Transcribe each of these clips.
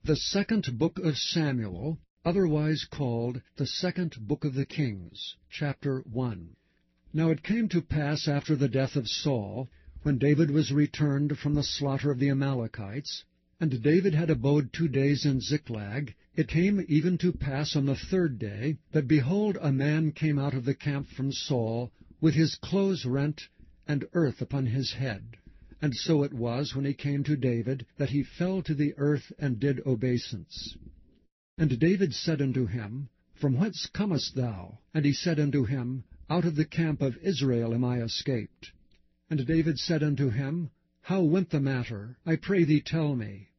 The second book of Samuel, otherwise called the second book of the Kings, chapter 1. Now it came to pass after the death of Saul, when David was returned from the slaughter of the Amalekites, and David had abode 2 days in Ziklag, it came even to pass on the 3rd day, that, behold, a man came out of the camp from Saul, with his clothes rent, and earth upon his head. And so it was, when he came to David, that he fell to the earth, and did obeisance. And David said unto him, From whence comest thou? And he said unto him, Out of the camp of Israel am I escaped. And David said unto him, How went the matter? I pray thee tell me.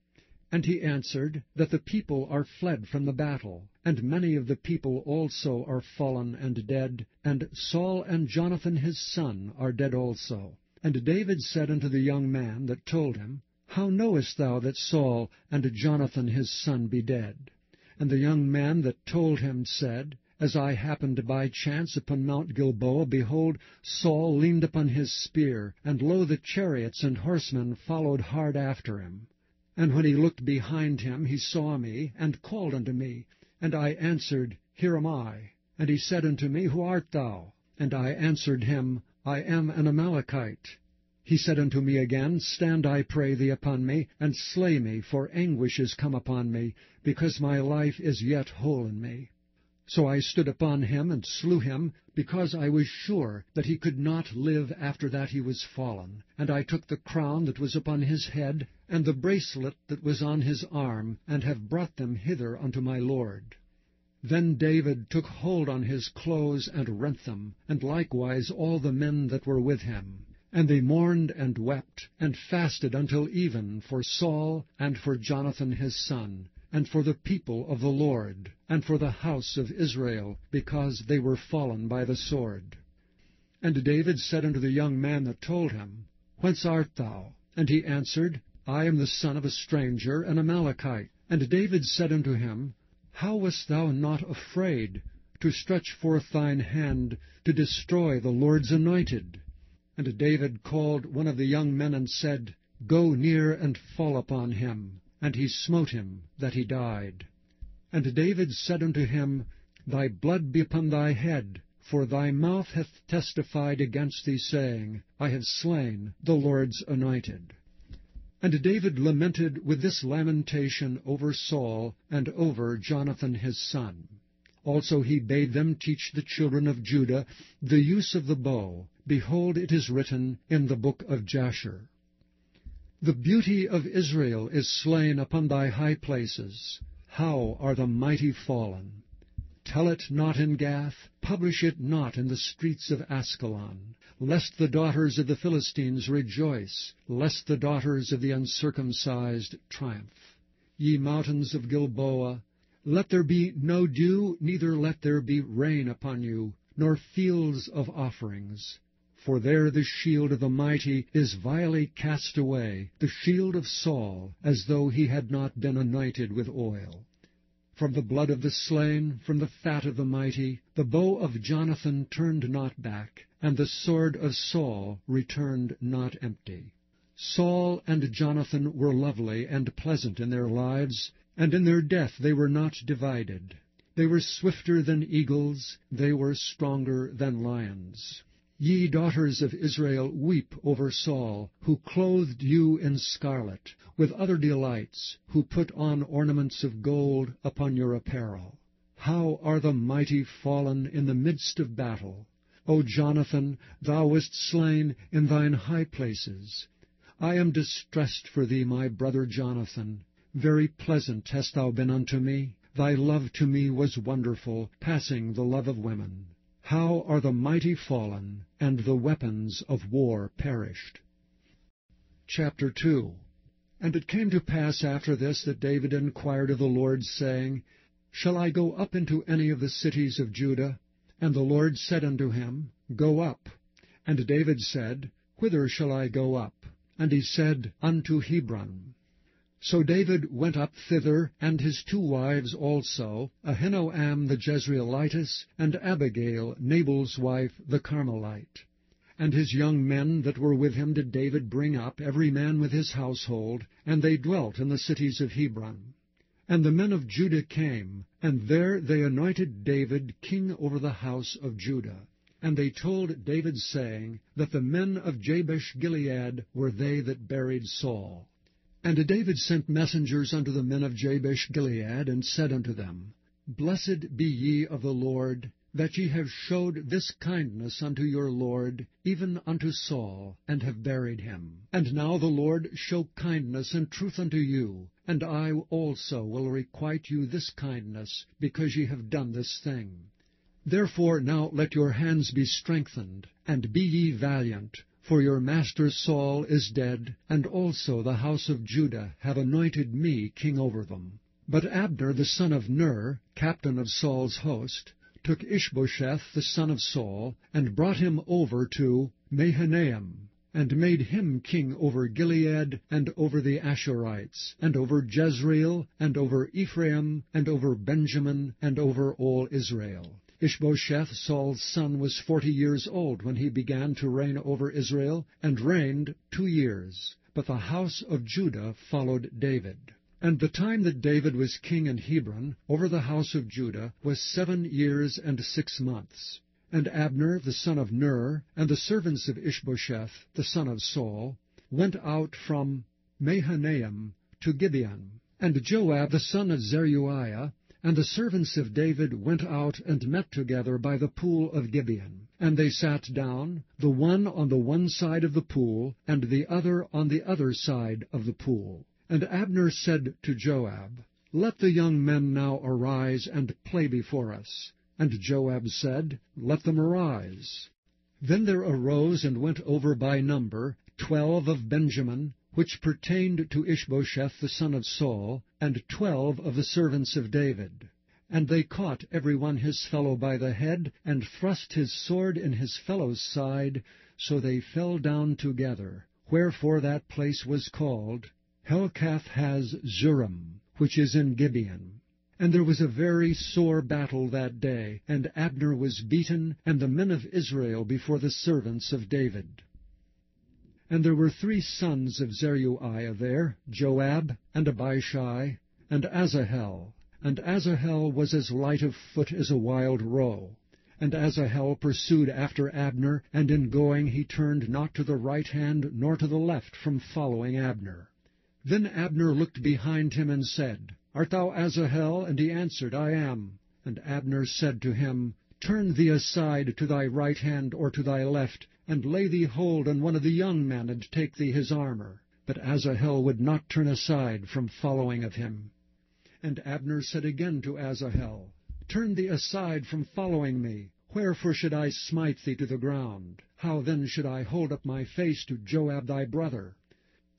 And he answered, That the people are fled from the battle, and many of the people also are fallen and dead, and Saul and Jonathan his son are dead also. And David said unto the young man that told him, How knowest thou that Saul and Jonathan his son be dead? And the young man that told him said, As I happened by chance upon Mount Gilboa, behold, Saul leaned upon his spear, and lo, the chariots and horsemen followed hard after him. And when he looked behind him, he saw me, and called unto me. And I answered, Here am I. And he said unto me, Who art thou? And I answered him, I am an Amalekite. He said unto me again, Stand, I pray thee, upon me, and slay me, for anguish is come upon me, because my life is yet whole in me. So I stood upon him, and slew him, because I was sure that he could not live after that he was fallen. And I took the crown that was upon his head, and the bracelet that was on his arm, and have brought them hither unto my lord. Then David took hold on his clothes, and rent them, and likewise all the men that were with him. And they mourned and wept, and fasted until even for Saul, and for Jonathan his son, and for the people of the Lord, and for the house of Israel, because they were fallen by the sword. And David said unto the young man that told him, Whence art thou? And he answered, I am the son of a stranger, an Amalekite. And David said unto him, How wast thou not afraid to stretch forth thine hand to destroy the Lord's anointed? And David called one of the young men, and said, Go near and fall upon him. And he smote him, that he died. And David said unto him, Thy blood be upon thy head, for thy mouth hath testified against thee, saying, I have slain the Lord's anointed. And David lamented with this lamentation over Saul, and over Jonathan his son. Also he bade them teach the children of Judah the use of the bow. Behold, it is written in the book of Jasher. The beauty of Israel is slain upon thy high places. How are the mighty fallen! Tell it not in Gath, publish it not in the streets of Askelon, lest the daughters of the Philistines rejoice, lest the daughters of the uncircumcised triumph. Ye mountains of Gilboa, let there be no dew, neither let there be rain upon you, nor fields of offerings. For there the shield of the mighty is vilely cast away, the shield of Saul, as though he had not been anointed with oil. From the blood of the slain, from the fat of the mighty, the bow of Jonathan turned not back, and the sword of Saul returned not empty. Saul and Jonathan were lovely and pleasant in their lives, and in their death they were not divided. They were swifter than eagles, they were stronger than lions. Ye daughters of Israel, weep over Saul, who clothed you in scarlet, with other delights, who put on ornaments of gold upon your apparel. How are the mighty fallen in the midst of battle! O Jonathan, thou wast slain in thine high places. I am distressed for thee, my brother Jonathan. Very pleasant hast thou been unto me. Thy love to me was wonderful, passing the love of women. How are the mighty fallen, and the weapons of war perished! Chapter 2. And it came to pass after this that David inquired of the Lord, saying, Shall I go up into any of the cities of Judah? And the Lord said unto him, Go up. And David said, Whither shall I go up? And he said, Unto Hebron. So David went up thither, and his 2 wives also, Ahinoam the Jezreelitess, and Abigail, Nabal's wife, the Carmelite. And his young men that were with him did David bring up, every man with his household, and they dwelt in the cities of Hebron. And the men of Judah came, and there they anointed David king over the house of Judah. And they told David, saying, that the men of Jabesh-Gilead were they that buried Saul. And David sent messengers unto the men of Jabesh-Gilead, and said unto them, Blessed be ye of the Lord, that ye have showed this kindness unto your Lord, even unto Saul, and have buried him. And now the Lord show kindness and truth unto you, and I also will requite you this kindness, because ye have done this thing. Therefore now let your hands be strengthened, and be ye valiant, for your master Saul is dead, and also the house of Judah have anointed me king over them. But Abner the son of Ner, captain of Saul's host, took Ishbosheth the son of Saul, and brought him over to Mahanaim, and made him king over Gilead, and over the Ashurites, and over Jezreel, and over Ephraim, and over Benjamin, and over all Israel. Ishbosheth, Saul's son, was 40 years old when he began to reign over Israel, and reigned 2 years. But the house of Judah followed David. And the time that David was king in Hebron over the house of Judah was 7 years and 6 months. And Abner the son of Ner, and the servants of Ishbosheth the son of Saul, went out from Mahanaim to Gibeon. And Joab the son of Zeruiah, and the servants of David went out and met together by the pool of Gibeon. And they sat down, the one on the one side of the pool, and the other on the other side of the pool. And Abner said to Joab, Let the young men now arise and play before us. And Joab said, Let them arise. Then there arose and went over by number 12 of Benjamin, which pertained to Ishbosheth the son of Saul, and 12 of the servants of David. And they caught every one his fellow by the head, and thrust his sword in his fellow's side, so they fell down together. Wherefore that place was called Helkath-haz-Zurim, which is in Gibeon. And there was a very sore battle that day, and Abner was beaten, and the men of Israel before the servants of David. And there were 3 sons of Zeruiah there, Joab, and Abishai, and Asahel. And Asahel was as light of foot as a wild roe. And Asahel pursued after Abner, and in going he turned not to the right hand nor to the left from following Abner. Then Abner looked behind him and said, Art thou Asahel? And he answered, I am. And Abner said to him, Turn thee aside to thy right hand or to thy left, and lay thee hold on one of the young men, and take thee his armor. But Asahel would not turn aside from following of him. And Abner said again to Asahel, Turn thee aside from following me. Wherefore should I smite thee to the ground? How then should I hold up my face to Joab thy brother?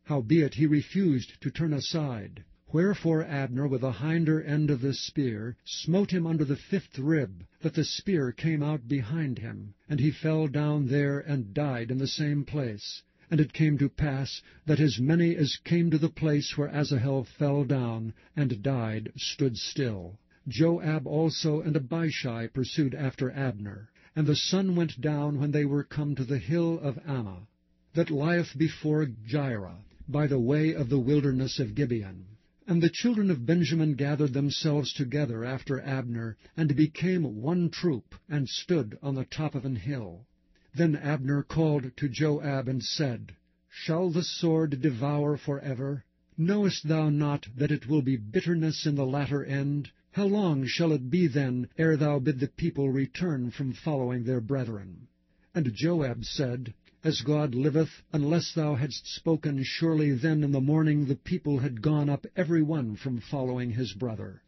Howbeit he refused to turn aside. Wherefore Abner with the hinder end of the spear smote him under the 5th rib, that the spear came out behind him, and he fell down there and died in the same place. And it came to pass that as many as came to the place where Asahel fell down and died stood still. Joab also and Abishai pursued after Abner. And the sun went down when they were come to the hill of Ammah, that lieth before Jireh, by the way of the wilderness of Gibeon. And the children of Benjamin gathered themselves together after Abner, and became one troop, and stood on the top of an hill. Then Abner called to Joab, and said, Shall the sword devour forever? Knowest thou not that it will be bitterness in the latter end? How long shall it be then, ere thou bid the people return from following their brethren? And Joab said, As God liveth, unless thou hadst spoken, surely then in the morning the people had gone up every one from following his brother.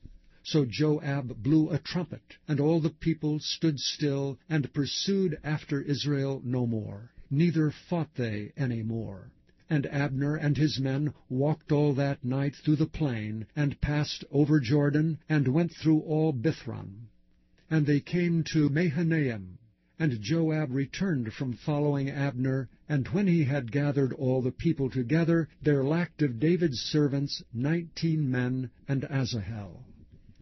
So Joab blew a trumpet, and all the people stood still, and pursued after Israel no more, neither fought they any more. And Abner and his men walked all that night through the plain, and passed over Jordan, and went through all Bithron. And they came to Mahanaim. And Joab returned from following Abner, and when he had gathered all the people together, there lacked of David's servants 19 men and Asahel.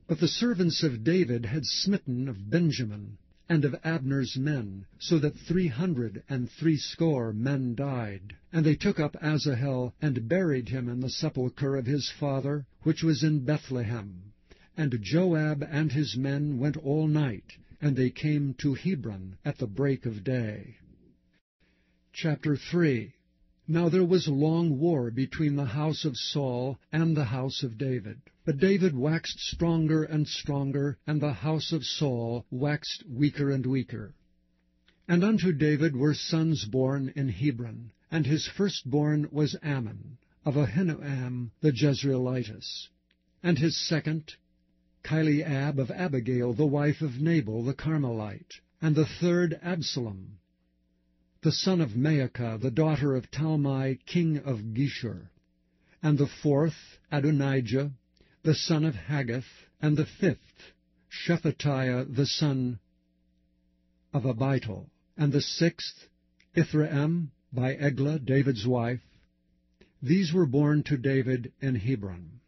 But the servants of David had smitten of Benjamin, and of Abner's men, so that 360 men died. And they took up Asahel, and buried him in the sepulchre of his father, which was in Bethlehem. And Joab and his men went all night, and they came to Hebron at the break of day. Chapter 3. Now there was long war between the house of Saul and the house of David. But David waxed stronger and stronger, and the house of Saul waxed weaker and weaker. And unto David were sons born in Hebron, and his firstborn was Ammon, of Ahinoam the Jezreelitess, and his second, Chileab of Abigail, the wife of Nabal the Carmelite, and the third Absalom, the son of Maacah, the daughter of Talmai, king of Geshur, and the fourth Adonijah, the son of Haggith, and the fifth Shephatiah, the son of Abital, and the sixth Ithream, by Eglah, David's wife. These were born to David in Hebron.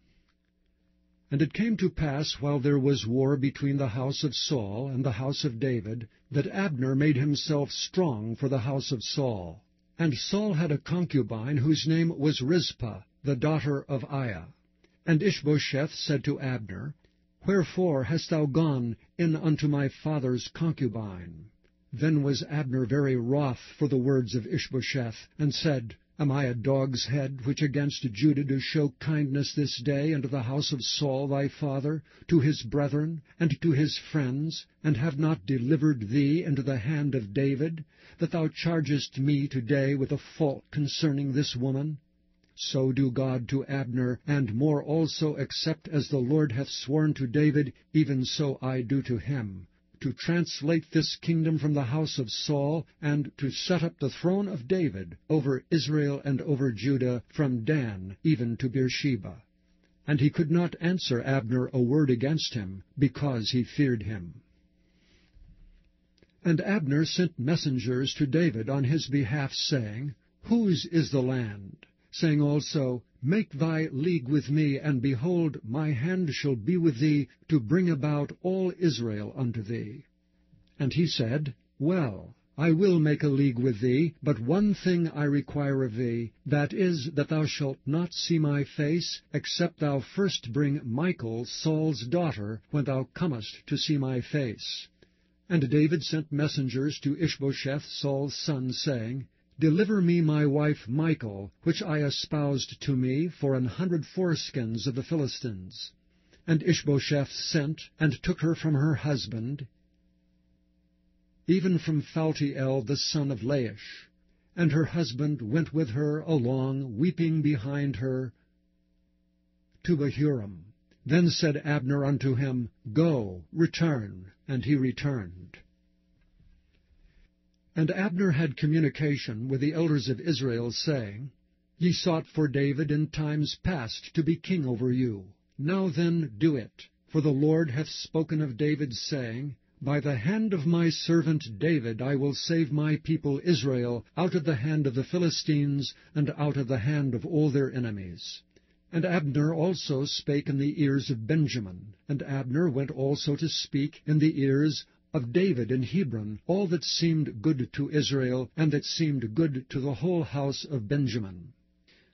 And it came to pass, while there was war between the house of Saul and the house of David, that Abner made himself strong for the house of Saul. And Saul had a concubine whose name was Rizpah, the daughter of Aiah. And Ishbosheth said to Abner, Wherefore hast thou gone in unto my father's concubine? Then was Abner very wroth for the words of Ishbosheth, and said, Am I a dog's head, which against Judah do show kindness this day unto the house of Saul thy father, to his brethren, and to his friends, and have not delivered thee into the hand of David, that thou chargest me today with a fault concerning this woman? So do God to Abner, and more also, except as the Lord hath sworn to David, even so I do to him, to translate this kingdom from the house of Saul, and to set up the throne of David over Israel and over Judah, from Dan even to Beersheba. And he could not answer Abner a word against him, because he feared him. And Abner sent messengers to David on his behalf, saying, Whose is the land? Saying also, Make thy league with me, and behold, my hand shall be with thee, to bring about all Israel unto thee. And he said, Well, I will make a league with thee, but one thing I require of thee, that is, that thou shalt not see my face, except thou first bring Michal, Saul's daughter, when thou comest to see my face. And David sent messengers to Ishbosheth, Saul's son, saying, Deliver me my wife Michal, which I espoused to me for 100 foreskins of the Philistines. And Ishbosheth sent, and took her from her husband, even from Phaltiel the son of Laish. And her husband went with her along, weeping behind her, to Bahurim. Then said Abner unto him, Go, return. And he returned. And Abner had communication with the elders of Israel, saying, Ye sought for David in times past to be king over you. Now then do it. For the Lord hath spoken of David, saying, By the hand of my servant David I will save my people Israel out of the hand of the Philistines, and out of the hand of all their enemies. And Abner also spake in the ears of Benjamin. And Abner went also to speak in the ears of David in Hebron all that seemed good to Israel, and that seemed good to the whole house of Benjamin.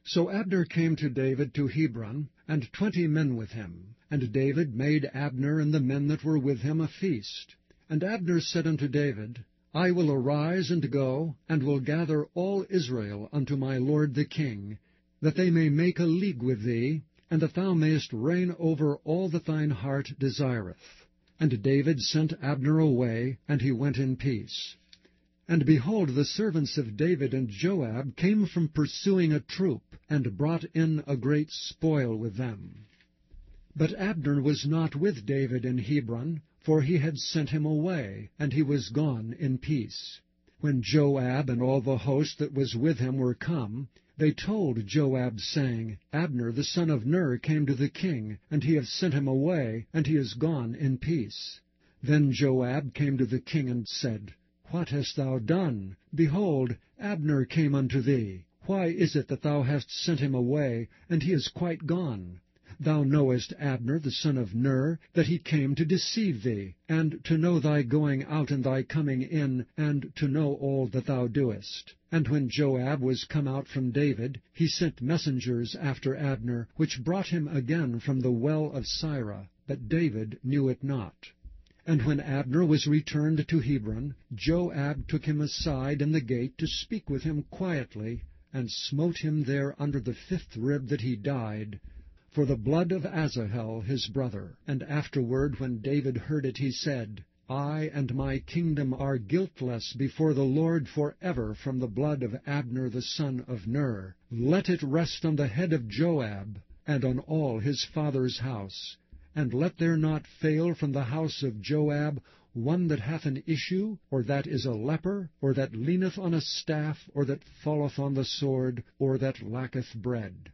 So Abner came to David to Hebron, and 20 men with him. And David made Abner and the men that were with him a feast. And Abner said unto David, I will arise and go, and will gather all Israel unto my lord the king, that they may make a league with thee, and that thou mayest reign over all that thine heart desireth. And David sent Abner away, and he went in peace. And behold, the servants of David and Joab came from pursuing a troop, and brought in a great spoil with them. But Abner was not with David in Hebron, for he had sent him away, and he was gone in peace. When Joab and all the host that was with him were come, they told Joab, saying, Abner the son of Ner came to the king, and he hath sent him away, and he is gone in peace. Then Joab came to the king, and said, What hast thou done? Behold, Abner came unto thee. Why is it that thou hast sent him away, and he is quite gone? thou knowest Abner the son of Ner, that he came to deceive thee, and to know thy going out and thy coming in, and to know all that thou doest. And when Joab was come out from David, he sent messengers after Abner, which brought him again from the well of Sirah, but David knew it not. And when Abner was returned to Hebron, Joab took him aside in the gate to speak with him quietly, and smote him there under the 5th rib that he died, for the blood of Asahel his brother. And afterward, when David heard it, he said, I and my kingdom are guiltless before the Lord forever from the blood of Abner the son of Ner. Let it rest on the head of Joab, and on all his father's house. And let there not fail from the house of Joab one that hath an issue, or that is a leper, or that leaneth on a staff, or that falleth on the sword, or that lacketh bread.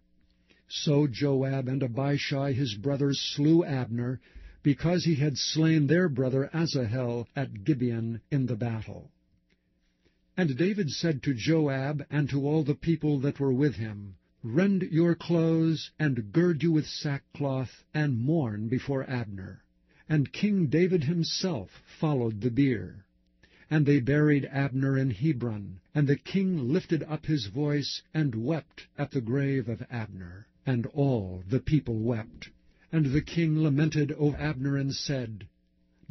So Joab and Abishai his brothers slew Abner, because he had slain their brother Asahel at Gibeon in the battle. And David said to Joab and to all the people that were with him, Rend your clothes, and gird you with sackcloth, and mourn before Abner. And King David himself followed the bier. And they buried Abner in Hebron, and the king lifted up his voice, and wept at the grave of Abner. And all the people wept. And the king lamented over Abner, and said,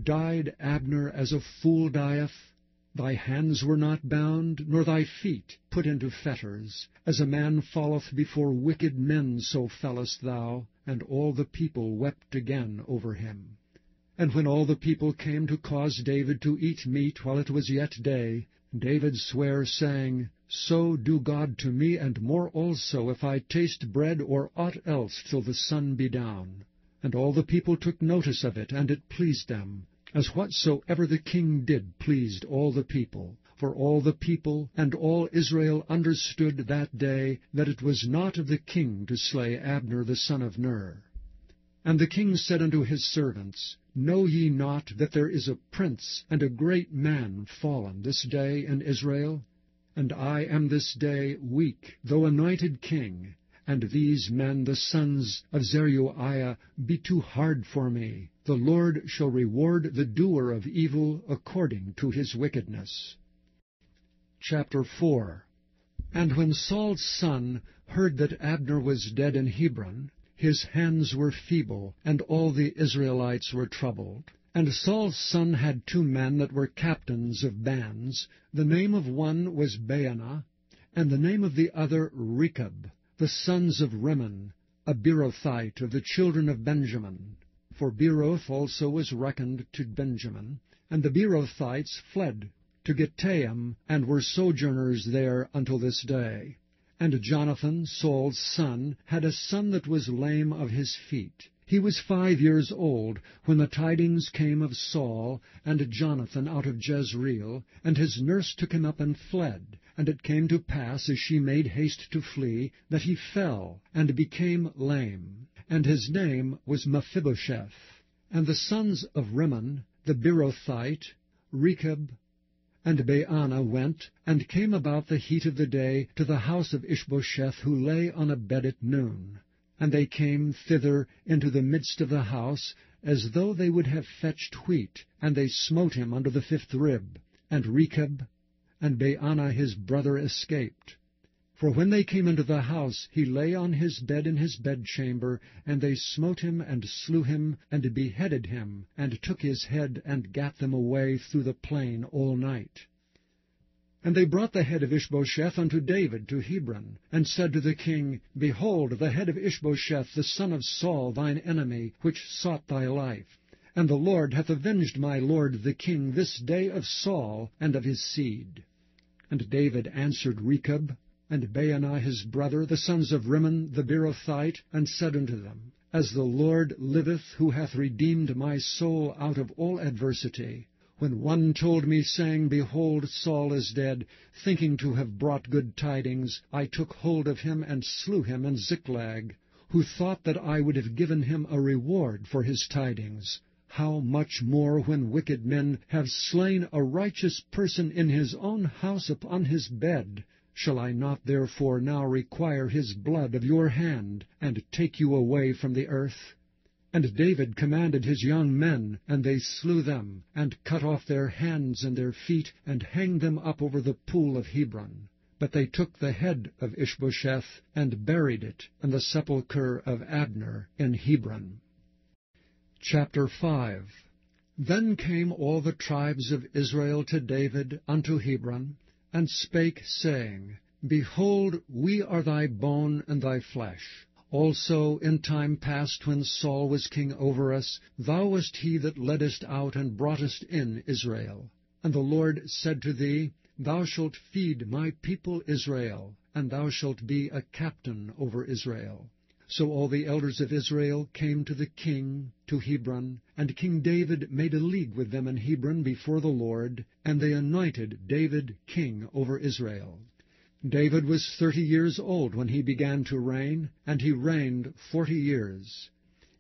Died Abner as a fool dieth? Thy hands were not bound, nor thy feet put into fetters. As a man falleth before wicked men, so fellest thou. And all the people wept again over him. And when all the people came to cause David to eat meat while it was yet day, David sware, saying, So do God to me, and more also, if I taste bread or aught else till the sun be down. And all the people took notice of it, and it pleased them, as whatsoever the king did pleased all the people. For all the people and all Israel understood that day that it was not of the king to slay Abner the son of Ner. And the king said unto his servants, Know ye not that there is a prince and a great man fallen this day in Israel? And I am this day weak, though anointed king, and these men, the sons of Zeruiah, be too hard for me. The Lord shall reward the doer of evil according to his wickedness. Chapter 4. And when Saul's son heard that Abner was dead in Hebron, his hands were feeble, and all the Israelites were troubled. And Saul's son had 2 men that were captains of bands. The name of one was Baanah, and the name of the other Rechab, the sons of Rimmon, a Beerothite of the children of Benjamin. For Beeroth also was reckoned to Benjamin. And the Beerothites fled to Gittaim, and were sojourners there until this day. And Jonathan, Saul's son, had a son that was lame of his feet. He was 5 years old when the tidings came of Saul and Jonathan out of Jezreel, and his nurse took him up and fled. And it came to pass, as she made haste to flee, that he fell, and became lame. And his name was Mephibosheth. And the sons of Rimmon, the Beerothite, Rechab, and Baanah went, and came about the heat of the day to the house of Ishbosheth, who lay on a bed at noon. And they came thither into the midst of the house, as though they would have fetched wheat, and they smote him under the 5th rib. And Rechab and Baanah his brother escaped. For when they came into the house, he lay on his bed in his bedchamber, and they smote him, and slew him, and beheaded him, and took his head, and gat them away through the plain all night. And they brought the head of Ishbosheth unto David to Hebron, and said to the king, Behold, the head of Ishbosheth, the son of Saul, thine enemy, which sought thy life. And the Lord hath avenged my lord the king this day of Saul and of his seed. And David answered Rechab and Baanah his brother, the sons of Rimmon the Beerothite, and said unto them, As the Lord liveth, who hath redeemed my soul out of all adversity, when one told me, saying, Behold, Saul is dead, thinking to have brought good tidings, I took hold of him and slew him in Ziklag, who thought that I would have given him a reward for his tidings. How much more when wicked men have slain a righteous person in his own house upon his bed? Shall I not therefore now require his blood of your hand, and take you away from the earth? And David commanded his young men, and they slew them, and cut off their hands and their feet, and hanged them up over the pool of Hebron. But they took the head of Ishbosheth, and buried it in the sepulchre of Abner in Hebron. Chapter 5. Then came all the tribes of Israel to David unto Hebron, and spake, saying, Behold, we are thy bone and thy flesh. Also in time past, when Saul was king over us, thou wast he that leddest out and broughtest in Israel. And the Lord said to thee, Thou shalt feed my people Israel, and thou shalt be a captain over Israel. So all the elders of Israel came to the king to Hebron, and King David made a league with them in Hebron before the Lord, and they anointed David king over Israel. David was 30 years old when he began to reign, and he reigned 40 years.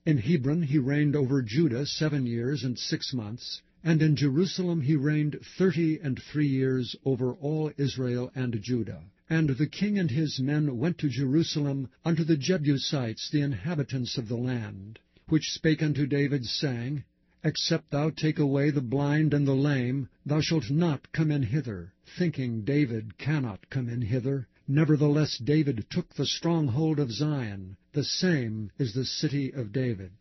In Hebron he reigned over Judah 7 years and 6 months, and in Jerusalem he reigned 33 years over all Israel and Judah. And the king and his men went to Jerusalem unto the Jebusites, the inhabitants of the land, which spake unto David, saying, Except thou take away the blind and the lame, thou shalt not come in hither, thinking David cannot come in hither. Nevertheless David took the stronghold of Zion, the same is the city of David.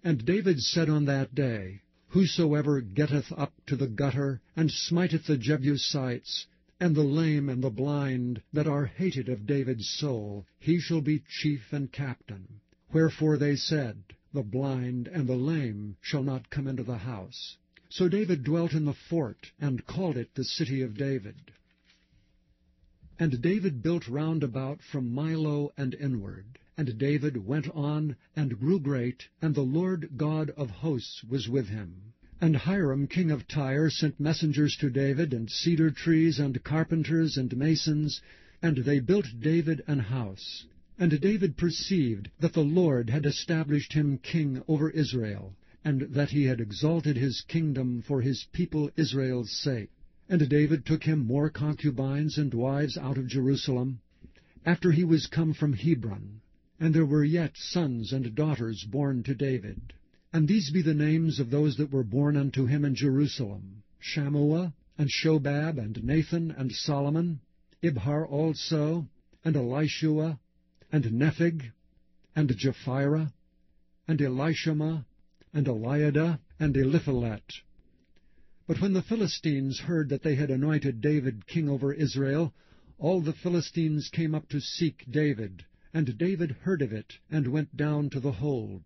And David said on that day, Whosoever getteth up to the gutter, and smiteth the Jebusites, and the lame and the blind, that are hated of David's soul, he shall be chief and captain. Wherefore they said, The blind and the lame shall not come into the house. So David dwelt in the fort, and called it the city of David. And David built round about from Milo and inward. And David went on, and grew great, and the Lord God of hosts was with him. And Hiram king of Tyre sent messengers to David, and cedar trees, and carpenters, and masons, and they built David an house. And David perceived that the Lord had established him king over Israel, and that he had exalted his kingdom for his people Israel's sake. And David took him more concubines and wives out of Jerusalem, after he was come from Hebron. And there were yet sons and daughters born to David. And these be the names of those that were born unto him in Jerusalem, Shammua, and Shobab, and Nathan, and Solomon, Ibhar also, and Elishua, and Nepheg, and Japhira, and Elishama, and Eliada, and Eliphalet. But when the Philistines heard that they had anointed David king over Israel, all the Philistines came up to seek David. And David heard of it, and went down to the hold.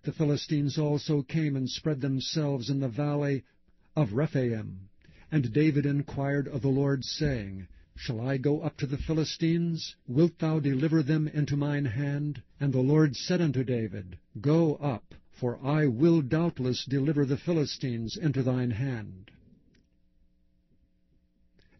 The Philistines also came and spread themselves in the valley of Rephaim. And David inquired of the Lord, saying, Shall I go up to the Philistines? Wilt thou deliver them into mine hand? And the Lord said unto David, Go up, for I will doubtless deliver the Philistines into thine hand.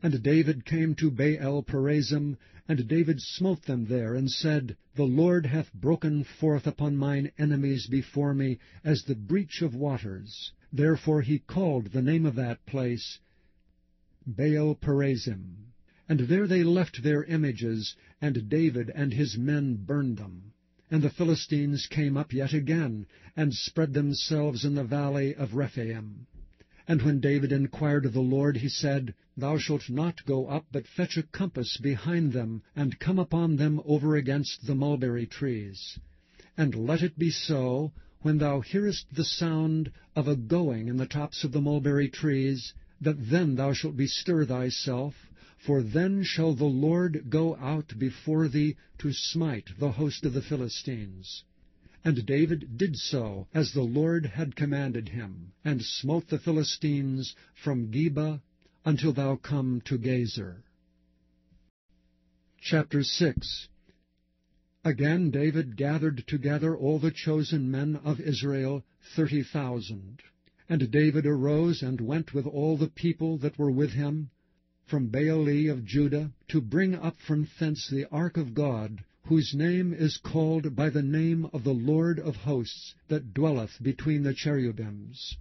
And David came to Baal-perazim, and David smote them there, and said, The Lord hath broken forth upon mine enemies before me, as the breach of waters. Therefore he called the name of that place Baal-perazim. And there they left their images, and David and his men burned them. And the Philistines came up yet again, and spread themselves in the valley of Rephaim. And when David inquired of the Lord, he said, Thou shalt not go up, but fetch a compass behind them, and come upon them over against the mulberry trees. And let it be so, when thou hearest the sound of a going in the tops of the mulberry trees, that then thou shalt bestir thyself, for then shall the Lord go out before thee to smite the host of the Philistines. And David did so, as the Lord had commanded him, and smote the Philistines from Geba until thou come to Gezer. Chapter 6. Again David gathered together all the chosen men of Israel, 30,000. And David arose and went with all the people that were with him from Baale of Judah, to bring up from thence the ark of God, whose name is called by the name of the Lord of hosts, that dwelleth between the cherubims.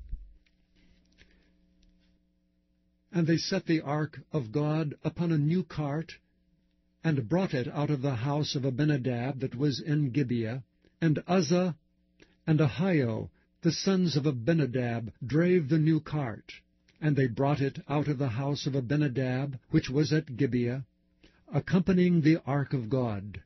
And they set the ark of God upon a new cart, and brought it out of the house of Abinadab that was in Gibeah. And Uzzah and Ahio, the sons of Abinadab, drave the new cart. And they brought it out of the house of Abinadab, which was at Gibeah, accompanying the ark of God.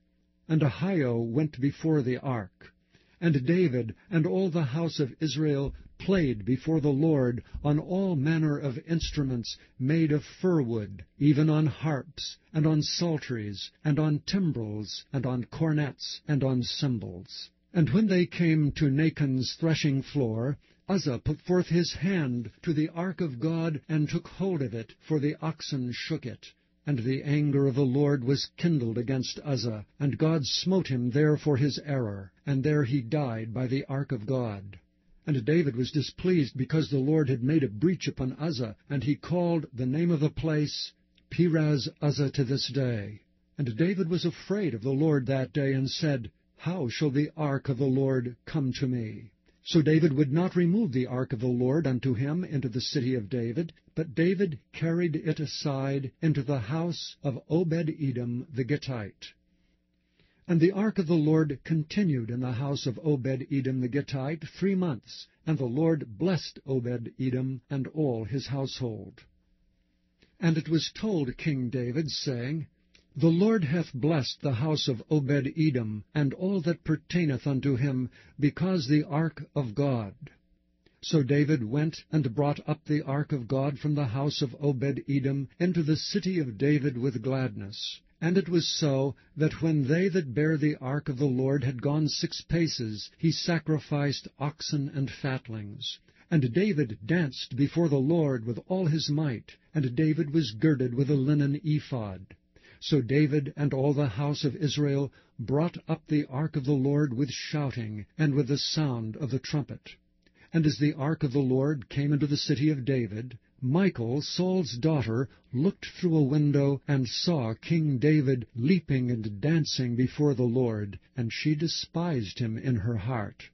And Ahio went before the ark. And David and all the house of Israel played before the Lord on all manner of instruments made of fir wood, even on harps, and on psalteries, and on timbrels, and on cornets, and on cymbals. And when they came to Nachon's threshing floor, Uzzah put forth his hand to the ark of God, and took hold of it, for the oxen shook it. And the anger of the Lord was kindled against Uzzah, and God smote him there for his error, and there he died by the ark of God. And David was displeased because the Lord had made a breach upon Uzzah, and he called the name of the place Perez Uzzah to this day. And David was afraid of the Lord that day, and said, How shall the ark of the Lord come to me? So David would not remove the ark of the Lord unto him into the city of David, but David carried it aside into the house of Obed-Edom the Gittite. And the ark of the Lord continued in the house of Obed-Edom the Gittite 3 months, and the Lord blessed Obed-Edom and all his household. And it was told King David, saying, The Lord hath blessed the house of Obed-Edom, and all that pertaineth unto him, because the ark of God. So David went and brought up the ark of God from the house of Obed-Edom into the city of David with gladness. And it was so, that when they that bare the ark of the Lord had gone 6 paces, he sacrificed oxen and fatlings. And David danced before the Lord with all his might, and David was girded with a linen ephod. So David and all the house of Israel brought up the ark of the Lord with shouting, and with the sound of the trumpet. And as the ark of the Lord came into the city of David, Michal, Saul's daughter, looked through a window, and saw King David leaping and dancing before the Lord, and she despised him in her heart.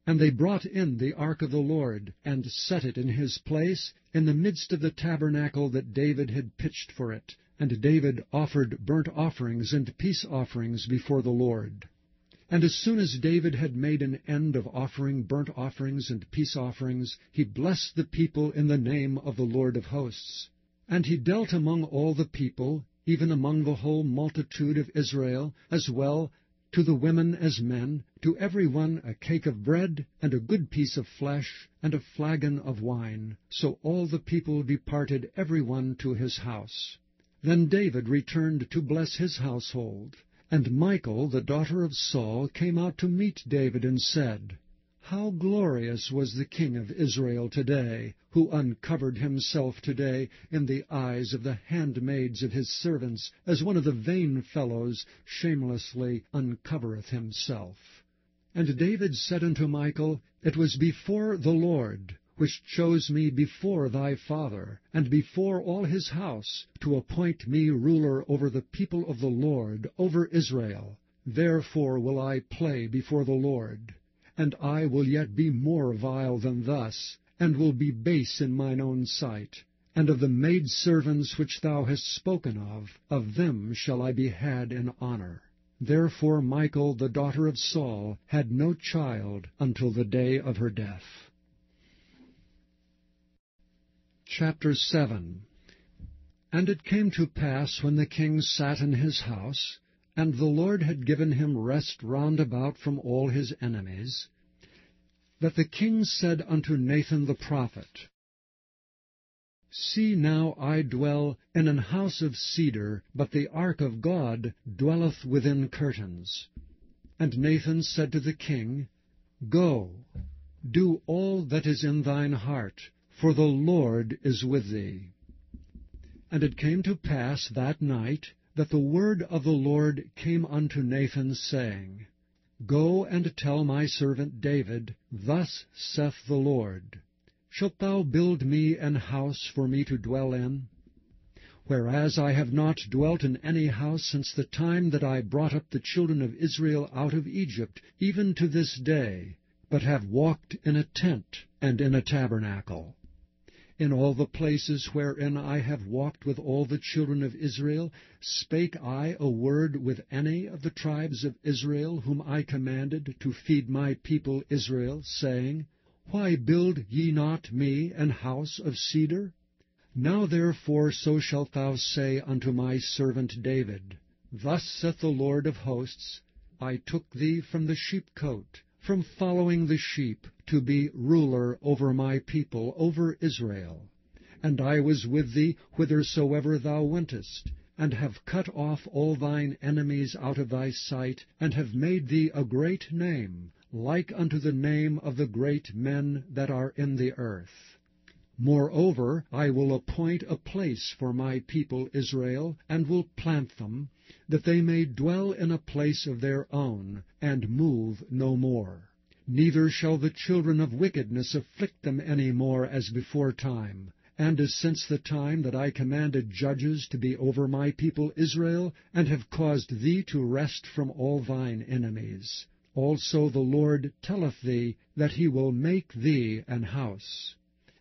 And they brought in the ark of the Lord, and set it in his place, in the midst of the tabernacle that David had pitched for it. And David offered burnt offerings and peace offerings before the Lord. And as soon as David had made an end of offering burnt offerings and peace offerings, he blessed the people in the name of the Lord of hosts. And he dealt among all the people, even among the whole multitude of Israel, as well to the women as men, to every one a cake of bread, and a good piece of flesh, and a flagon of wine. So all the people departed every one to his house. Then David returned to bless his household. And Michal, the daughter of Saul, came out to meet David, and said, How glorious was the king of Israel today, who uncovered himself today in the eyes of the handmaids of his servants, as one of the vain fellows shamelessly uncovereth himself. And David said unto Michal, It was before the Lord, which chose me before thy father, and before all his house, to appoint me ruler over the people of the Lord, over Israel. Therefore will I play before the Lord. And I will yet be more vile than thus, and will be base in mine own sight. And of the maidservants which thou hast spoken of them shall I be had in honor. Therefore Michal, the daughter of Saul, had no child until the day of her death. Chapter 7. And it came to pass, when the king sat in his house, and the Lord had given him rest round about from all his enemies, that the king said unto Nathan the prophet, See now, I dwell in an house of cedar, but the ark of God dwelleth within curtains. And Nathan said to the king, Go, do all that is in thine heart, for the Lord is with thee. And it came to pass that night, that the word of the Lord came unto Nathan, saying, Go and tell my servant David, Thus saith the Lord, Shalt thou build me an house for me to dwell in? Whereas I have not dwelt in any house since the time that I brought up the children of Israel out of Egypt, even to this day, but have walked in a tent and in a tabernacle. In all the places wherein I have walked with all the children of Israel, spake I a word with any of the tribes of Israel, whom I commanded to feed my people Israel, saying, Why build ye not me an house of cedar? Now therefore so shalt thou say unto my servant David, Thus saith the Lord of hosts, I took thee from the sheepcote, from following the sheep, to be ruler over my people, over Israel. And I was with thee whithersoever thou wentest, and have cut off all thine enemies out of thy sight, and have made thee a great name, like unto the name of the great men that are in the earth. Moreover, I will appoint a place for my people Israel, and will plant them, that they may dwell in a place of their own, and move no more. Neither shall the children of wickedness afflict them any more as before time, and as since the time that I commanded judges to be over my people Israel, and have caused thee to rest from all thine enemies. Also the Lord telleth thee that he will make thee an house.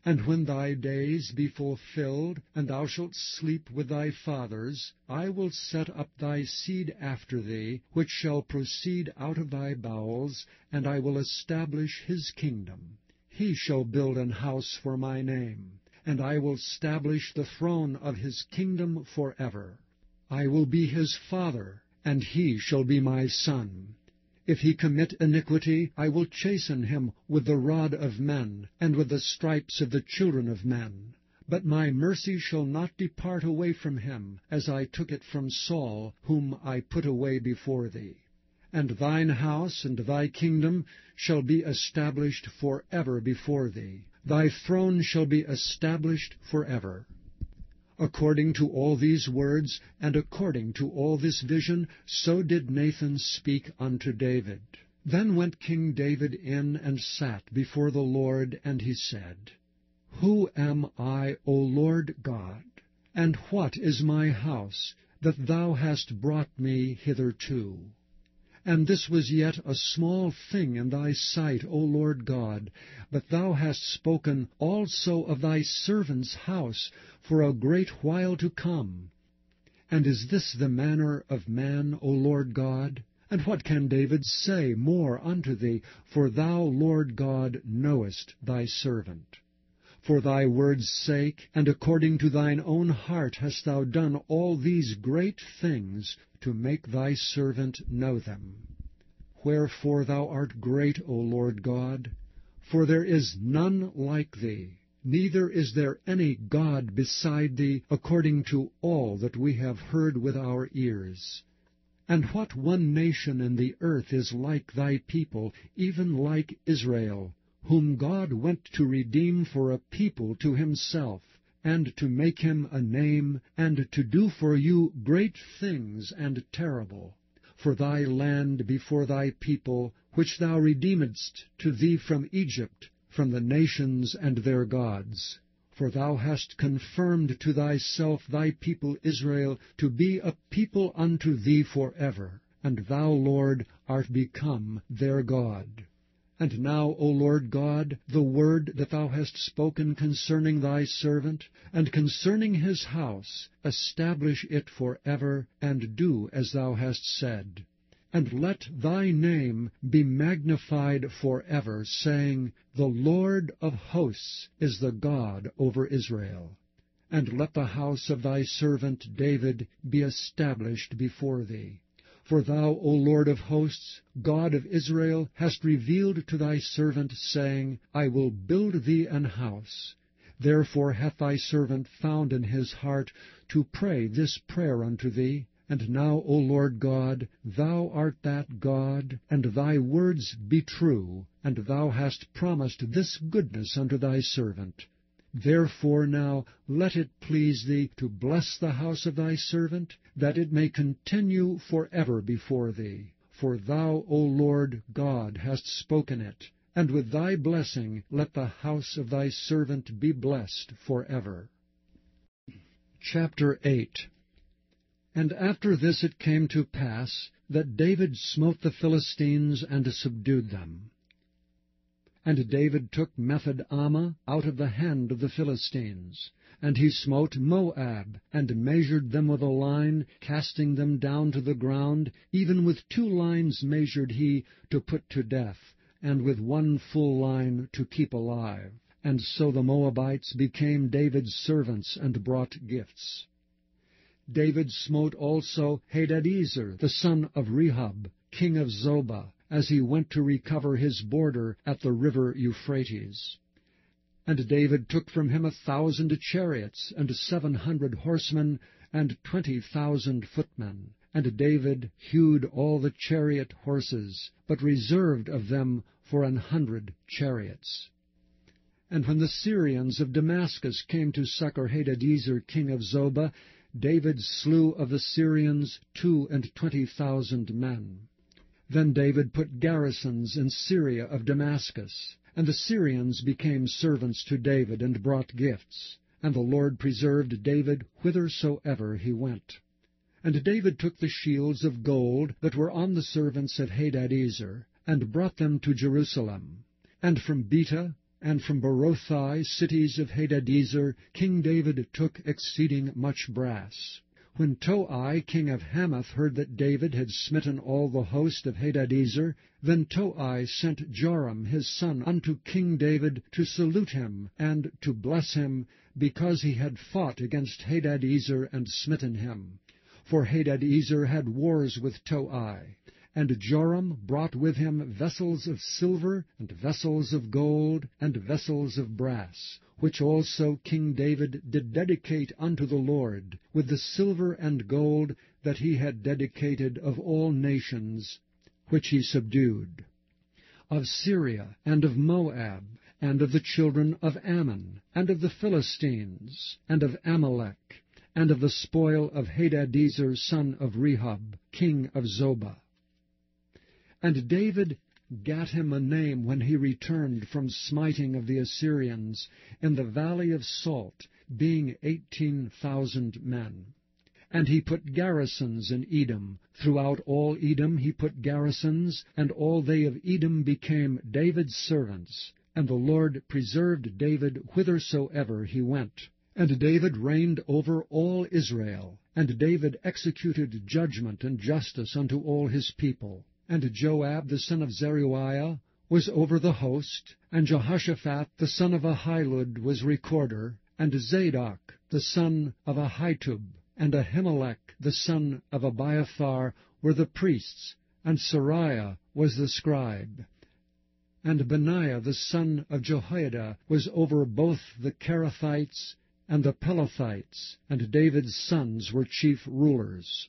And when thy days be fulfilled, and thou shalt sleep with thy fathers, I will set up thy seed after thee, which shall proceed out of thy bowels, and I will establish his kingdom. He shall build an house for my name, and I will establish the throne of his kingdom forever. I will be his father, and he shall be my son. If he commit iniquity, I will chasten him with the rod of men, and with the stripes of the children of men. But my mercy shall not depart away from him, as I took it from Saul, whom I put away before thee. And thine house and thy kingdom shall be established forever before thee. Thy throne shall be established forever. According to all these words, and according to all this vision, so did Nathan speak unto David. Then went King David in and sat before the Lord, and he said, Who am I, O Lord God? And what is my house, that thou hast brought me hitherto? And this was yet a small thing in thy sight, O Lord God, but thou hast spoken also of thy servant's house for a great while to come. And is this the manner of man, O Lord God? And what can David say more unto thee? For thou, Lord God, knowest thy servant. For thy word's sake, and according to thine own heart, hast thou done all these great things, to make thy servant know them. Wherefore thou art great, O Lord God, for there is none like thee, neither is there any God beside thee, according to all that we have heard with our ears. And what one nation in the earth is like thy people, even like Israel, whom God went to redeem for a people to himself, and to make him a name, and to do for you great things and terrible, for thy land before thy people, which thou redeemedst to thee from Egypt, from the nations and their gods. For thou hast confirmed to thyself thy people Israel to be a people unto thee forever, and thou, Lord, art become their God. And now, O Lord God, the word that thou hast spoken concerning thy servant, and concerning his house, establish it forever, and do as thou hast said. And let thy name be magnified forever, saying, The Lord of hosts is the God over Israel. And let the house of thy servant David be established before thee. For thou, O Lord of hosts, God of Israel, hast revealed to thy servant, saying, I will build thee an house. Therefore hath thy servant found in his heart to pray this prayer unto thee. And now, O Lord God, thou art that God, and thy words be true, and thou hast promised this goodness unto thy servant. Therefore now let it please thee to bless the house of thy servant, that it may continue forever before thee. For thou, O Lord God, hast spoken it, and with thy blessing let the house of thy servant be blessed forever. Chapter 8. And after this it came to pass that David smote the Philistines and subdued them. And David took Metheg-ammah out of the hand of the Philistines. And he smote Moab, and measured them with a line, casting them down to the ground. Even with 2 lines measured he to put to death, and with 1 full line to keep alive. And so the Moabites became David's servants, and brought gifts. David smote also Hadadezer, the son of Rehob, king of Zobah, as he went to recover his border at the river Euphrates. And David took from him 1,000 chariots, and 700 horsemen, and 20,000 footmen. And David hewed all the chariot horses, but reserved of them for 100 chariots. And when the Syrians of Damascus came to succor Hadadezer, king of Zobah, David slew of the Syrians 22,000 men. Then David put garrisons in Syria of Damascus, and the Syrians became servants to David, and brought gifts. And the Lord preserved David whithersoever he went. And David took the shields of gold that were on the servants of Hadadezer, and brought them to Jerusalem. And from Betah, and from Berothai, cities of Hadadezer, King David took exceeding much brass. When Toi, king of Hamath, heard that David had smitten all the host of Hadadezer, then Toi sent Joram his son unto King David to salute him, and to bless him, because he had fought against Hadadezer and smitten him. For Hadadezer had wars with Toi. And Joram brought with him vessels of silver, and vessels of gold, and vessels of brass, which also King David did dedicate unto the Lord, with the silver and gold that he had dedicated of all nations, which he subdued, of Syria, and of Moab, and of the children of Ammon, and of the Philistines, and of Amalek, and of the spoil of Hadadezer, son of Rehob, king of Zobah. And David gat him a name when he returned from smiting of the Assyrians in the valley of Salt, being 18,000 men. And he put garrisons in Edom. Throughout all Edom he put garrisons, and all they of Edom became David's servants. And the Lord preserved David whithersoever he went. And David reigned over all Israel. And David executed judgment and justice unto all his people. And Joab the son of Zeruiah was over the host, and Jehoshaphat the son of Ahilud was recorder, and Zadok the son of Ahitub, and Ahimelech the son of Abiathar were the priests, and Sariah was the scribe. And Benaiah the son of Jehoiada was over both the Kerethites and the Pelethites, and David's sons were chief rulers.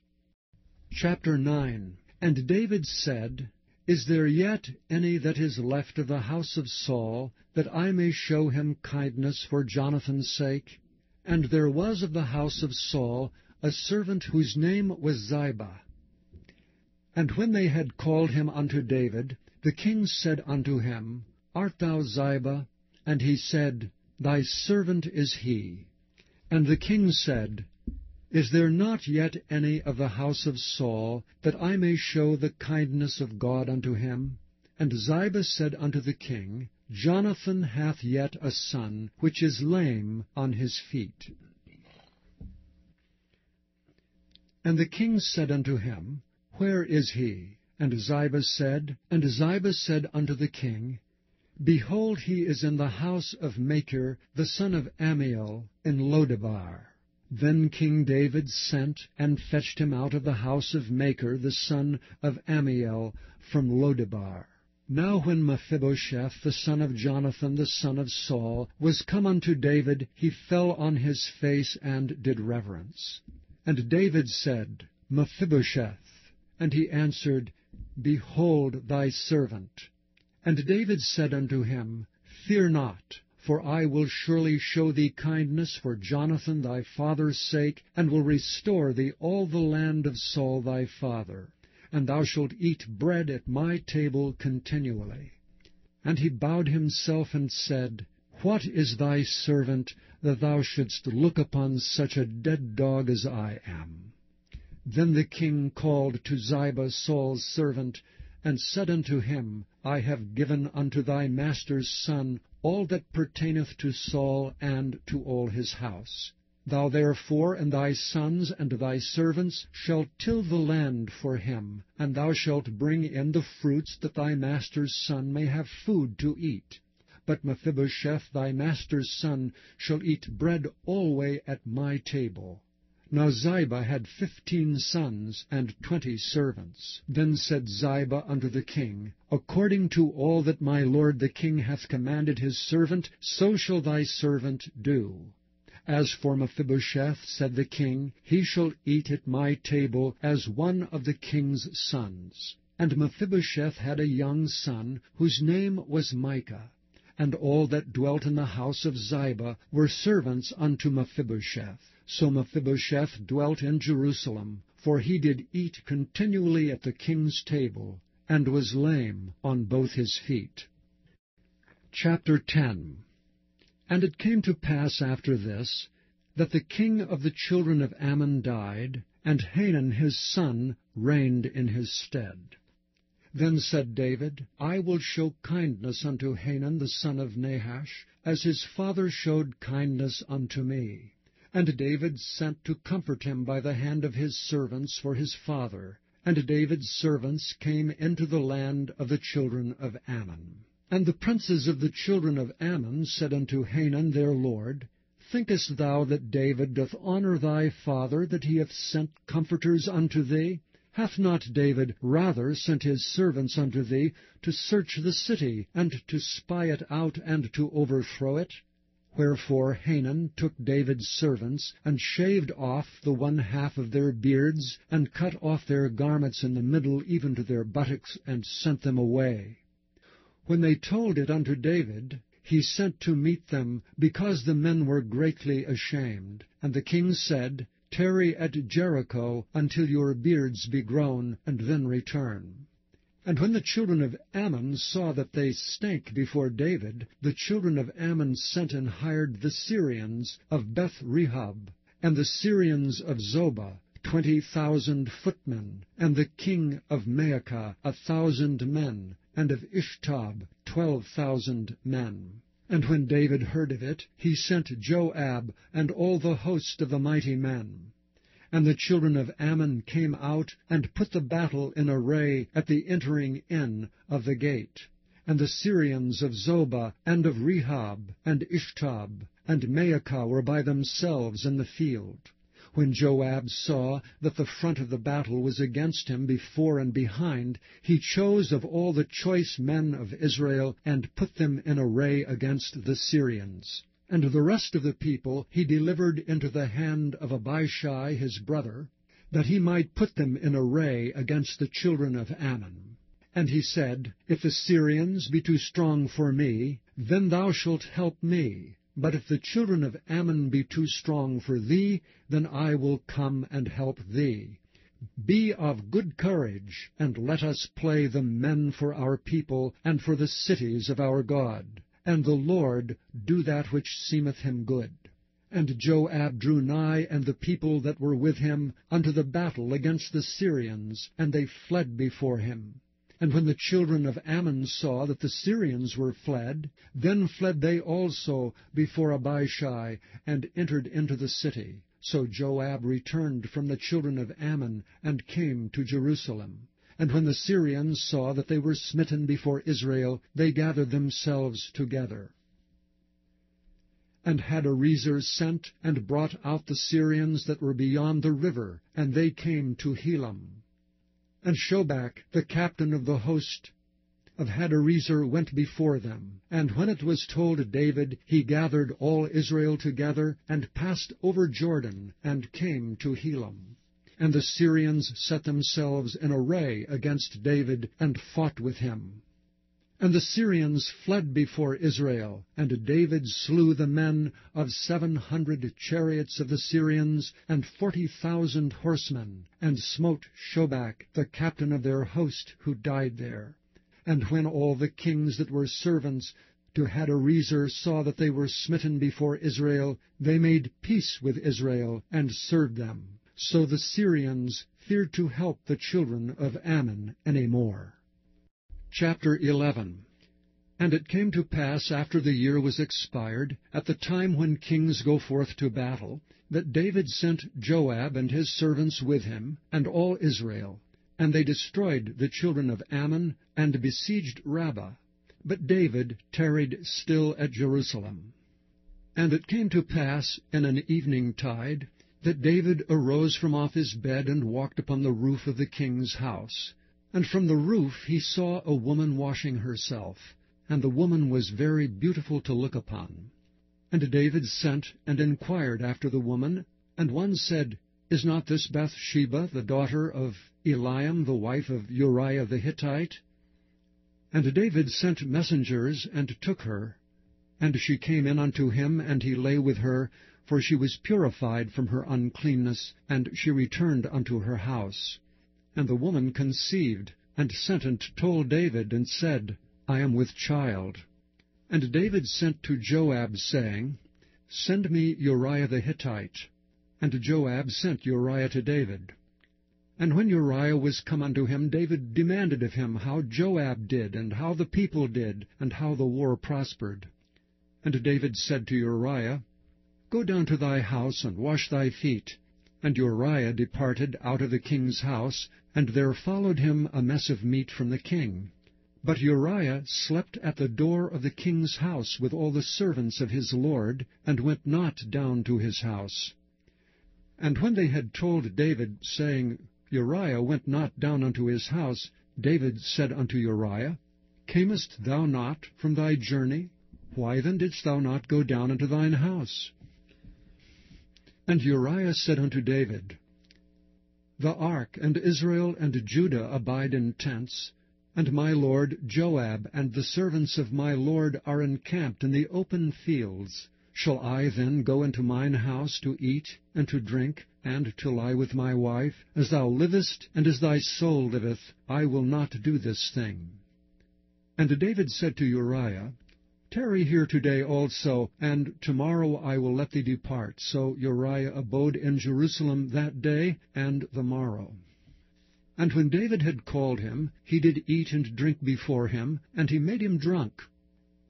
Chapter 9. And David said, Is there yet any that is left of the house of Saul, that I may show him kindness for Jonathan's sake? And there was of the house of Saul a servant whose name was Ziba. And when they had called him unto David, the king said unto him, Art thou Ziba? And he said, Thy servant is he. And the king said, Is there not yet any of the house of Saul, that I may show the kindness of God unto him? And Ziba said unto the king, Jonathan hath yet a son, which is lame on his feet. And the king said unto him, Where is he? And Ziba said unto the king, Behold, he is in the house of Machir, the son of Ammiel, in Lodebar. Then King David sent and fetched him out of the house of Machir, the son of Ammiel, from Lodebar. Now when Mephibosheth, the son of Jonathan, the son of Saul, was come unto David, he fell on his face and did reverence. And David said, Mephibosheth. And he answered, Behold thy servant. And David said unto him, Fear not, for I will surely show thee kindness for Jonathan thy father's sake, and will restore thee all the land of Saul thy father, and thou shalt eat bread at my table continually. And he bowed himself and said, What is thy servant, that thou shouldst look upon such a dead dog as I am? Then the king called to Ziba Saul's servant, and said unto him, I have given unto thy master's son all that pertaineth to Saul and to all his house. Thou therefore and thy sons and thy servants shall till the land for him, and thou shalt bring in the fruits, that thy master's son may have food to eat. But Mephibosheth thy master's son shall eat bread alway at my table. Now Ziba had 15 sons and 20 servants. Then said Ziba unto the king, According to all that my lord the king hath commanded his servant, so shall thy servant do. As for Mephibosheth, said the king, he shall eat at my table as one of the king's sons. And Mephibosheth had a young son, whose name was Micah. And all that dwelt in the house of Ziba were servants unto Mephibosheth. So Mephibosheth dwelt in Jerusalem, for he did eat continually at the king's table, and was lame on both his feet. Chapter 10. And it came to pass after this, that the king of the children of Ammon died, and Hanun his son reigned in his stead. Then said David, I will show kindness unto Hanun the son of Nahash, as his father showed kindness unto me. And David sent to comfort him by the hand of his servants for his father. And David's servants came into the land of the children of Ammon. And the princes of the children of Ammon said unto Hanun their lord, Thinkest thou that David doth honor thy father, that he hath sent comforters unto thee? Hath not David rather sent his servants unto thee to search the city, and to spy it out, and to overthrow it? Wherefore Hanun took David's servants, and shaved off the one half of their beards, and cut off their garments in the middle, even to their buttocks, and sent them away. When they told it unto David, he sent to meet them, because the men were greatly ashamed. And the king said, Tarry at Jericho until your beards be grown, and then return. And when the children of Ammon saw that they stank before David, the children of Ammon sent and hired the Syrians of Beth-rehob, and the Syrians of Zobah, 20,000 footmen, and the king of Maacah 1,000 men, and of Ishtob 12,000 men. And when David heard of it, he sent Joab and all the host of the mighty men. And the children of Ammon came out, and put the battle in array at the entering in of the gate. And the Syrians of Zobah, and of Rehob, and Ishtob, and Maacah were by themselves in the field. When Joab saw that the front of the battle was against him before and behind, he chose of all the choice men of Israel, and put them in array against the Syrians. And the rest of the people he delivered into the hand of Abishai his brother, that he might put them in array against the children of Ammon. And he said, If the Syrians be too strong for me, then thou shalt help me. But if the children of Ammon be too strong for thee, then I will come and help thee. Be of good courage, and let us play the men for our people, and for the cities of our God. And the Lord do that which seemeth him good. And Joab drew nigh, and the people that were with him, unto the battle against the Syrians, and they fled before him. And when the children of Ammon saw that the Syrians were fled, then fled they also before Abishai, and entered into the city. So Joab returned from the children of Ammon, and came to Jerusalem. And when the Syrians saw that they were smitten before Israel, they gathered themselves together. And Hadarezer sent and brought out the Syrians that were beyond the river, and they came to Helam. And Shobach, the captain of the host of Hadarezer, went before them. And when it was told David, he gathered all Israel together, and passed over Jordan, and came to Helam. And the Syrians set themselves in array against David, and fought with him. And the Syrians fled before Israel, and David slew the men of 700 chariots of the Syrians, and 40,000 horsemen, and smote Shobach, the captain of their host, who died there. And when all the kings that were servants to Hadarezer saw that they were smitten before Israel, they made peace with Israel, and served them. So the Syrians feared to help the children of Ammon any more. Chapter 11. And it came to pass after the year was expired, at the time when kings go forth to battle, that David sent Joab and his servants with him, and all Israel. And they destroyed the children of Ammon, and besieged Rabbah. But David tarried still at Jerusalem. And it came to pass in an evening tide, that David arose from off his bed, and walked upon the roof of the king's house. And from the roof he saw a woman washing herself, and the woman was very beautiful to look upon. And David sent and inquired after the woman, and one said, Is not this Bathsheba, the daughter of Eliam, the wife of Uriah the Hittite? And David sent messengers, and took her. And she came in unto him, and he lay with her, for she was purified from her uncleanness, and she returned unto her house. And the woman conceived, and sent and told David, and said, I am with child. And David sent to Joab, saying, Send me Uriah the Hittite. And Joab sent Uriah to David. And when Uriah was come unto him, David demanded of him how Joab did, and how the people did, and how the war prospered. And David said to Uriah, Go down to thy house, and wash thy feet. And Uriah departed out of the king's house, and there followed him a mess of meat from the king. But Uriah slept at the door of the king's house with all the servants of his lord, and went not down to his house. And when they had told David, saying, Uriah went not down unto his house, David said unto Uriah, Camest thou not from thy journey? Why then didst thou not go down unto thine house? And Uriah said unto David, The ark and Israel and Judah abide in tents, and my lord Joab and the servants of my lord are encamped in the open fields. Shall I then go into mine house to eat and to drink, and to lie with my wife? As thou livest, and as thy soul liveth, I will not do this thing. And David said to Uriah, Tarry here today also, and tomorrow I will let thee depart. So Uriah abode in Jerusalem that day and the morrow. And when David had called him, he did eat and drink before him, and he made him drunk.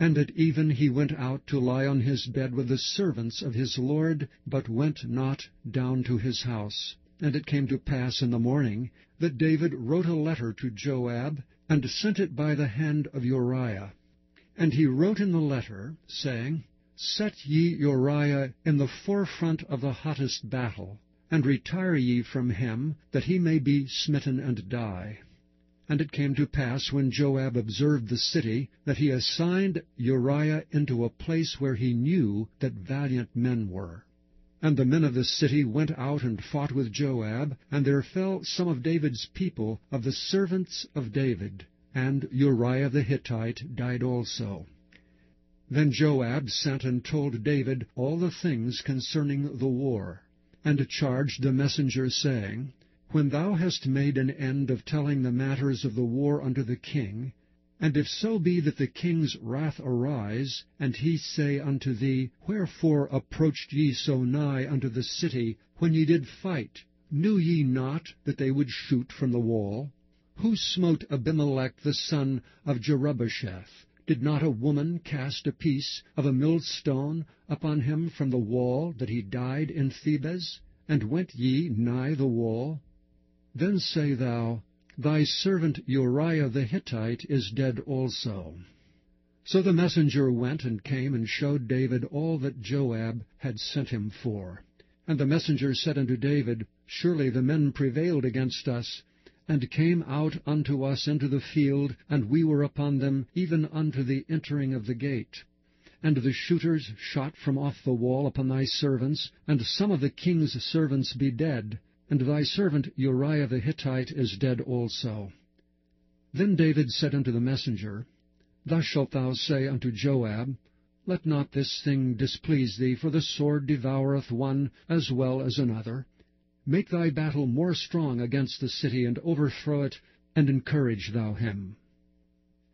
And at even he went out to lie on his bed with the servants of his lord, but went not down to his house. And it came to pass in the morning that David wrote a letter to Joab, and sent it by the hand of Uriah. And he wrote in the letter, saying, Set ye Uriah in the forefront of the hottest battle, and retire ye from him, that he may be smitten and die. And it came to pass, when Joab observed the city, that he assigned Uriah into a place where he knew that valiant men were. And the men of the city went out and fought with Joab, and there fell some of David's people, of the servants of David, and Uriah the Hittite died also. Then Joab sent and told David all the things concerning the war, and charged the messenger, saying, When thou hast made an end of telling the matters of the war unto the king, and if so be that the king's wrath arise, and he say unto thee, Wherefore approached ye so nigh unto the city, when ye did fight? Knew ye not that they would shoot from the wall? Who smote Abimelech the son of Jerubbesheth? Did not a woman cast a piece of a millstone upon him from the wall, that he died in Thebez? And went ye nigh the wall? Then say thou, Thy servant Uriah the Hittite is dead also. So the messenger went and came and showed David all that Joab had sent him for. And the messenger said unto David, Surely the men prevailed against us, and came out unto us into the field, and we were upon them even unto the entering of the gate. And the shooters shot from off the wall upon thy servants, and some of the king's servants be dead, and thy servant Uriah the Hittite is dead also. Then David said unto the messenger, Thus shalt thou say unto Joab, Let not this thing displease thee, for the sword devoureth one as well as another. Make thy battle more strong against the city, and overthrow it, and encourage thou him.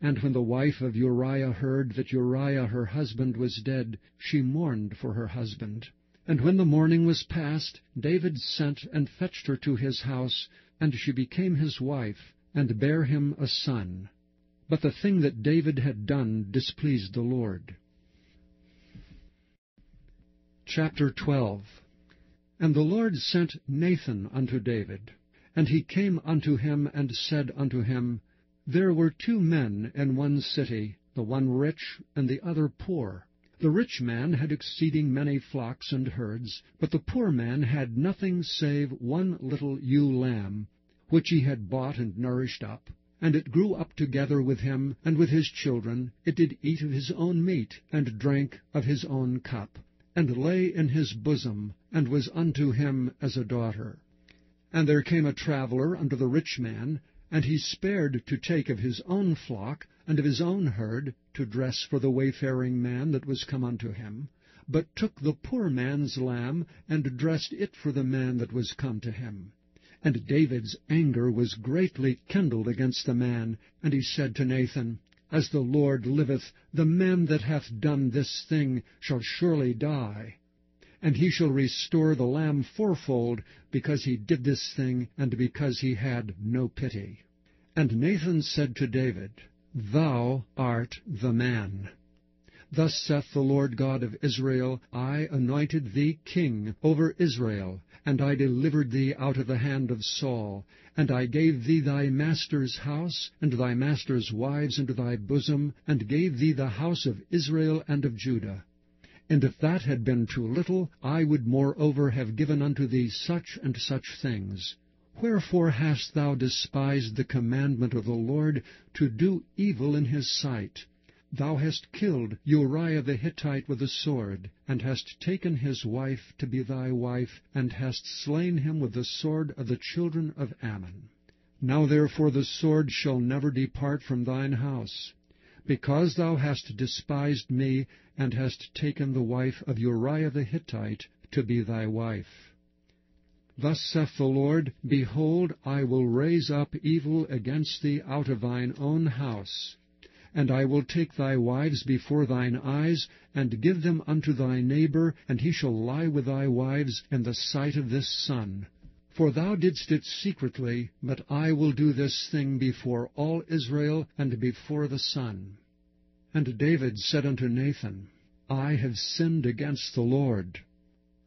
And when the wife of Uriah heard that Uriah her husband was dead, she mourned for her husband. And when the morning was past, David sent and fetched her to his house, and she became his wife, and bare him a son. But the thing that David had done displeased the Lord. Chapter 12. And the Lord sent Nathan unto David. And he came unto him, and said unto him, There were 2 men in one city, the one rich, and the other poor. The rich man had exceeding many flocks and herds, but the poor man had nothing save one little ewe lamb, which he had bought and nourished up. And it grew up together with him, and with his children. It did eat of his own meat, and drank of his own cup, and lay in his bosom, and was unto him as a daughter. And there came a traveller unto the rich man, and he spared to take of his own flock, and of his own herd, to dress for the wayfaring man that was come unto him, but took the poor man's lamb, and dressed it for the man that was come to him. And David's anger was greatly kindled against the man, and he said to Nathan, As the Lord liveth, the man that hath done this thing shall surely die. And he shall restore the lamb fourfold, because he did this thing, and because he had no pity. And Nathan said to David, Thou art the man. Thus saith the Lord God of Israel, I anointed thee king over Israel, and I delivered thee out of the hand of Saul, and I gave thee thy master's house, and thy master's wives into thy bosom, and gave thee the house of Israel and of Judah. And if that had been too little, I would moreover have given unto thee such and such things. Wherefore hast thou despised the commandment of the Lord, to do evil in his sight? Thou hast killed Uriah the Hittite with a sword, and hast taken his wife to be thy wife, and hast slain him with the sword of the children of Ammon. Now therefore the sword shall never depart from thine house, because thou hast despised me, and hast taken the wife of Uriah the Hittite to be thy wife. Thus saith the Lord, Behold, I will raise up evil against thee out of thine own house, and I will take thy wives before thine eyes, and give them unto thy neighbor, and he shall lie with thy wives in the sight of this sun. For thou didst it secretly, but I will do this thing before all Israel, and before the sun. And David said unto Nathan, I have sinned against the Lord.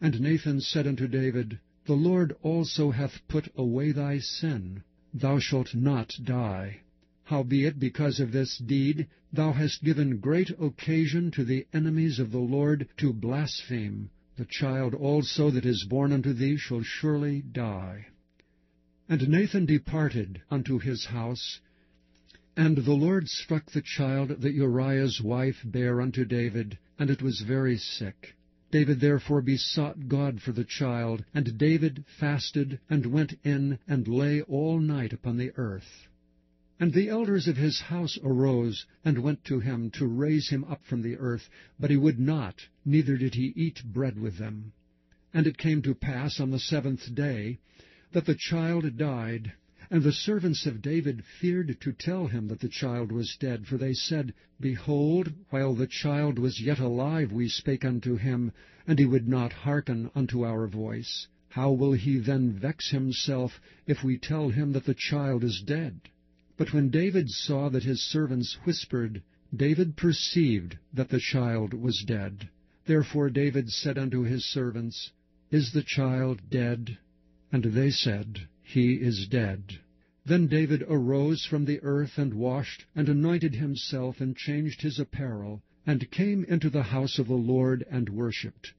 And Nathan said unto David, The Lord also hath put away thy sin. Thou shalt not die. Howbeit, because of this deed, thou hast given great occasion to the enemies of the Lord to blaspheme. The child also that is born unto thee shall surely die. And Nathan departed unto his house, and the Lord struck the child that Uriah's wife bare unto David, and it was very sick. David therefore besought God for the child, and David fasted, and went in, and lay all night upon the earth. And the elders of his house arose, and went to him to raise him up from the earth, but he would not, neither did he eat bread with them. And it came to pass on the 7th day, that the child died, and the servants of David feared to tell him that the child was dead, for they said, Behold, while the child was yet alive we spake unto him, and he would not hearken unto our voice. How will he then vex himself, if we tell him that the child is dead? But when David saw that his servants whispered, David perceived that the child was dead. Therefore David said unto his servants, Is the child dead? And they said, He is dead. Then David arose from the earth, and washed, and anointed himself, and changed his apparel, and came into the house of the Lord, and worshipped.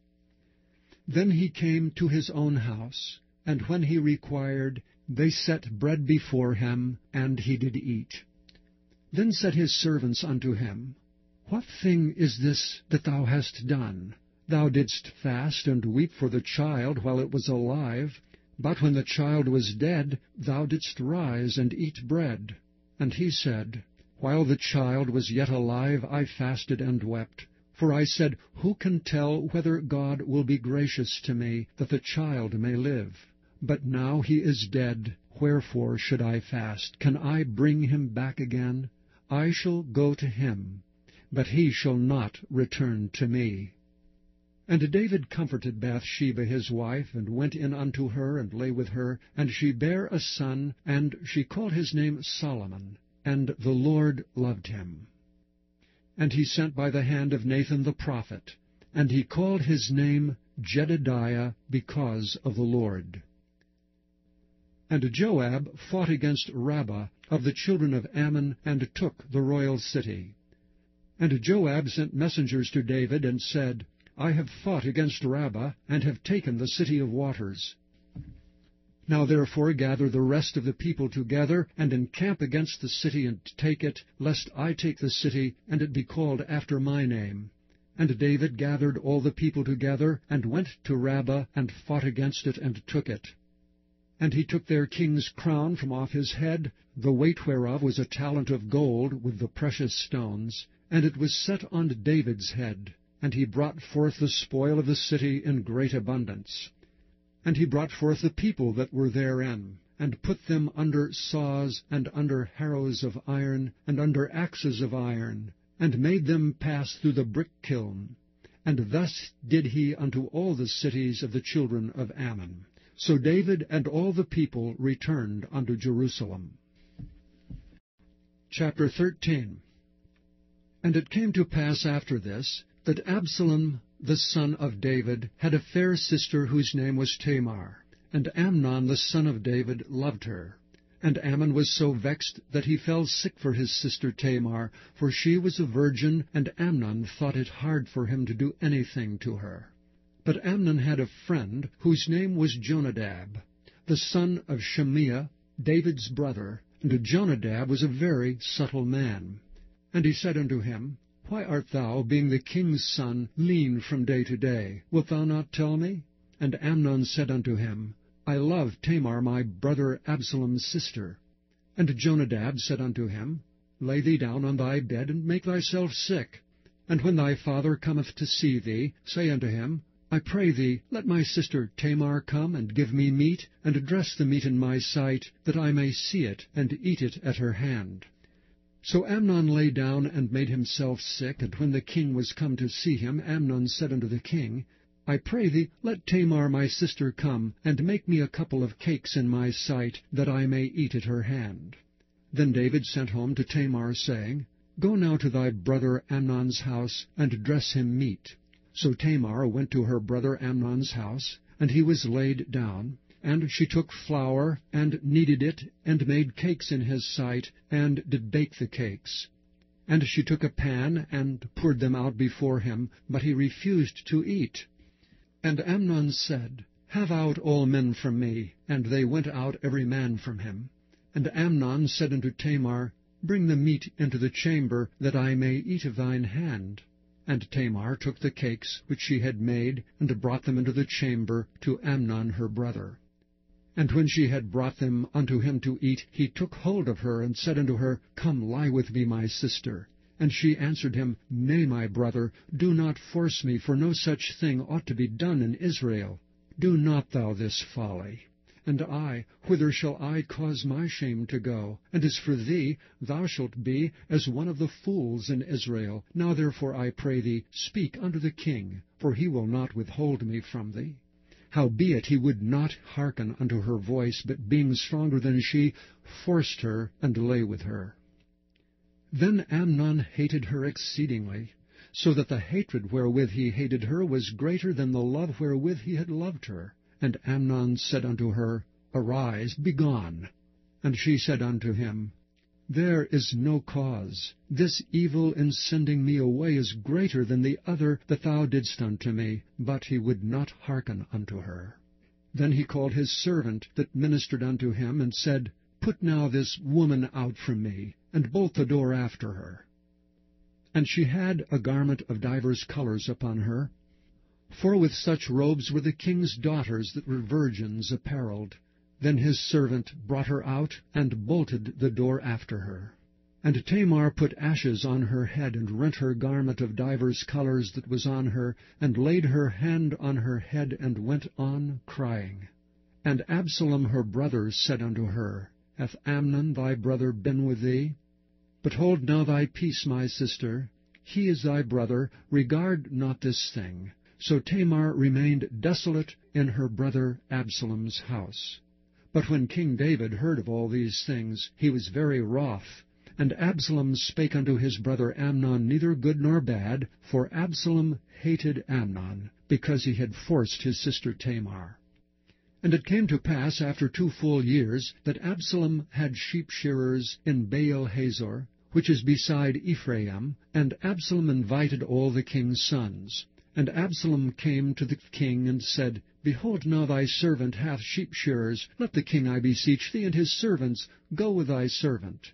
Then he came to his own house, and when he required, they set bread before him, and he did eat. Then said his servants unto him, What thing is this that thou hast done? Thou didst fast and weep for the child while it was alive, but when the child was dead, thou didst rise and eat bread. And he said, While the child was yet alive, I fasted and wept. For I said, Who can tell whether God will be gracious to me, that the child may live? But now he is dead, wherefore should I fast? Can I bring him back again? I shall go to him, but he shall not return to me. And David comforted Bathsheba his wife, and went in unto her, and lay with her. And she bare a son, and she called his name Solomon. and the Lord loved him. And he sent by the hand of Nathan the prophet, and he called his name Jedediah, because of the Lord. And Joab fought against Rabbah of the children of Ammon, and took the royal city. And Joab sent messengers to David, and said, I have fought against Rabbah, and have taken the city of waters. Now therefore gather the rest of the people together, and encamp against the city, and take it, lest I take the city, and it be called after my name. And David gathered all the people together, and went to Rabbah, and fought against it, and took it. And he took their king's crown from off his head, the weight whereof was a talent of gold, with the precious stones, and it was set on David's head. And he brought forth the spoil of the city in great abundance. And he brought forth the people that were therein, and put them under saws, and under harrows of iron, and under axes of iron, and made them pass through the brick kiln. And thus did he unto all the cities of the children of Ammon. So David and all the people returned unto Jerusalem. Chapter 13. And it came to pass after this, that Absalom the son of David had a fair sister whose name was Tamar, and Amnon the son of David loved her. And Ammon was so vexed that he fell sick for his sister Tamar, for she was a virgin, and Amnon thought it hard for him to do anything to her. But Amnon had a friend whose name was Jonadab, the son of Shemiah, David's brother, and Jonadab was a very subtle man. And he said unto him, Why art thou, being the king's son, lean from day to day? Wilt thou not tell me? And Amnon said unto him, I love Tamar my brother Absalom's sister. And Jonadab said unto him, Lay thee down on thy bed, and make thyself sick. And when thy father cometh to see thee, say unto him, I pray thee, let my sister Tamar come, and give me meat, and dress the meat in my sight, that I may see it, and eat it at her hand. So Amnon lay down, and made himself sick. And when the king was come to see him, Amnon said unto the king, I pray thee, let Tamar my sister come, and make me a couple of cakes in my sight, that I may eat at her hand. Then David sent home to Tamar, saying, Go now to thy brother Amnon's house, and dress him meat. So Tamar went to her brother Amnon's house, and he was laid down. And she took flour, and kneaded it, and made cakes in his sight, and did bake the cakes. And she took a pan, and poured them out before him, but he refused to eat. And Amnon said, Have out all men from me. And they went out every man from him. And Amnon said unto Tamar, Bring the meat into the chamber, that I may eat of thine hand. And Tamar took the cakes which she had made, and brought them into the chamber to Amnon her brother. And when she had brought them unto him to eat, he took hold of her, and said unto her, Come lie with me, my sister. And she answered him, Nay, my brother, do not force me, for no such thing ought to be done in Israel. Do not thou this folly. And I, whither shall I cause my shame to go? And as for thee, thou shalt be as one of the fools in Israel. Now therefore, I pray thee, speak unto the king, for he will not withhold me from thee. Howbeit he would not hearken unto her voice, but being stronger than she, forced her, and lay with her. Then Amnon hated her exceedingly, so that the hatred wherewith he hated her was greater than the love wherewith he had loved her. And Amnon said unto her, Arise, begone. And she said unto him, There is no cause. This evil in sending me away is greater than the other that thou didst unto me. But he would not hearken unto her. Then he called his servant that ministered unto him, and said, Put now this woman out from me, and bolt the door after her. And she had a garment of divers colors upon her, for with such robes were the king's daughters that were virgins apparelled. Then his servant brought her out, and bolted the door after her. And Tamar put ashes on her head, and rent her garment of divers colors that was on her, and laid her hand on her head, and went on crying. And Absalom her brother said unto her, Hath Amnon thy brother been with thee? But hold now thy peace, my sister. He is thy brother, regard not this thing. So Tamar remained desolate in her brother Absalom's house. But when King David heard of all these things, he was very wroth, And Absalom spake unto his brother Amnon neither good nor bad, for Absalom hated Amnon, because he had forced his sister Tamar. And it came to pass after 2 full years, that Absalom had sheep-shearers in Baal-hazor, which is beside Ephraim, and Absalom invited all the king's sons. And Absalom came to the king, and said, Behold, now thy servant hath sheep-shearers. Let the king, I beseech thee, and his servants go with thy servant.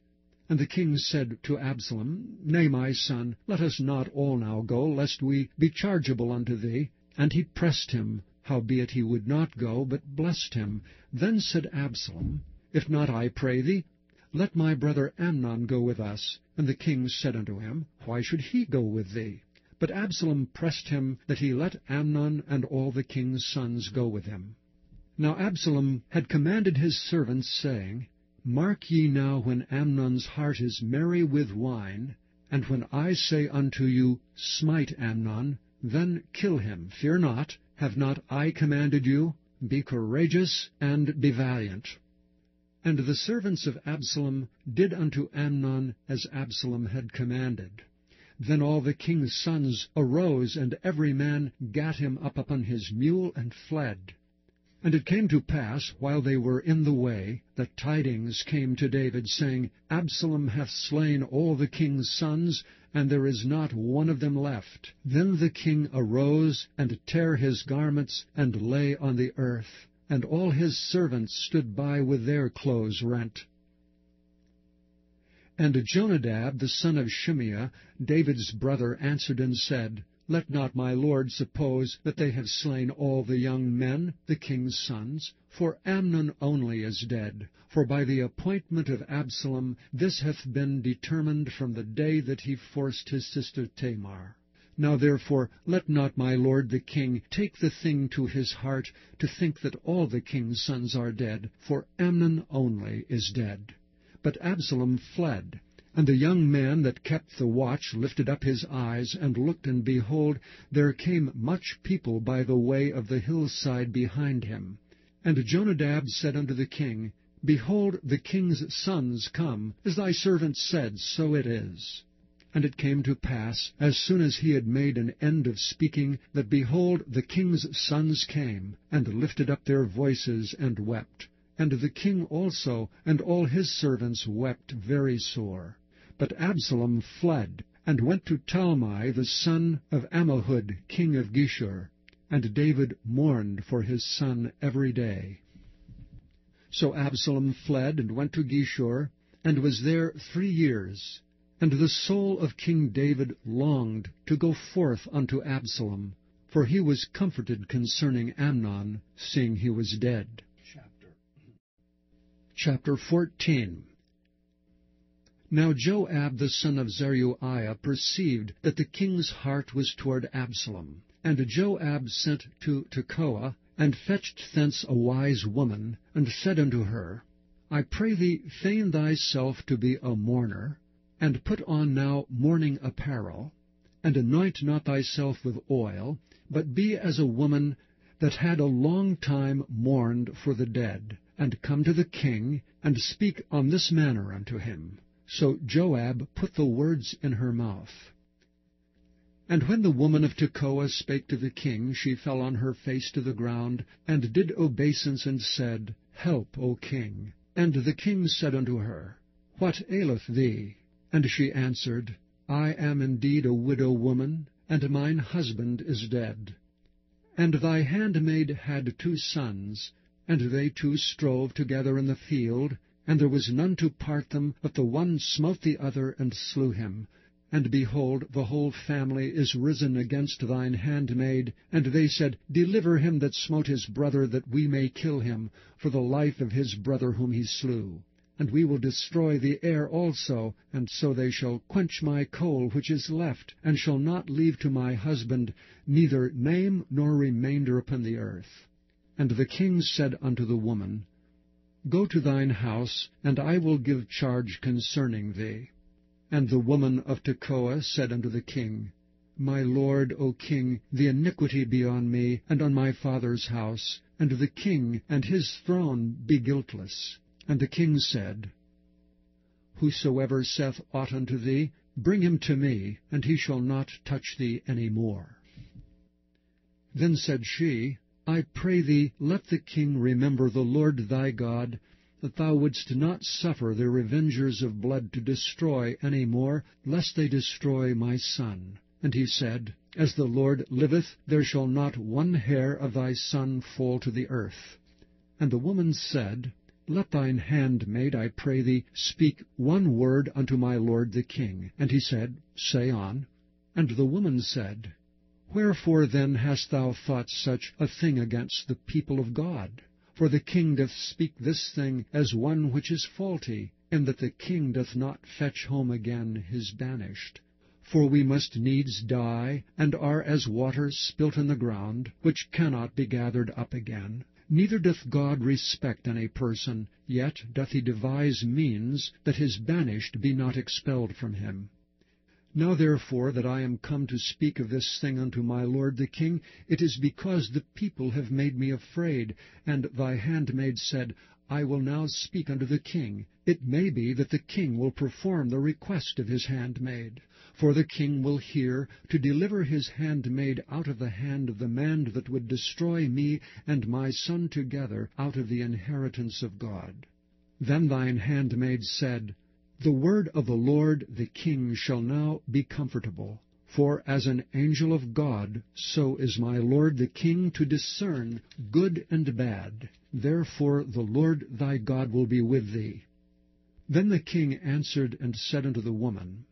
And the king said to Absalom, Nay, my son, let us not all now go, lest we be chargeable unto thee. And he pressed him, howbeit he would not go, but blessed him. Then said Absalom, If not, I pray thee, let my brother Amnon go with us. And the king said unto him, Why should he go with thee? But Absalom pressed him that he let Amnon and all the king's sons go with him. Now Absalom had commanded his servants, saying, Mark ye now when Amnon's heart is merry with wine, and when I say unto you, Smite Amnon, then kill him. Fear not. Have not I commanded you? Be courageous and be valiant. And the servants of Absalom did unto Amnon as Absalom had commanded. Then all the king's sons arose, and every man gat him up upon his mule, and fled. And it came to pass, while they were in the way, that tidings came to David, saying, Absalom hath slain all the king's sons, and there is not one of them left. Then the king arose, and tare his garments, and lay on the earth, and all his servants stood by with their clothes rent. And Jonadab the son of Shimeah, David's brother, answered and said, Let not my lord suppose that they have slain all the young men, the king's sons, for Amnon only is dead. For by the appointment of Absalom this hath been determined from the day that he forced his sister Tamar. Now therefore let not my lord the king take the thing to his heart, to think that all the king's sons are dead, for Amnon only is dead. But Absalom fled. And the young man that kept the watch lifted up his eyes, and looked, and behold, there came much people by the way of the hillside behind him. And Jonadab said unto the king, Behold, the king's sons come, as thy servant said, so it is. And it came to pass, as soon as he had made an end of speaking, that, behold, the king's sons came, and lifted up their voices, and wept. And the king also, and all his servants, wept very sore. But Absalom fled, and went to Talmai the son of Ammihud, king of Geshur. And David mourned for his son every day. So Absalom fled, and went to Geshur, and was there 3 years. And the soul of King David longed to go forth unto Absalom, for he was comforted concerning Amnon, seeing he was dead. Chapter 14. Now Joab the son of Zeruiah perceived that the king's heart was toward Absalom. And Joab sent to Tekoa, and fetched thence a wise woman, and said unto her, I pray thee, feign thyself to be a mourner, and put on now mourning apparel, and anoint not thyself with oil, but be as a woman that had a long time mourned for the dead, and come to the king, and speak on this manner unto him. So Joab put the words in her mouth. And when the woman of Tekoa spake to the king, she fell on her face to the ground, and did obeisance, and said, Help, O king. And the king said unto her, What aileth thee? And she answered, I am indeed a widow woman, and mine husband is dead. And thy handmaid had 2 sons, and they 2 strove together in the field, and there was none to part them, but the one smote the other, and slew him. And behold, the whole family is risen against thine handmaid. And they said, Deliver him that smote his brother, that we may kill him, for the life of his brother whom he slew. And we will destroy the heir also, and so they shall quench my coal which is left, and shall not leave to my husband neither name nor remainder upon the earth. And the king said unto the woman, Go to thine house, and I will give charge concerning thee. And the woman of Tekoa said unto the king, My lord, O king, the iniquity be on me, and on my father's house, and the king and his throne be guiltless. And the king said, Whosoever saith aught unto thee, bring him to me, and he shall not touch thee any more. Then said she, I pray thee, let the king remember the Lord thy God, that thou wouldst not suffer the revengers of blood to destroy any more, lest they destroy my son. And he said, As the Lord liveth, there shall not one hair of thy son fall to the earth. And the woman said, Let thine handmaid, I pray thee, speak one word unto my lord the king. And he said, Say on. And the woman said, Wherefore then hast thou thought such a thing against the people of God? For the king doth speak this thing as one which is faulty, and that the king doth not fetch home again his banished. For we must needs die, and are as water spilt in the ground, which cannot be gathered up again. Neither doth God respect any person, yet doth he devise means that his banished be not expelled from him. Now therefore that I am come to speak of this thing unto my lord the king, it is because the people have made me afraid. And thy handmaid said, I will now speak unto the king. It may be that the king will perform the request of his handmaid. For the king will hear to deliver his handmaid out of the hand of the man that would destroy me and my son together out of the inheritance of God. Then thine handmaid said, The word of the Lord the king shall now be comfortable. For as an angel of God, so is my lord the king to discern good and bad. Therefore the Lord thy God will be with thee. Then the king answered and said unto the woman,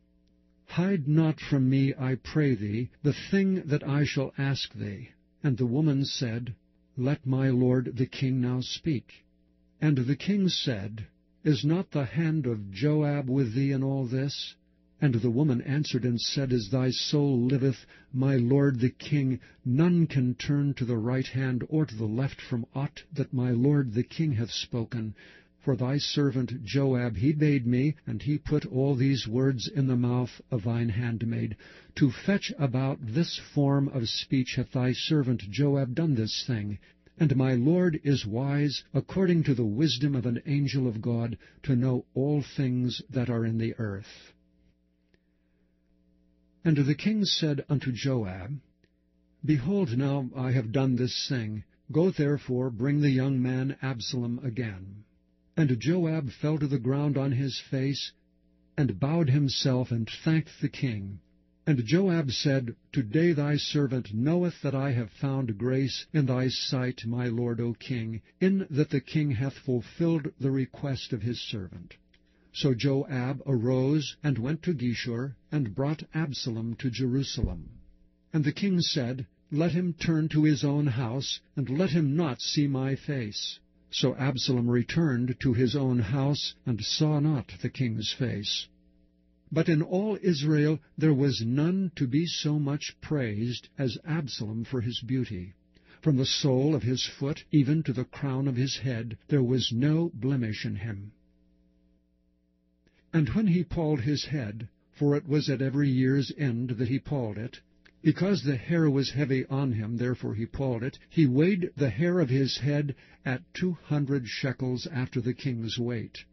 Hide not from me, I pray thee, the thing that I shall ask thee. And the woman said, Let my lord the king now speak. And the king said, Is not the hand of Joab with thee in all this? And the woman answered and said, As thy soul liveth, my lord the king, none can turn to the right hand or to the left from aught that my lord the king hath spoken. For thy servant Joab he bade me, and he put all these words in the mouth of thine handmaid. To fetch about this form of speech hath thy servant Joab done this thing. And my lord is wise, according to the wisdom of an angel of God, to know all things that are in the earth. And the king said unto Joab, Behold, now I have done this thing. Go therefore, bring the young man Absalom again. And Joab fell to the ground on his face, and bowed himself, and thanked the king. And Joab said, Today thy servant knoweth that I have found grace in thy sight, my lord, O king, in that the king hath fulfilled the request of his servant. So Joab arose, and went to Geshur, and brought Absalom to Jerusalem. And the king said, Let him turn to his own house, and let him not see my face. So Absalom returned to his own house, and saw not the king's face. But in all Israel there was none to be so much praised as Absalom for his beauty. From the sole of his foot even to the crown of his head there was no blemish in him. And when he palled his head, for it was at every year's end that he palled it, because the hair was heavy on him, therefore he palled it, he weighed the hair of his head at 200 shekels after the king's weight.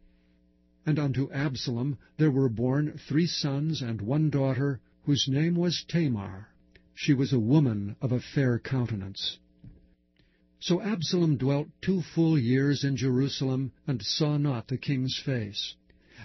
And unto Absalom there were born 3 sons and 1 daughter, whose name was Tamar. She was a woman of a fair countenance. So Absalom dwelt 2 full years in Jerusalem, and saw not the king's face.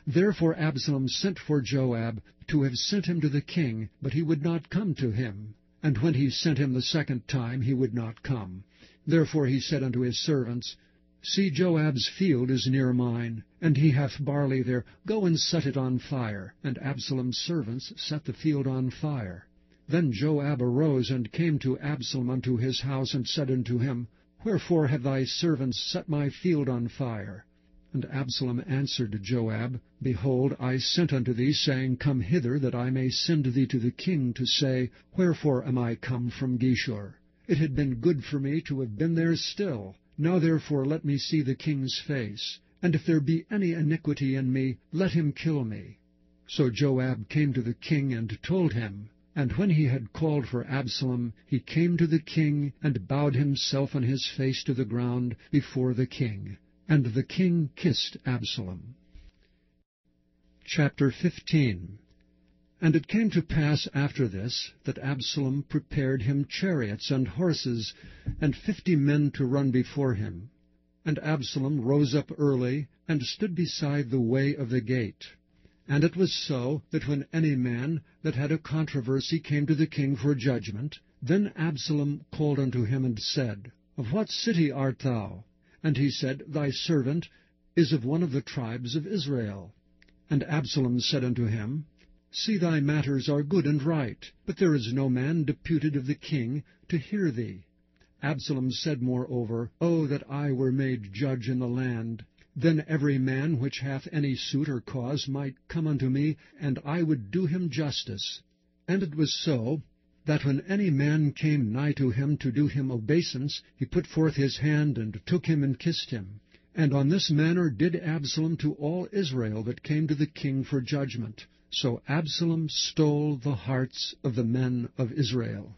Therefore Absalom sent for Joab, to have sent him to the king, but he would not come to him. And when he sent him the 2nd time, he would not come. Therefore he said unto his servants, See, Joab's field is near mine, and he hath barley there. Go and set it on fire. And Absalom's servants set the field on fire. Then Joab arose and came to Absalom unto his house, and said unto him, Wherefore have thy servants set my field on fire? And Absalom answered Joab, Behold, I sent unto thee, saying, Come hither, that I may send thee to the king, to say, Wherefore am I come from Geshur? It had been good for me to have been there still. Now therefore let me see the king's face, and if there be any iniquity in me, let him kill me. So Joab came to the king, and told him. And when he had called for Absalom, he came to the king, and bowed himself on his face to the ground before the king. And the king kissed Absalom. Chapter 15. And it came to pass after this, that Absalom prepared him chariots and horses, and 50 men to run before him. And Absalom rose up early, and stood beside the way of the gate. And it was so, that when any man that had a controversy came to the king for judgment, then Absalom called unto him, and said, Of what city art thou? And he said, Thy servant is of one of the tribes of Israel. And Absalom said unto him, See, thy matters are good and right, but there is no man deputed of the king to hear thee. Absalom said moreover, O that I were made judge in the land! Then every man which hath any suit or cause might come unto me, and I would do him justice. And it was so, that when any man came nigh to him to do him obeisance, he put forth his hand, and took him, and kissed him. And on this manner did Absalom to all Israel that came to the king for judgment. So Absalom stole the hearts of the men of Israel.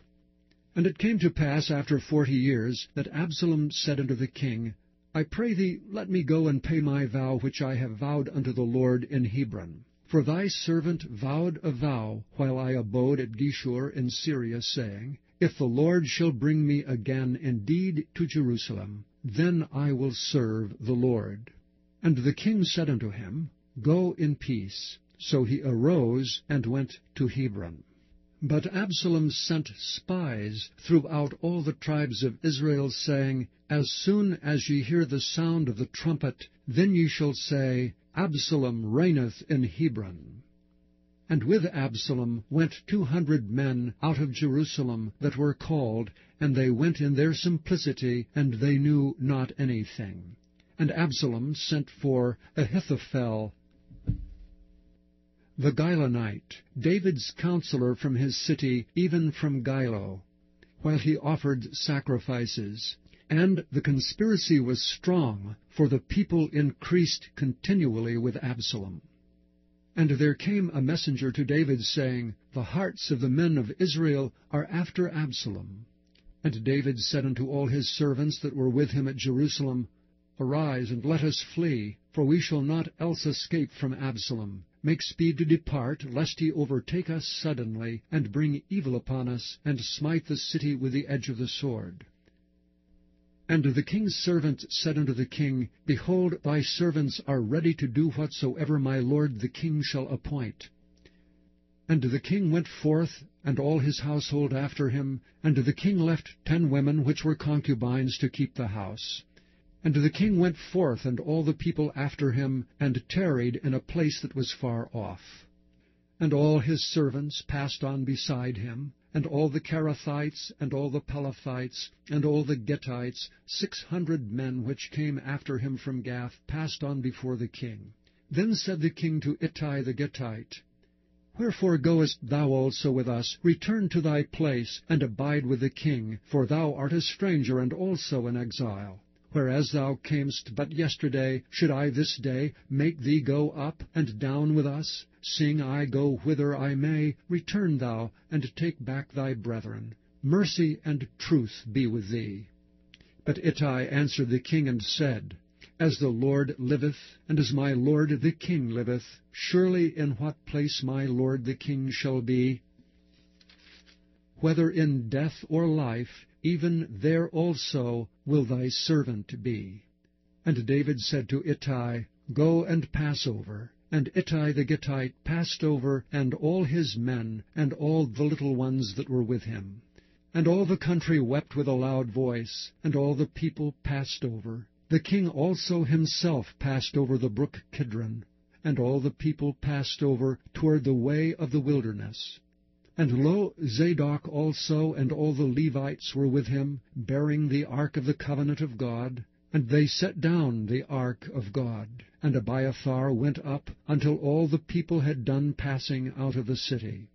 And it came to pass after 40 years, that Absalom said unto the king, I pray thee, let me go and pay my vow which I have vowed unto the Lord in Hebron. For thy servant vowed a vow while I abode at Geshur in Syria, saying, If the Lord shall bring me again indeed to Jerusalem, then I will serve the Lord. And the king said unto him, Go in peace. So he arose and went to Hebron. But Absalom sent spies throughout all the tribes of Israel, saying, As soon as ye hear the sound of the trumpet, then ye shall say, Absalom reigneth in Hebron. And with Absalom went 200 men out of Jerusalem that were called, and they went in their simplicity, and they knew not anything. And Absalom sent for Ahithophel the Gilonite, David's counselor from his city, even from Gilo, while he offered sacrifices. And the conspiracy was strong, for the people increased continually with Absalom. And there came a messenger to David, saying, The hearts of the men of Israel are after Absalom. And David said unto all his servants that were with him at Jerusalem, Arise, and let us flee, for we shall not else escape from Absalom. Make speed to depart, lest he overtake us suddenly, and bring evil upon us, and smite the city with the edge of the sword. And the king's servant said unto the king, Behold, thy servants are ready to do whatsoever my lord the king shall appoint. And the king went forth, and all his household after him, and the king left 10 women which were concubines to keep the house. And the king went forth, and all the people after him, and tarried in a place that was far off. And all his servants passed on beside him, and all the Cherethites, and all the Pelethites, and all the Gittites, 600 men which came after him from Gath, passed on before the king. Then said the king to Ittai the Gittite, Wherefore goest thou also with us? Return to thy place, and abide with the king, for thou art a stranger, and also an exile. Whereas thou camest but yesterday, should I this day make thee go up and down with us? Seeing I go whither I may, return thou, and take back thy brethren. Mercy and truth be with thee. But Ittai answered the king, and said, As the Lord liveth, and as my lord the king liveth, surely in what place my lord the king shall be, whether in death or life, even there also will thy servant be. And David said to Ittai, Go and pass over. And Ittai the Gittite passed over, and all his men, and all the little ones that were with him. And all the country wept with a loud voice, and all the people passed over. The king also himself passed over the brook Kidron, and all the people passed over toward the way of the wilderness. And lo, Zadok also and all the Levites were with him, bearing the ark of the covenant of God. And they set down the ark of God. And Abiathar went up until all the people had done passing out of the city.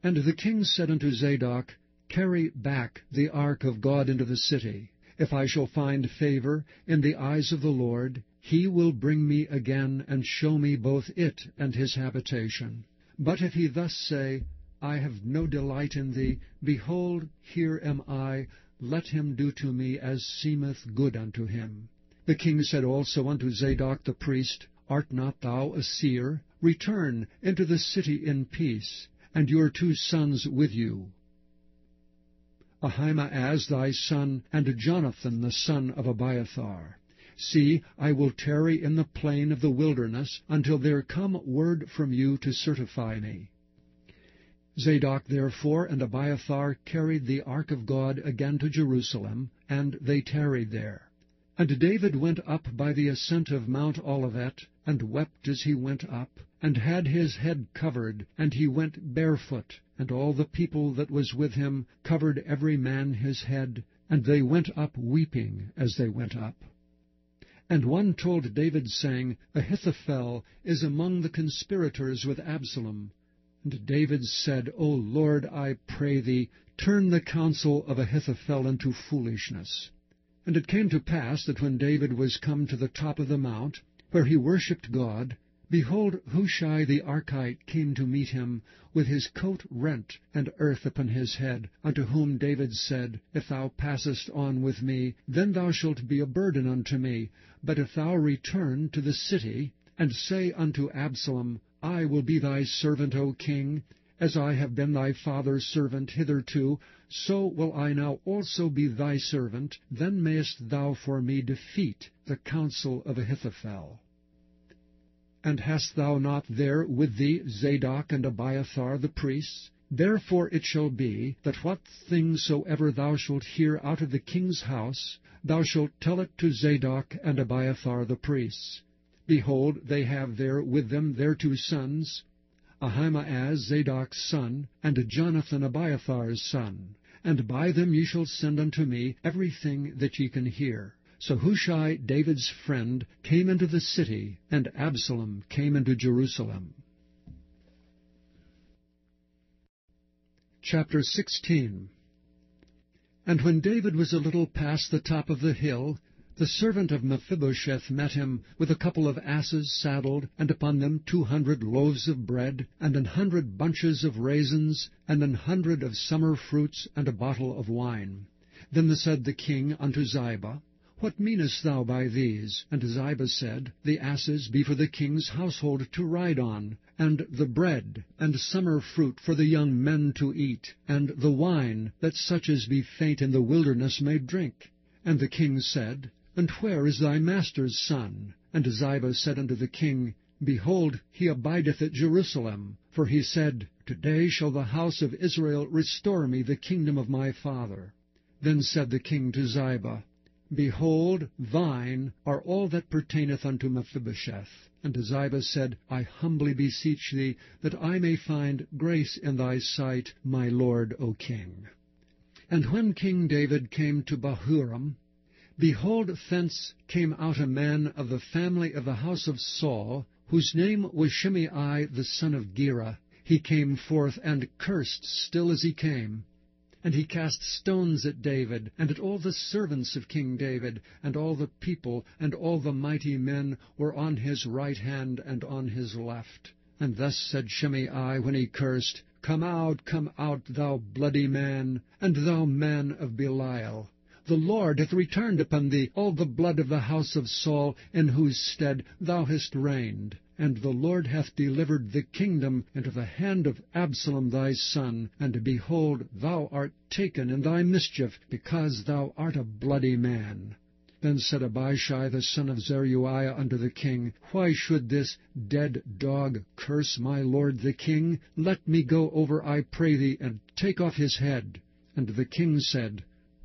And the king said unto Zadok, Carry back the ark of God into the city. If I shall find favor in the eyes of the Lord, he will bring me again, and show me both it and his habitation. But if he thus say, I have no delight in thee, behold, here am I, let him do to me as seemeth good unto him. The king said also unto Zadok the priest, Art not thou a seer? return into the city in peace, and your 2 sons with you, Ahimaaz thy son, and Jonathan the son of Abiathar. See, I will tarry in the plain of the wilderness until there come word from you to certify me. Zadok therefore and Abiathar carried the ark of God again to Jerusalem, and they tarried there. And David went up by the ascent of Mount Olivet, and wept as he went up, and had his head covered, and he went barefoot, and all the people that was with him covered every man his head, and they went up weeping as they went up. And one told David, saying, Ahithophel is among the conspirators with Absalom. And David said, O Lord, I pray thee, turn the counsel of Ahithophel into foolishness. And it came to pass that when David was come to the top of the mount, where he worshipped God, behold, Hushai the Archite came to meet him, with his coat rent, and earth upon his head, unto whom David said, If thou passest on with me, then thou shalt be a burden unto me. But if thou return to the city, and say unto Absalom, I will be thy servant, O king, as I have been thy father's servant hitherto, so will I now also be thy servant, then mayest thou for me defeat the counsel of Ahithophel. And hast thou not there with thee Zadok and Abiathar the priests? Therefore it shall be, that what things soever thou shalt hear out of the king's house, thou shalt tell it to Zadok and Abiathar the priests. Behold, they have there with them their 2 sons, Ahimaaz Zadok's son, and Jonathan Abiathar's son. And by them ye shall send unto me everything that ye can hear. So Hushai, David's friend, came into the city, and Absalom came into Jerusalem. Chapter 16. And when David was a little past the top of the hill, the servant of Mephibosheth met him with a couple of asses saddled, and upon them 200 loaves of bread, and 100 bunches of raisins, and 100 of summer fruits, and a bottle of wine. Then said the king unto Ziba, What meanest thou by these? And Ziba said, The asses be for the king's household to ride on, and the bread and summer fruit for the young men to eat, and the wine, that such as be faint in the wilderness may drink. And the king said, And where is thy master's son? And Ziba said unto the king, Behold, he abideth at Jerusalem. For he said, Today shall the house of Israel restore me the kingdom of my father. Then said the king to Ziba, Behold, thine are all that pertaineth unto Mephibosheth. And Ziba said, I humbly beseech thee, that I may find grace in thy sight, my lord, O king. And when King David came to Bahurim, behold, thence came out a man of the family of the house of Saul, whose name was Shimei the son of Gera. He came forth, and cursed still as he came. And he cast stones at David, and at all the servants of King David, and all the people, and all the mighty men were on his right hand and on his left. And thus said Shimei when he cursed, Come out, thou bloody man, and thou man of Belial. The Lord hath returned upon thee all the blood of the house of Saul, in whose stead thou hast reigned. And the Lord hath delivered the kingdom into the hand of Absalom thy son. And behold, thou art taken in thy mischief, because thou art a bloody man. Then said Abishai the son of Zeruiah unto the king, Why should this dead dog curse my lord the king? Let me go over, I pray thee, and take off his head. And the king said,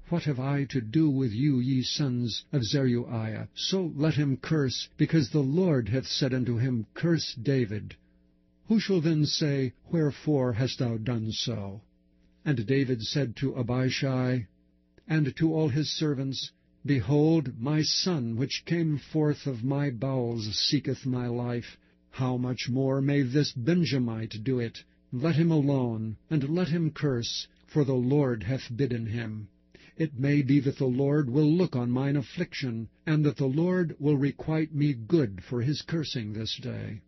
What have I to do with you, ye sons of Zeruiah? So let him curse, because the Lord hath said unto him, Curse David. Who shall then say, Wherefore hast thou done so? And David said to Abishai and to all his servants, Behold, my son, which came forth of my bowels, seeketh my life. How much more may this Benjamite do it? Let him alone, and let him curse, for the Lord hath bidden him. It may be that the Lord will look on mine affliction, and that the Lord will requite me good for his cursing this day.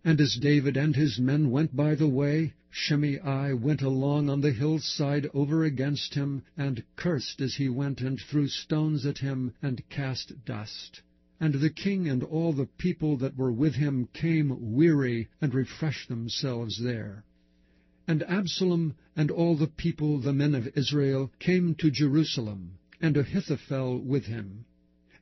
And as David and his men went by the way, Shimei went along on the hillside over against him, and cursed as he went, and threw stones at him, and cast dust. And the king and all the people that were with him came weary, and refreshed themselves there. And Absalom and all the people, the men of Israel, came to Jerusalem, and Ahithophel with him.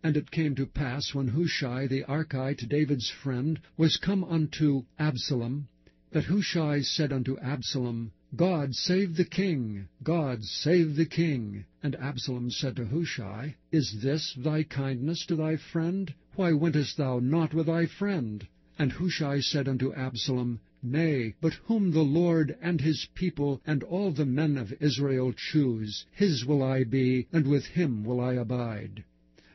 And it came to pass, when Hushai the Archite, David's friend, was come unto Absalom, that Hushai said unto Absalom, God save the king! God save the king! And Absalom said to Hushai, Is this thy kindness to thy friend? Why wentest thou not with thy friend? And Hushai said unto Absalom, Nay, but whom the Lord and his people and all the men of Israel choose, his will I be, and with him will I abide.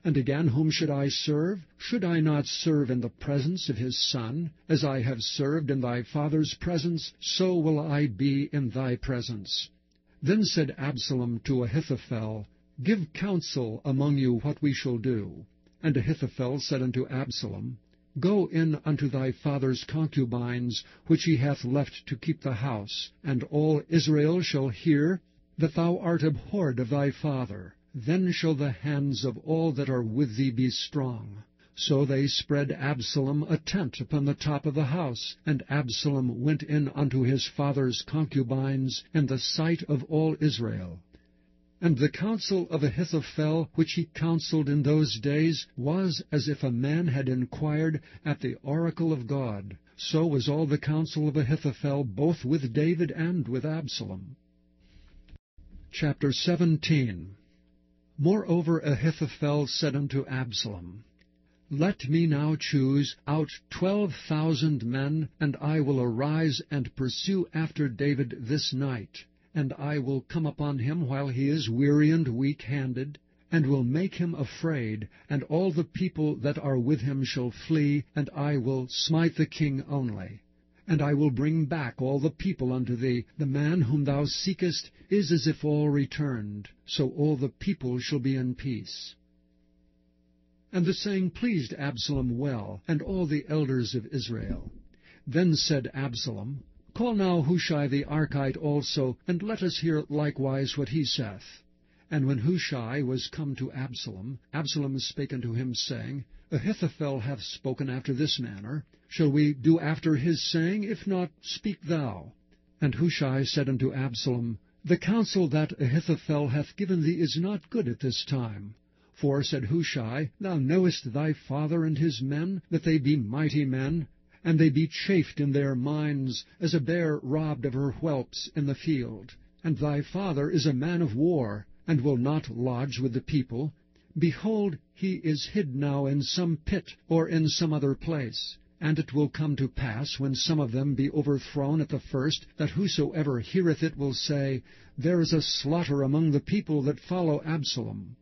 And again, whom should I serve? Should I not serve in the presence of his son? As I have served in thy father's presence, so will I be in thy presence. Then said Absalom to Ahithophel, Give counsel among you what we shall do. And Ahithophel said unto Absalom, Go in unto thy father's concubines, which he hath left to keep the house, and all Israel shall hear that thou art abhorred of thy father. Then shall the hands of all that are with thee be strong. So they spread Absalom a tent upon the top of the house, and Absalom went in unto his father's concubines in the sight of all Israel. And the counsel of Ahithophel, which he counselled in those days, was as if a man had inquired at the oracle of God. So was all the counsel of Ahithophel, both with David and with Absalom. Chapter 17. Moreover Ahithophel said unto Absalom, Let me now choose out 12,000 men, and I will arise and pursue after David this night. And I will come upon him while he is weary and weak-handed, and will make him afraid, and all the people that are with him shall flee, and I will smite the king only. And I will bring back all the people unto thee. The man whom thou seekest is as if all returned, so all the people shall be in peace. And the saying pleased Absalom well, and all the elders of Israel. Then said Absalom, Call now Hushai the Archite also, and let us hear likewise what he saith. And when Hushai was come to Absalom, Absalom spake unto him, saying, Ahithophel hath spoken after this manner. Shall we do after his saying? If not, speak thou. And Hushai said unto Absalom, The counsel that Ahithophel hath given thee is not good at this time. For, said Hushai, Thou knowest thy father and his men, that they be mighty men, and they be chafed in their minds, as a bear robbed of her whelps in the field. And thy father is a man of war, and will not lodge with the people. Behold, he is hid now in some pit, or in some other place. And it will come to pass, when some of them be overthrown at the first, that whosoever heareth it will say, There is a slaughter among the people that follow Absalom.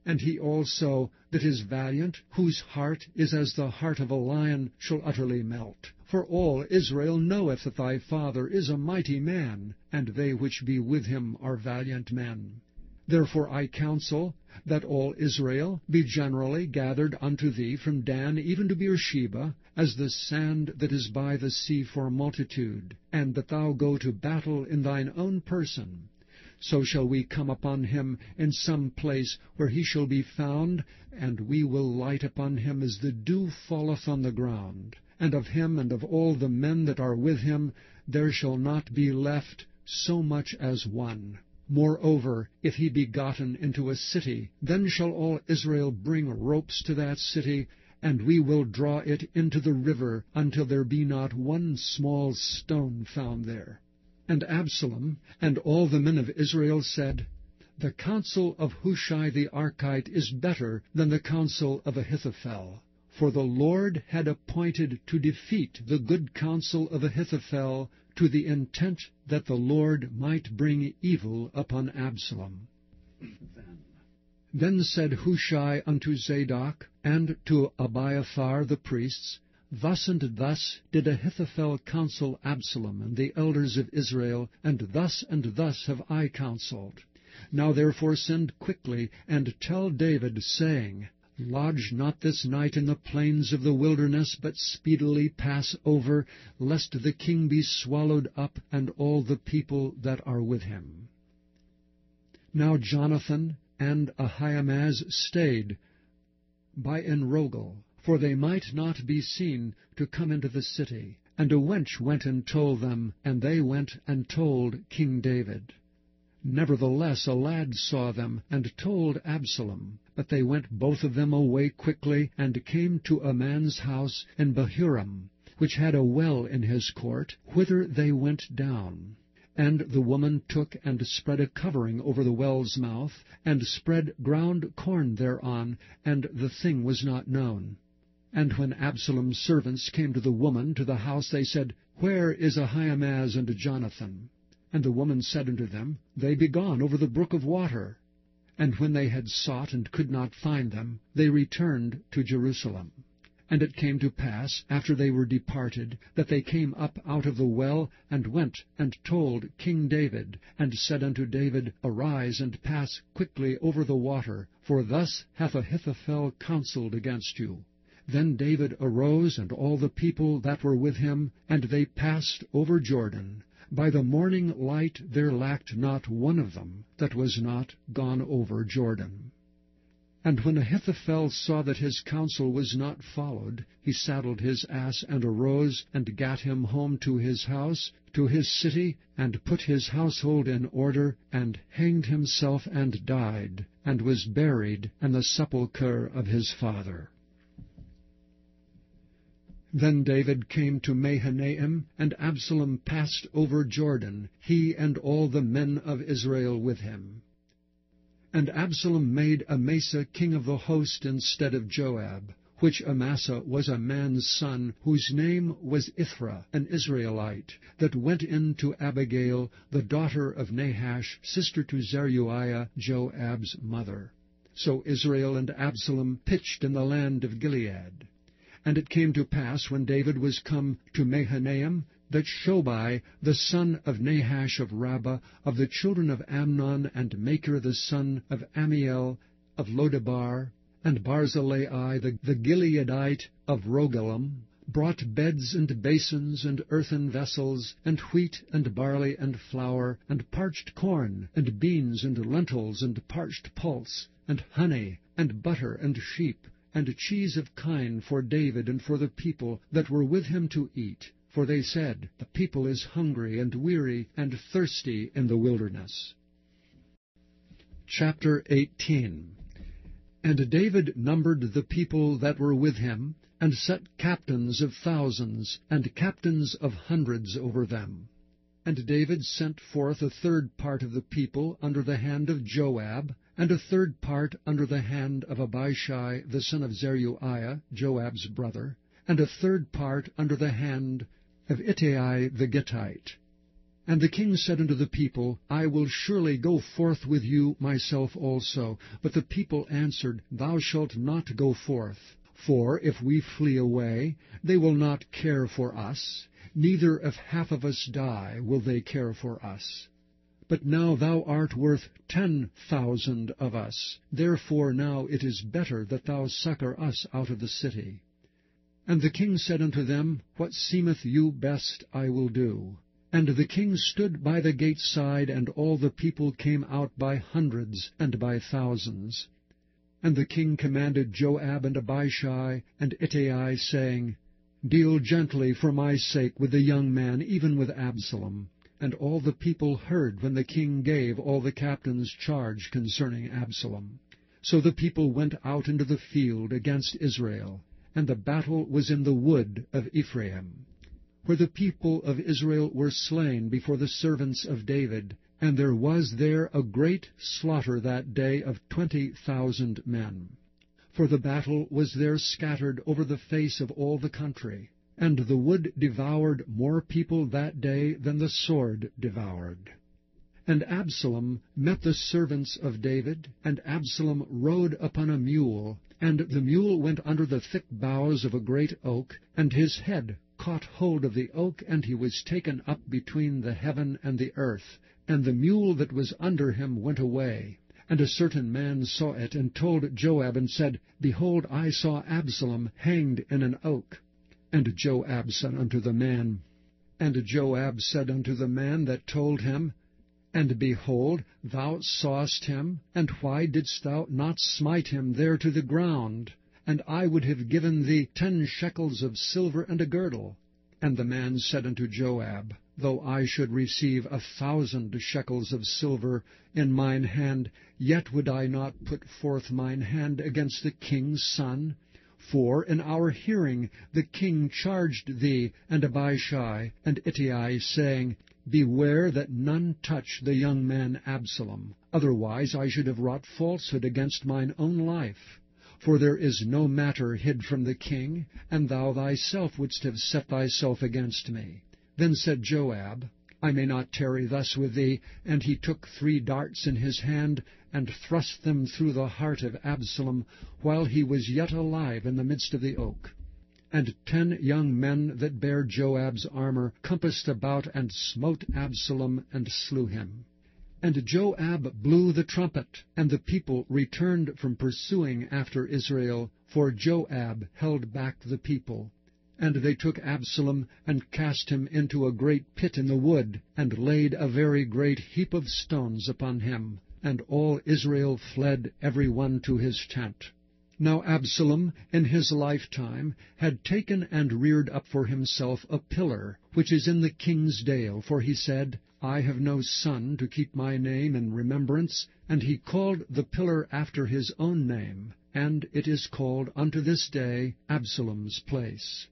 And he also that is valiant, whose heart is as the heart of a lion, shall utterly melt. For all Israel knoweth that thy father is a mighty man, and they which be with him are valiant men. Therefore I counsel that all Israel be generally gathered unto thee from Dan even to Beersheba, as the sand that is by the sea for multitude, and that thou go to battle in thine own person. So shall we come upon him in some place where he shall be found, and we will light upon him as the dew falleth on the ground. And of him and of all the men that are with him there shall not be left so much as one. Moreover, if he be gotten into a city, then shall all Israel bring ropes to that city, and we will draw it into the river, until there be not one small stone found there. And Absalom and all the men of Israel said, The counsel of Hushai the Archite is better than the counsel of Ahithophel. For the Lord had appointed to defeat the good counsel of Ahithophel, to the intent that the Lord might bring evil upon Absalom. Then said Hushai unto Zadok and to Abiathar the priests, Thus and thus did Ahithophel counsel Absalom and the elders of Israel, and thus have I counselled. Now therefore send quickly, and tell David, saying, Lodge not this night in the plains of the wilderness, but speedily pass over, lest the king be swallowed up, and all the people that are with him. Now Jonathan and Ahimaaz stayed by Enrogel, for they might not be seen to come into the city. And a wench went and told them, and they went and told King David. Nevertheless a lad saw them, and told Absalom. But they went both of them away quickly, and came to a man's house in Bahurim, which had a well in his court, whither they went down. And the woman took and spread a covering over the well's mouth, and spread ground corn thereon, and the thing was not known. And when Absalom's servants came to the woman to the house, they said, Where is Ahimaaz and Jonathan? And the woman said unto them, They be gone over the brook of water. And when they had sought and could not find them, they returned to Jerusalem. And it came to pass, after they were departed, that they came up out of the well, and went and told King David, and said unto David, Arise and pass quickly over the water, for thus hath Ahithophel counselled against you. Then David arose, and all the people that were with him, and they passed over Jordan. By the morning light there lacked not one of them that was not gone over Jordan. And when Ahithophel saw that his counsel was not followed, he saddled his ass, and arose, and gat him home to his house, to his city, and put his household in order, and hanged himself, and died, and was buried in the sepulchre of his father. Then David came to Mahanaim, and Absalom passed over Jordan, he and all the men of Israel with him. And Absalom made Amasa king of the host instead of Joab, which Amasa was a man's son, whose name was Ithra, an Israelite, that went in to Abigail, the daughter of Nahash, sister to Zeruiah, Joab's mother. So Israel and Absalom pitched in the land of Gilead. And it came to pass, when David was come to Mahanaim, that Shobai, the son of Nahash of Rabbah, of the children of Amnon, and Machir the son of Ammiel, of Lodebar, and Barzillai the Gileadite of Rogelim, brought beds and basins and earthen vessels, and wheat and barley and flour, and parched corn, and beans and lentils, and parched pulse, and honey, and butter, and sheep, and cheese of kine for David and for the people that were with him to eat. For they said, The people is hungry and weary and thirsty in the wilderness. Chapter 18. And David numbered the people that were with him, and set captains of thousands, and captains of hundreds over them. And David sent forth a third part of the people under the hand of Joab, and a third part under the hand of Abishai the son of Zeruiah, Joab's brother, and a third part under the hand of Ittai the Gittite. And the king said unto the people, I will surely go forth with you myself also. But the people answered, Thou shalt not go forth. For if we flee away, they will not care for us, neither if half of us die will they care for us. But now thou art worth 10,000 of us. Therefore now it is better that thou succour us out of the city. And the king said unto them, What seemeth you best I will do. And the king stood by the gate side, and all the people came out by hundreds and by thousands. And the king commanded Joab and Abishai and Ittai, saying, Deal gently for my sake with the young man, even with Absalom. And all the people heard when the king gave all the captains charge concerning Absalom. So the people went out into the field against Israel, and the battle was in the wood of Ephraim, where the people of Israel were slain before the servants of David, and there was there a great slaughter that day of 20,000 men. For the battle was there scattered over the face of all the country, and the wood devoured more people that day than the sword devoured. And Absalom met the servants of David, and Absalom rode upon a mule, and the mule went under the thick boughs of a great oak, and his head caught hold of the oak, and he was taken up between the heaven and the earth, and the mule that was under him went away. And a certain man saw it, and told Joab, and said, Behold, I saw Absalom hanged in an oak. And Joab said unto the man that told him, And behold, thou sawest him, and why didst thou not smite him there to the ground? and I would have given thee 10 shekels of silver and a girdle. And the man said unto Joab, Though I should receive 1,000 shekels of silver in mine hand, yet would I not put forth mine hand against the king's son. For in our hearing the king charged thee and Abishai and Ittai, saying, Beware that none touch the young man Absalom. Otherwise I should have wrought falsehood against mine own life. For there is no matter hid from the king, and thou thyself wouldst have set thyself against me. Then said Joab, I may not tarry thus with thee. And he took 3 darts in his hand, and thrust them through the heart of Absalom, while he was yet alive in the midst of the oak. And 10 young men that bare Joab's armor compassed about, and smote Absalom, and slew him. And Joab blew the trumpet, and the people returned from pursuing after Israel, for Joab held back the people. And they took Absalom, and cast him into a great pit in the wood, and laid a very great heap of stones upon him. And all Israel fled every one to his tent. Now Absalom, in his lifetime, had taken and reared up for himself a pillar, which is in the king's dale, for he said, I have no son to keep my name in remembrance. And he called the pillar after his own name, and it is called unto this day Absalom's place.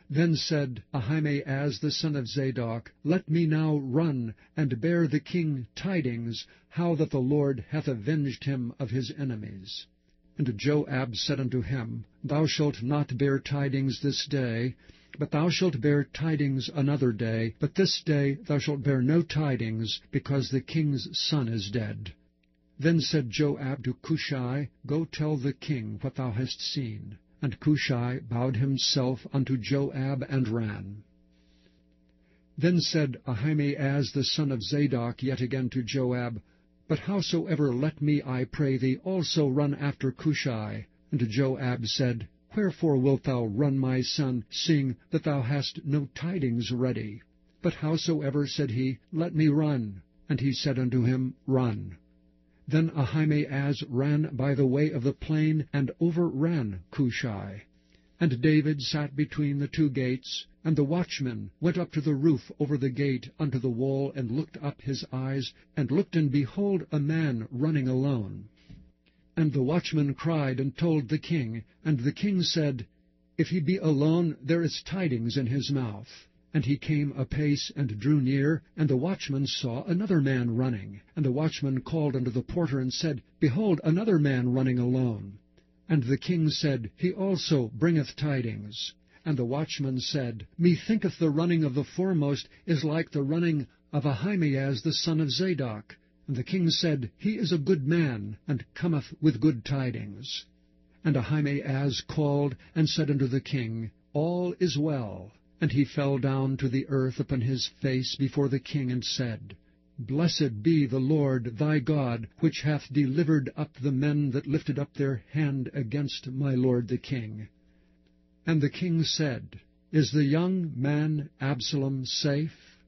Then said Ahimaaz the son of Zadok, Let me now run, and bear the king tidings, how that the Lord hath avenged him of his enemies. And Joab said unto him, Thou shalt not bear tidings this day, but thou shalt bear tidings another day. But this day thou shalt bear no tidings, because the king's son is dead. Then said Joab to Cushai, Go tell the king what thou hast seen. And Cushai bowed himself unto Joab, and ran. Then said Ahimaaz the son of Zadok yet again to Joab, But howsoever let me, I pray thee, also run after Cushai. And Joab said, Wherefore wilt thou run, my son, seeing that thou hast no tidings ready? But howsoever, said he, let me run. And he said unto him, Run. Then Ahimaaz ran by the way of the plain, and overran Cushai. And David sat between the 2 gates, and the watchman went up to the roof over the gate unto the wall, and looked up his eyes, and looked, and behold, a man running alone. And the watchman cried, and told the king. And the king said, If he be alone, there is tidings in his mouth. And he came apace, and drew near, and the watchman saw another man running. And the watchman called unto the porter, and said, Behold, another man running alone. And the king said, He also bringeth tidings. And the watchman said, Methinketh the running of the foremost is like the running of Ahimaaz the son of Zadok. And the king said, He is a good man, and cometh with good tidings. And Ahimaaz called, and said unto the king, All is well. And he fell down to the earth upon his face before the king, and said, Blessed be the Lord thy God, which hath delivered up the men that lifted up their hand against my lord the king. And the king said, Is the young man Absalom safe?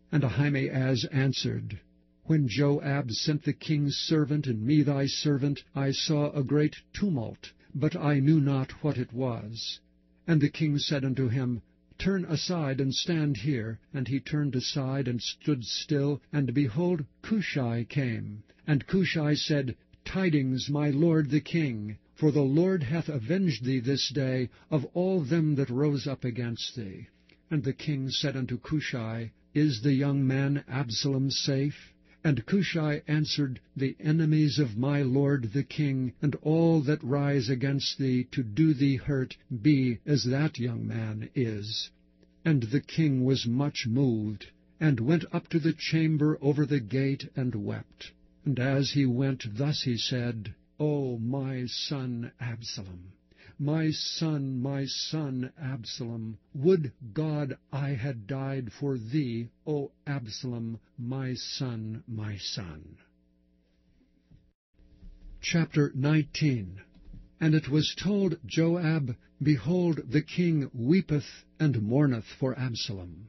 And Ahimaaz answered, When Joab sent the king's servant and me thy servant, I saw a great tumult, but I knew not what it was. And the king said unto him, Turn aside, and stand here. And he turned aside, and stood still, and behold, Cushai came. And Cushai said, Tidings, my lord the king, for the Lord hath avenged thee this day of all them that rose up against thee. And the king said unto Cushai, Is the young man Absalom safe? And Cushai answered, The enemies of my lord the king, and all that rise against thee to do thee hurt, be as that young man is. And the king was much moved, and went up to the chamber over the gate, and wept. And as he went, thus he said, O my son Absalom! My son, Absalom, would God I had died for thee, O Absalom, my son, my son. Chapter 19. And it was told Joab, Behold, the king weepeth and mourneth for Absalom.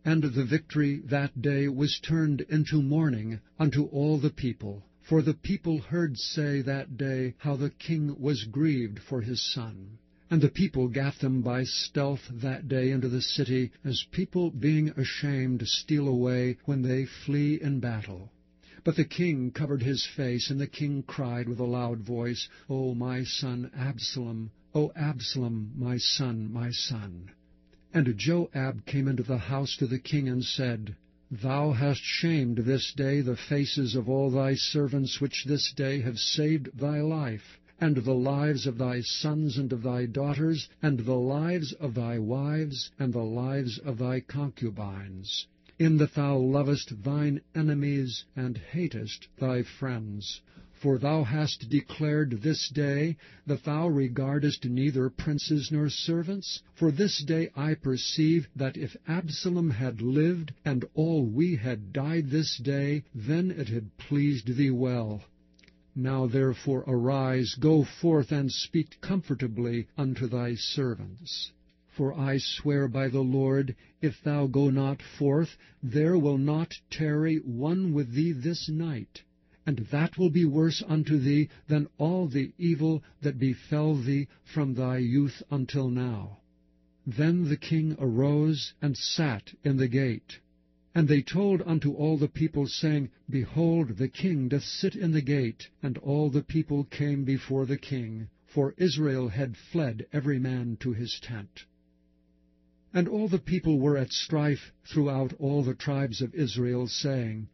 And the victory that day was turned into mourning unto all the people, For the people heard say that day how the king was grieved for his son. And the people gat them by stealth that day into the city, as people being ashamed steal away when they flee in battle. But the king covered his face, and the king cried with a loud voice, O my son Absalom, O Absalom, my son, my son. And Joab came into the house to the king, and said, Thou hast shamed this day the faces of all thy servants, which this day have saved thy life, and the lives of thy sons and of thy daughters, and the lives of thy wives, and the lives of thy concubines, in that thou lovest thine enemies, and hatest thy friends. For thou hast declared this day that thou regardest neither princes nor servants. For this day I perceive that if Absalom had lived, and all we had died this day, then it had pleased thee well. Now therefore arise, go forth, and speak comfortably unto thy servants. For I swear by the Lord, if thou go not forth, there will not tarry one with thee this night. And that will be worse unto thee than all the evil that befell thee from thy youth until now. Then the king arose and sat in the gate. And they told unto all the people, saying, Behold, the king doth sit in the gate. And all the people came before the king, for Israel had fled every man to his tent. And all the people were at strife throughout all the tribes of Israel, saying,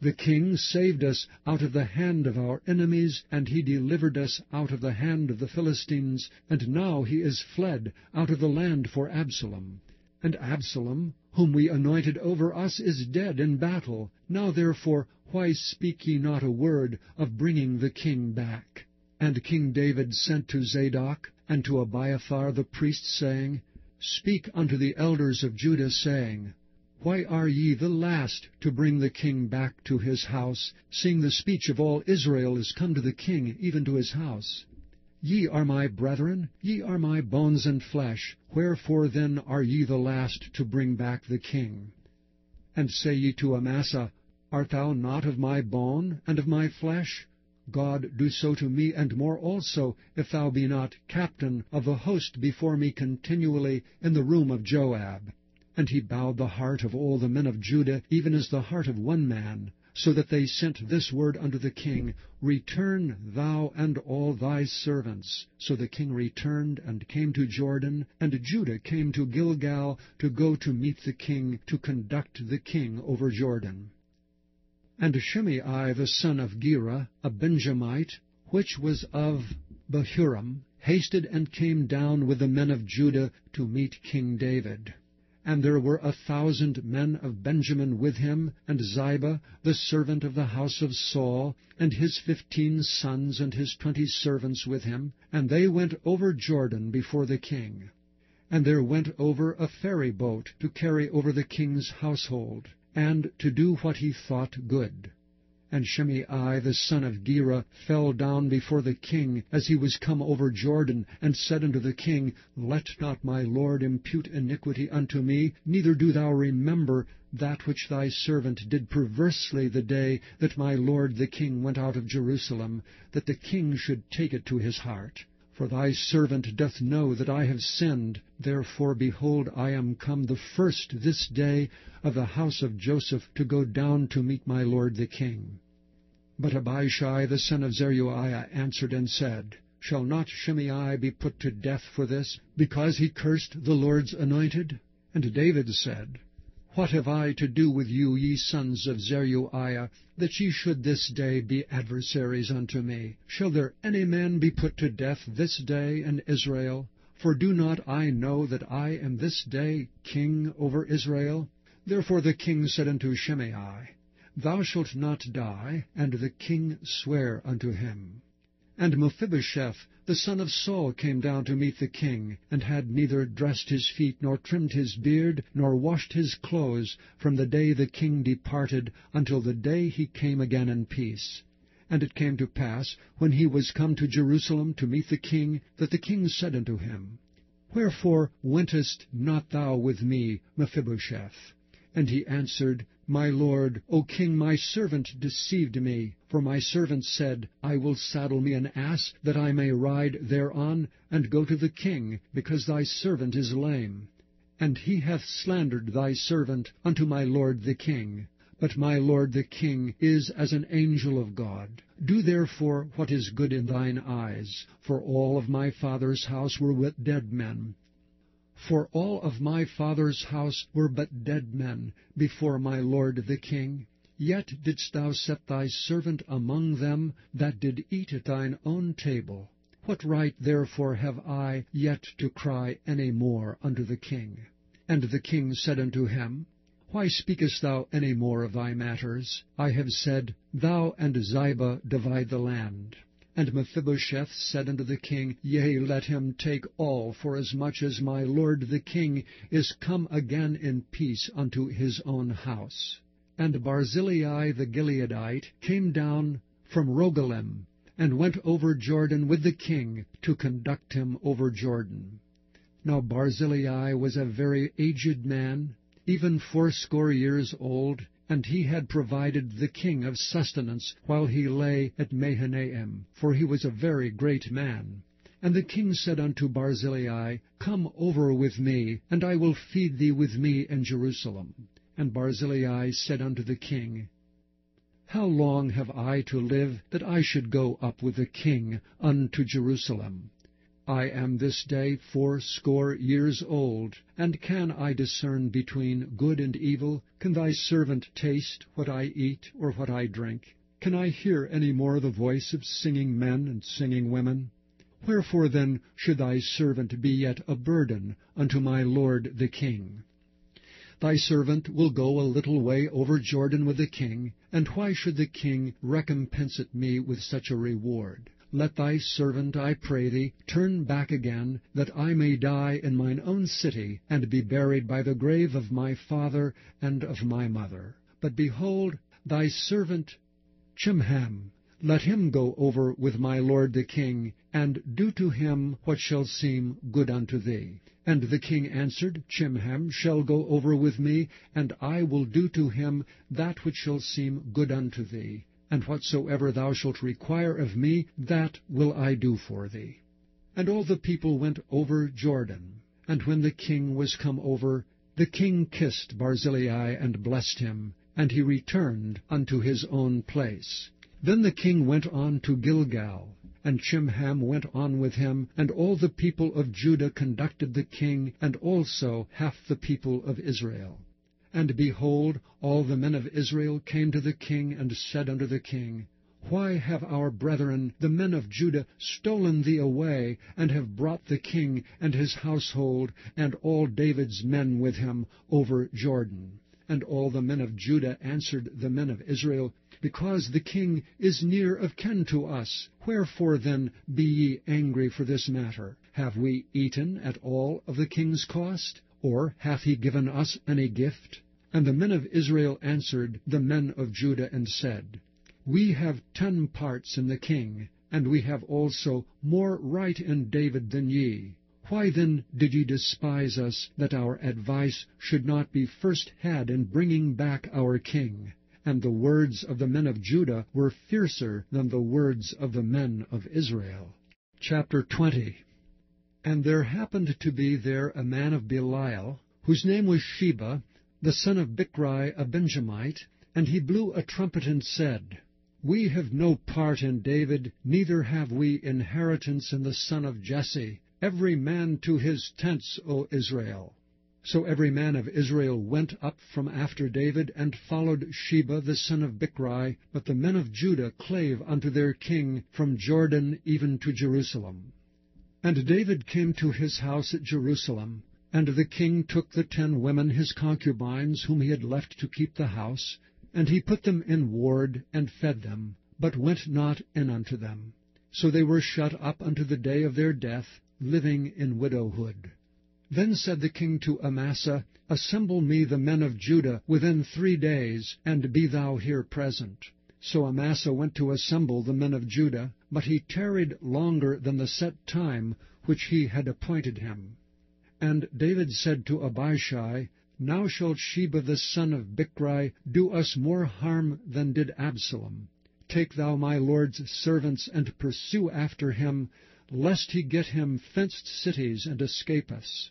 The king saved us out of the hand of our enemies, and he delivered us out of the hand of the Philistines, and now he is fled out of the land for Absalom. And Absalom, whom we anointed over us, is dead in battle. Now therefore, why speak ye not a word of bringing the king back? And King David sent to Zadok and to Abiathar the priest, saying, Speak unto the elders of Judah, saying, Why are ye the last to bring the king back to his house, seeing the speech of all Israel is come to the king, even to his house? Ye are my brethren, ye are my bones and flesh. Wherefore then are ye the last to bring back the king? And say ye to Amasa, Art thou not of my bone and of my flesh? God do so to me, and more also, if thou be not captain of the host before me continually in the room of Joab. And he bowed the heart of all the men of Judah, even as the heart of one man, so that they sent this word unto the king, Return thou and all thy servants. So the king returned and came to Jordan, and Judah came to Gilgal to go to meet the king, to conduct the king over Jordan. And Shimei the son of Gera, a Benjamite, which was of Bahurim, hasted and came down with the men of Judah to meet King David. And there were 1,000 men of Benjamin with him, and Ziba, the servant of the house of Saul, and his 15 sons and his 20 servants with him, and they went over Jordan before the king. And there went over a ferry boat to carry over the king's household, and to do what he thought good. And Shimei the son of Gera fell down before the king as he was come over Jordan, and said unto the king, Let not my lord impute iniquity unto me, neither do thou remember that which thy servant did perversely the day that my lord the king went out of Jerusalem, that the king should take it to his heart. For thy servant doth know that I have sinned. Therefore, behold, I am come the first this day of the house of Joseph to go down to meet my lord the king. But Abishai the son of Zeruiah answered and said, Shall not Shimei be put to death for this, because he cursed the Lord's anointed? And David said, What have I to do with you, ye sons of Zeruiah, that ye should this day be adversaries unto me? Shall there any man be put to death this day in Israel? For do not I know that I am this day king over Israel? Therefore the king said unto Shimei, Thou shalt not die. And the king sware unto him. And Mephibosheth, the son of Saul, came down to meet the king, and had neither dressed his feet, nor trimmed his beard, nor washed his clothes, from the day the king departed until the day he came again in peace. And it came to pass, when he was come to Jerusalem to meet the king, that the king said unto him, Wherefore wentest not thou with me, Mephibosheth? And he answered, My lord, O king, my servant deceived me. For my servant said, I will saddle me an ass, that I may ride thereon, and go to the king, because thy servant is lame. And he hath slandered thy servant unto my lord the king. But my lord the king is as an angel of God. Do therefore what is good in thine eyes. For all of my father's house were but dead men. For all of my father's house were but dead men before my lord the king. Yet didst thou set thy servant among them that did eat at thine own table. What right therefore have I yet to cry any more unto the king? And the king said unto him, Why speakest thou any more of thy matters? I have said, Thou and Ziba divide the land. And Mephibosheth said unto the king, Yea, let him take all, forasmuch as my lord the king is come again in peace unto his own house. And Barzillai the Gileadite came down from Rogelim, and went over Jordan with the king to conduct him over Jordan. Now Barzillai was a very aged man, even 80 years old, and he had provided the king of sustenance while he lay at Mahanaim, for he was a very great man. And the king said unto Barzillai, Come over with me, and I will feed thee with me in Jerusalem. And Barzillai said unto the king, How long have I to live, that I should go up with the king unto Jerusalem? I am this day 80 years old, and can I discern between good and evil? Can thy servant taste what I eat or what I drink? Can I hear any more the voice of singing men and singing women? Wherefore then should thy servant be yet a burden unto my lord the king? Thy servant will go a little way over Jordan with the king, and why should the king recompense it me with such a reward? Let thy servant, I pray thee, turn back again, that I may die in mine own city, and be buried by the grave of my father and of my mother. But behold, thy servant Chimham, let him go over with my lord the king, and do to him what shall seem good unto thee. And the king answered, Chimham shall go over with me, and I will do to him that which shall seem good unto thee. And whatsoever thou shalt require of me, that will I do for thee. And all the people went over Jordan. And when the king was come over, the king kissed Barzillai and blessed him, and he returned unto his own place. Then the king went on to Gilgal, and Chimham went on with him, and all the people of Judah conducted the king, and also half the people of Israel. And behold, all the men of Israel came to the king, and said unto the king, Why have our brethren, the men of Judah, stolen thee away, and have brought the king and his household, and all David's men with him, over Jordan? And all the men of Judah answered the men of Israel, Because the king is near of kin to us. Wherefore then be ye angry for this matter? Have we eaten at all of the king's cost? Or hath he given us any gift? And the men of Israel answered the men of Judah, and said, We have 10 parts in the king, and we have also more right in David than ye. Why then did ye despise us, that our advice should not be first had in bringing back our king? And the words of the men of Judah were fiercer than the words of the men of Israel. Chapter 20. And there happened to be there a man of Belial, whose name was Sheba, the son of Bichri, a Benjamite, and he blew a trumpet and said, We have no part in David, neither have we inheritance in the son of Jesse. Every man to his tents, O Israel. So every man of Israel went up from after David, and followed Sheba the son of Bichri, but the men of Judah clave unto their king from Jordan even to Jerusalem. And David came to his house at Jerusalem, and the king took the 10 women his concubines, whom he had left to keep the house, and he put them in ward, and fed them, but went not in unto them. So they were shut up unto the day of their death, living in widowhood. Then said the king to Amasa, Assemble me the men of Judah within 3 days, and be thou here present. So Amasa went to assemble the men of Judah, but he tarried longer than the set time which he had appointed him. And David said to Abishai, Now shall Sheba the son of Bichri do us more harm than did Absalom. Take thou my lord's servants, and pursue after him, lest he get him fenced cities, and escape us.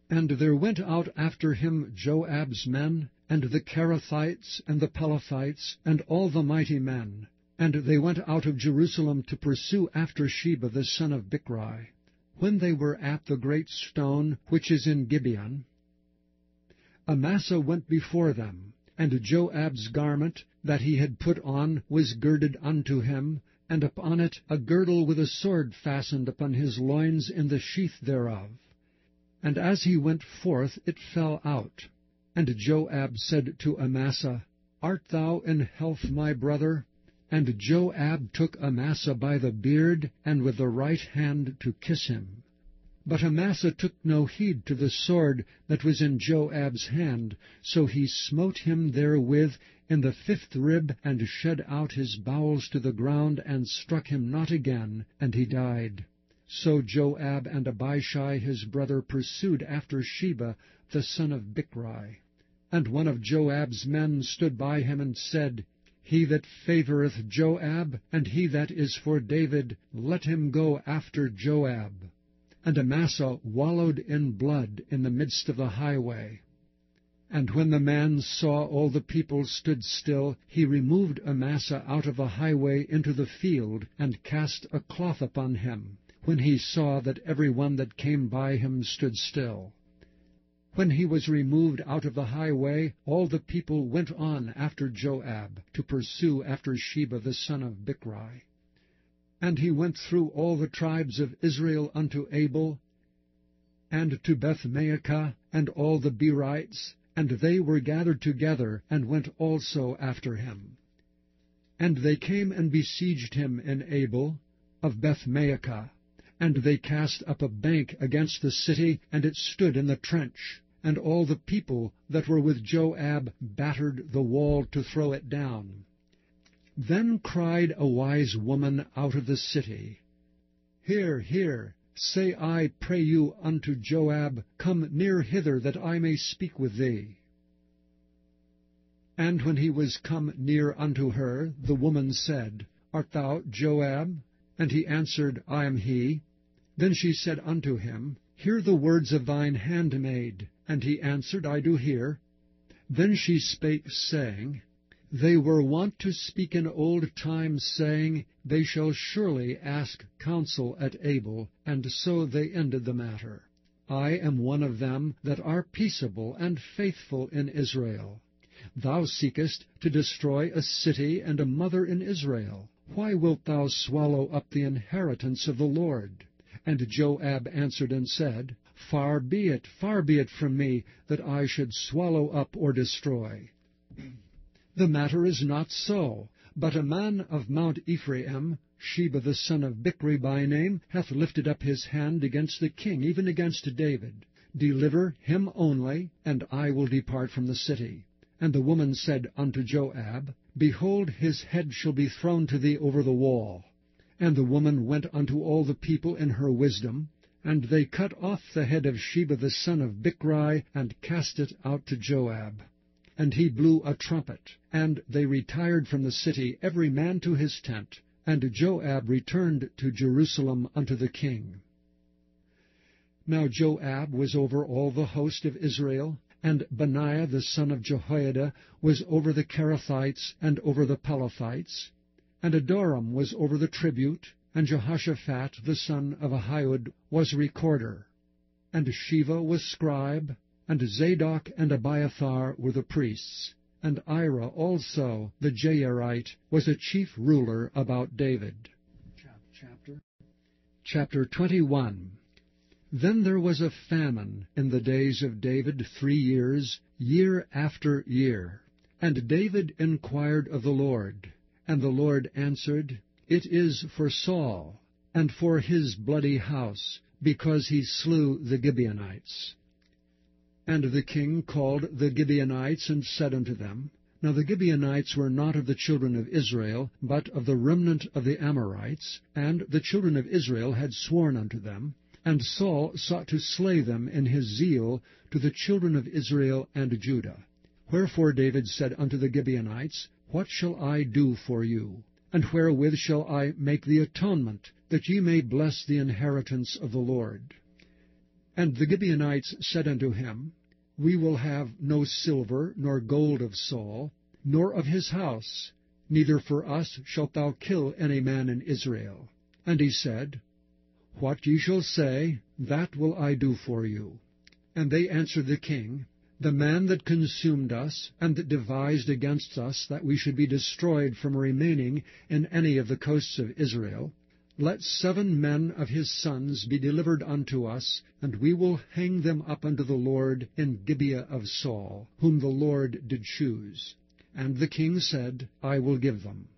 And there went out after him Joab's men, and the Cherethites, and the Pelethites, and all the mighty men. And they went out of Jerusalem to pursue after Sheba the son of Bichri. When they were at the great stone which is in Gibeon, Amasa went before them, and Joab's garment that he had put on was girded unto him, and upon it a girdle with a sword fastened upon his loins in the sheath thereof. And as he went forth, it fell out. And Joab said to Amasa, Art thou in health, my brother? And Joab took Amasa by the beard, and with the right hand to kiss him. But Amasa took no heed to the sword that was in Joab's hand, so he smote him therewith in the 5th rib, and shed out his bowels to the ground, and struck him not again, and he died. So Joab and Abishai his brother pursued after Sheba the son of Bichri. And one of Joab's men stood by him, and said, He that favoureth Joab, and he that is for David, let him go after Joab. And Amasa wallowed in blood in the midst of the highway. And when the man saw all the people stood still, he removed Amasa out of the highway into the field, and cast a cloth upon him, when he saw that every one that came by him stood still. When he was removed out of the highway, all the people went on after Joab, to pursue after Sheba the son of Bichri. And he went through all the tribes of Israel unto Abel, and to Bethmaachah, and all the Berites, and they were gathered together, and went also after him. And they came and besieged him in Abel of Bethmaachah, and they cast up a bank against the city, and it stood in the trench. And all the people that were with Joab battered the wall to throw it down. Then cried a wise woman out of the city, Hear, hear, say I pray you unto Joab, Come near hither, that I may speak with thee. And when he was come near unto her, the woman said, Art thou Joab? And he answered, I am he. Then she said unto him, Hear the words of thine handmaid. And he answered, I do hear. Then she spake, saying, They were wont to speak in old times, saying, They shall surely ask counsel at Abel, and so they ended the matter. I am one of them that are peaceable and faithful in Israel. Thou seekest to destroy a city and a mother in Israel. Why wilt thou swallow up the inheritance of the Lord? And Joab answered and said, Far be it from me, that I should swallow up or destroy. The matter is not so, but a man of Mount Ephraim, Sheba the son of Bichri by name, hath lifted up his hand against the king, even against David. Deliver him only, and I will depart from the city. And the woman said unto Joab, Behold, his head shall be thrown to thee over the wall. And the woman went unto all the people in her wisdom, and they cut off the head of Sheba the son of Bichri, and cast it out to Joab. And he blew a trumpet, and they retired from the city, every man to his tent. And Joab returned to Jerusalem unto the king. Now Joab was over all the host of Israel, and Benaiah the son of Jehoiada was over the Cherethites and over the Pelethites, and Adoram was over the tribute, and Jehoshaphat the son of Ahihud was recorder, and Sheva was scribe, and Zadok and Abiathar were the priests, and Ira also the Jairite was a chief ruler about David. Chapter 21. Then there was a famine in the days of David 3 years, year after year. And David inquired of the Lord, and the Lord answered, It is for Saul, and for his bloody house, because he slew the Gibeonites. And the king called the Gibeonites, and said unto them, Now the Gibeonites were not of the children of Israel, but of the remnant of the Amorites, and the children of Israel had sworn unto them, And Saul sought to slay them in his zeal to the children of Israel and Judah. Wherefore David said unto the Gibeonites, What shall I do for you? And wherewith shall I make the atonement, that ye may bless the inheritance of the Lord? And the Gibeonites said unto him, We will have no silver nor gold of Saul, nor of his house, neither for us shalt thou kill any man in Israel. And he said, What ye shall say, that will I do for you. And they answered the king, The man that consumed us, and that devised against us that we should be destroyed from remaining in any of the coasts of Israel, let 7 men of his sons be delivered unto us, and we will hang them up unto the Lord in Gibeah of Saul, whom the Lord did choose. And the king said, I will give them.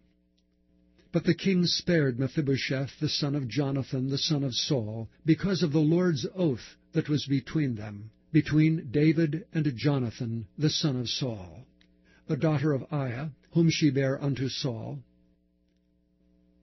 But the king spared Mephibosheth the son of Jonathan the son of Saul, because of the Lord's oath that was between them, between David and Jonathan the son of Saul. The daughter of Aiah, whom she bare unto Saul,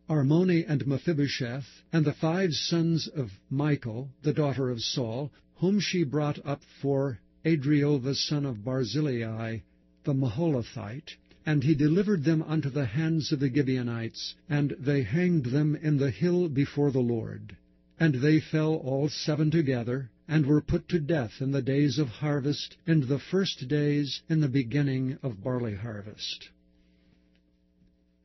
Armoni and Mephibosheth, and the 5 sons of Michal, the daughter of Saul, whom she brought up for Adriel the son of Barzillai, the Maholathite, and he delivered them unto the hands of the Gibeonites, and they hanged them in the hill before the Lord. And they fell all 7 together, and were put to death in the days of harvest, in the first days in the beginning of barley harvest.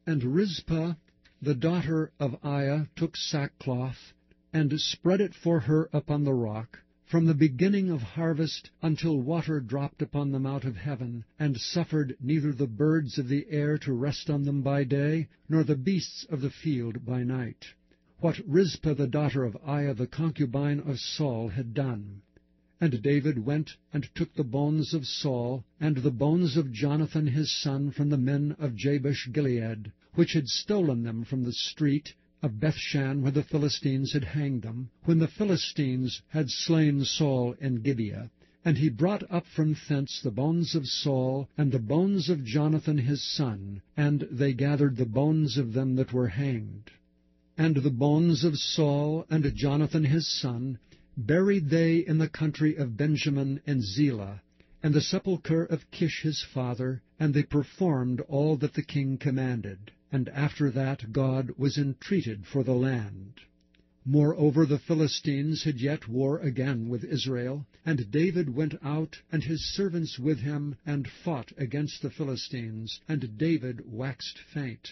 And Rizpah, the daughter of Aiah, took sackcloth, and spread it for her upon the rock, from the beginning of harvest until water dropped upon them out of heaven, and suffered neither the birds of the air to rest on them by day, nor the beasts of the field by night. What Rizpah the daughter of Aiah the concubine of Saul had done. And David went and took the bones of Saul, and the bones of Jonathan his son from the men of Jabesh Gilead, which had stolen them from the street of Bethshan, where the Philistines had hanged them, when the Philistines had slain Saul in Gibeah. And he brought up from thence the bones of Saul, and the bones of Jonathan his son, and they gathered the bones of them that were hanged. And the bones of Saul and Jonathan his son buried they in the country of Benjamin in Zelah, and the sepulchre of Kish his father, and they performed all that the king commanded. And after that God was entreated for the land. Moreover, the Philistines had yet war again with Israel, and David went out, and his servants with him, and fought against the Philistines, and David waxed faint.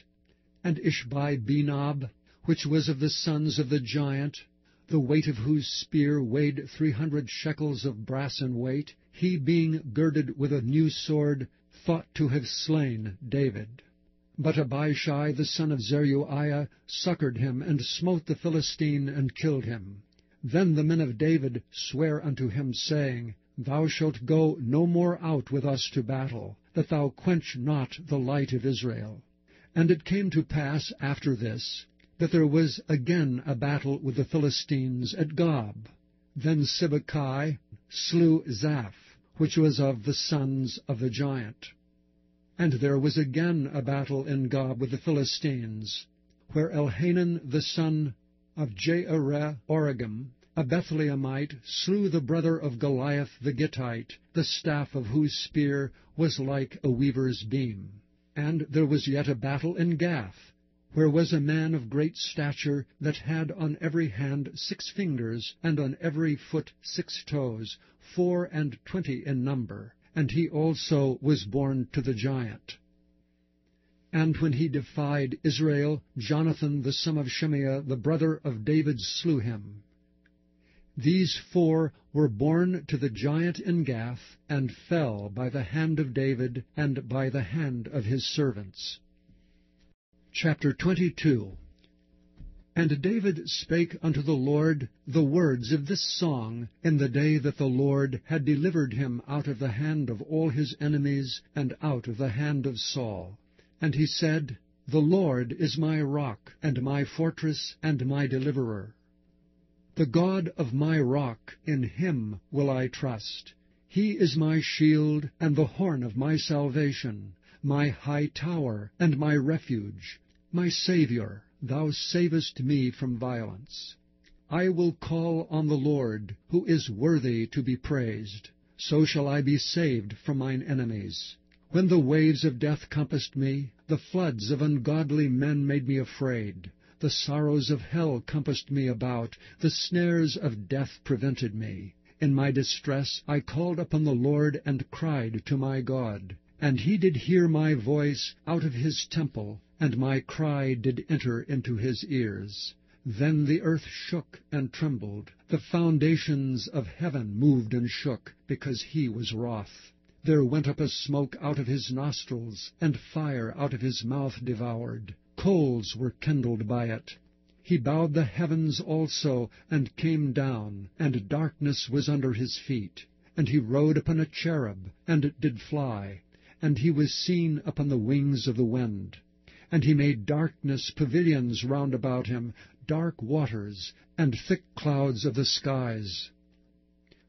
And Ishbi-Benob, which was of the sons of the giant, the weight of whose spear weighed 300 shekels of brass in weight, he being girded with a new sword, thought to have slain David. But Abishai the son of Zeruiah succored him, and smote the Philistine, and killed him. Then the men of David sware unto him, saying, Thou shalt go no more out with us to battle, that thou quench not the light of Israel. And it came to pass after this, that there was again a battle with the Philistines at Gob. Then Sibbecai slew Zaph, which was of the sons of the giant. And there was again a battle in Gob with the Philistines, where Elhanan the son of Jaareh-oregim, a Bethlehemite, slew the brother of Goliath the Gittite, the staff of whose spear was like a weaver's beam. And there was yet a battle in Gath, where was a man of great stature, that had on every hand 6 fingers, and on every foot 6 toes, 24 in number. And he also was born to the giant. And when he defied Israel, Jonathan the son of Shimeah, the brother of David, slew him. These 4 were born to the giant in Gath, and fell by the hand of David, and by the hand of his servants. Chapter 22. And David spake unto the Lord the words of this song in the day that the Lord had delivered him out of the hand of all his enemies, and out of the hand of Saul. And he said, The Lord is my rock, and my fortress, and my deliverer. The God of my rock, in him will I trust. He is my shield, and the horn of my salvation, my high tower, and my refuge, my Saviour. Thou savest me from violence. I will call on the Lord, who is worthy to be praised. So shall I be saved from mine enemies. When the waves of death compassed me, the floods of ungodly men made me afraid. The sorrows of hell compassed me about, the snares of death prevented me. In my distress I called upon the Lord, and cried to my God. And he did hear my voice out of his temple, and my cry did enter into his ears. Then the earth shook and trembled. The foundations of heaven moved and shook, because he was wroth. There went up a smoke out of his nostrils, and fire out of his mouth devoured. Coals were kindled by it. He bowed the heavens also, and came down, and darkness was under his feet. And he rode upon a cherub, and did fly, and he was seen upon the wings of the wind. And he made darkness pavilions round about him, dark waters, and thick clouds of the skies.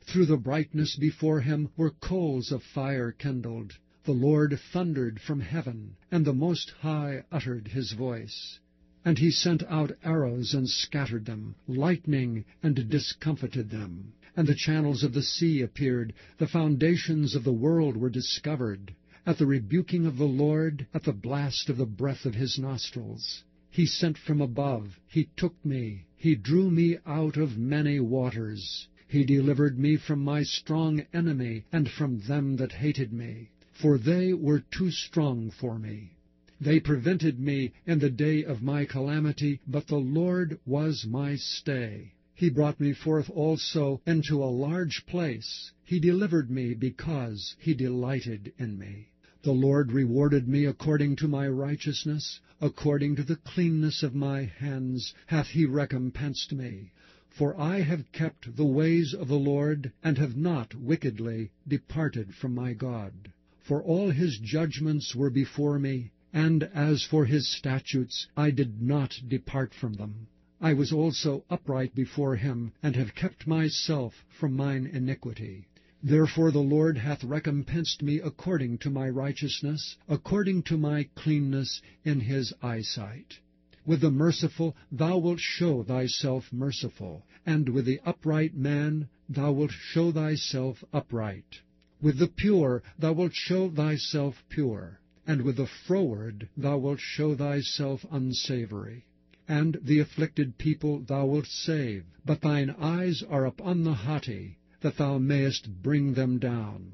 Through the brightness before him were coals of fire kindled. The Lord thundered from heaven, and the Most High uttered his voice. And he sent out arrows and scattered them, lightning and discomfited them. And the channels of the sea appeared, the foundations of the world were discovered. At the rebuking of the Lord, at the blast of the breath of his nostrils. He sent from above, he took me, he drew me out of many waters. He delivered me from my strong enemy, and from them that hated me. For they were too strong for me. They prevented me in the day of my calamity, but the Lord was my stay. He brought me forth also into a large place. He delivered me because he delighted in me. The Lord rewarded me according to my righteousness, according to the cleanness of my hands hath he recompensed me. For I have kept the ways of the Lord, and have not wickedly departed from my God. For all his judgments were before me, and as for his statutes, I did not depart from them. I was also upright before him, and have kept myself from mine iniquity. Therefore the Lord hath recompensed me according to my righteousness, according to my cleanness in his eyesight. With the merciful thou wilt show thyself merciful, and with the upright man thou wilt show thyself upright. With the pure thou wilt show thyself pure, and with the froward thou wilt show thyself unsavory. And the afflicted people thou wilt save, but thine eyes are upon the haughty, that thou mayest bring them down.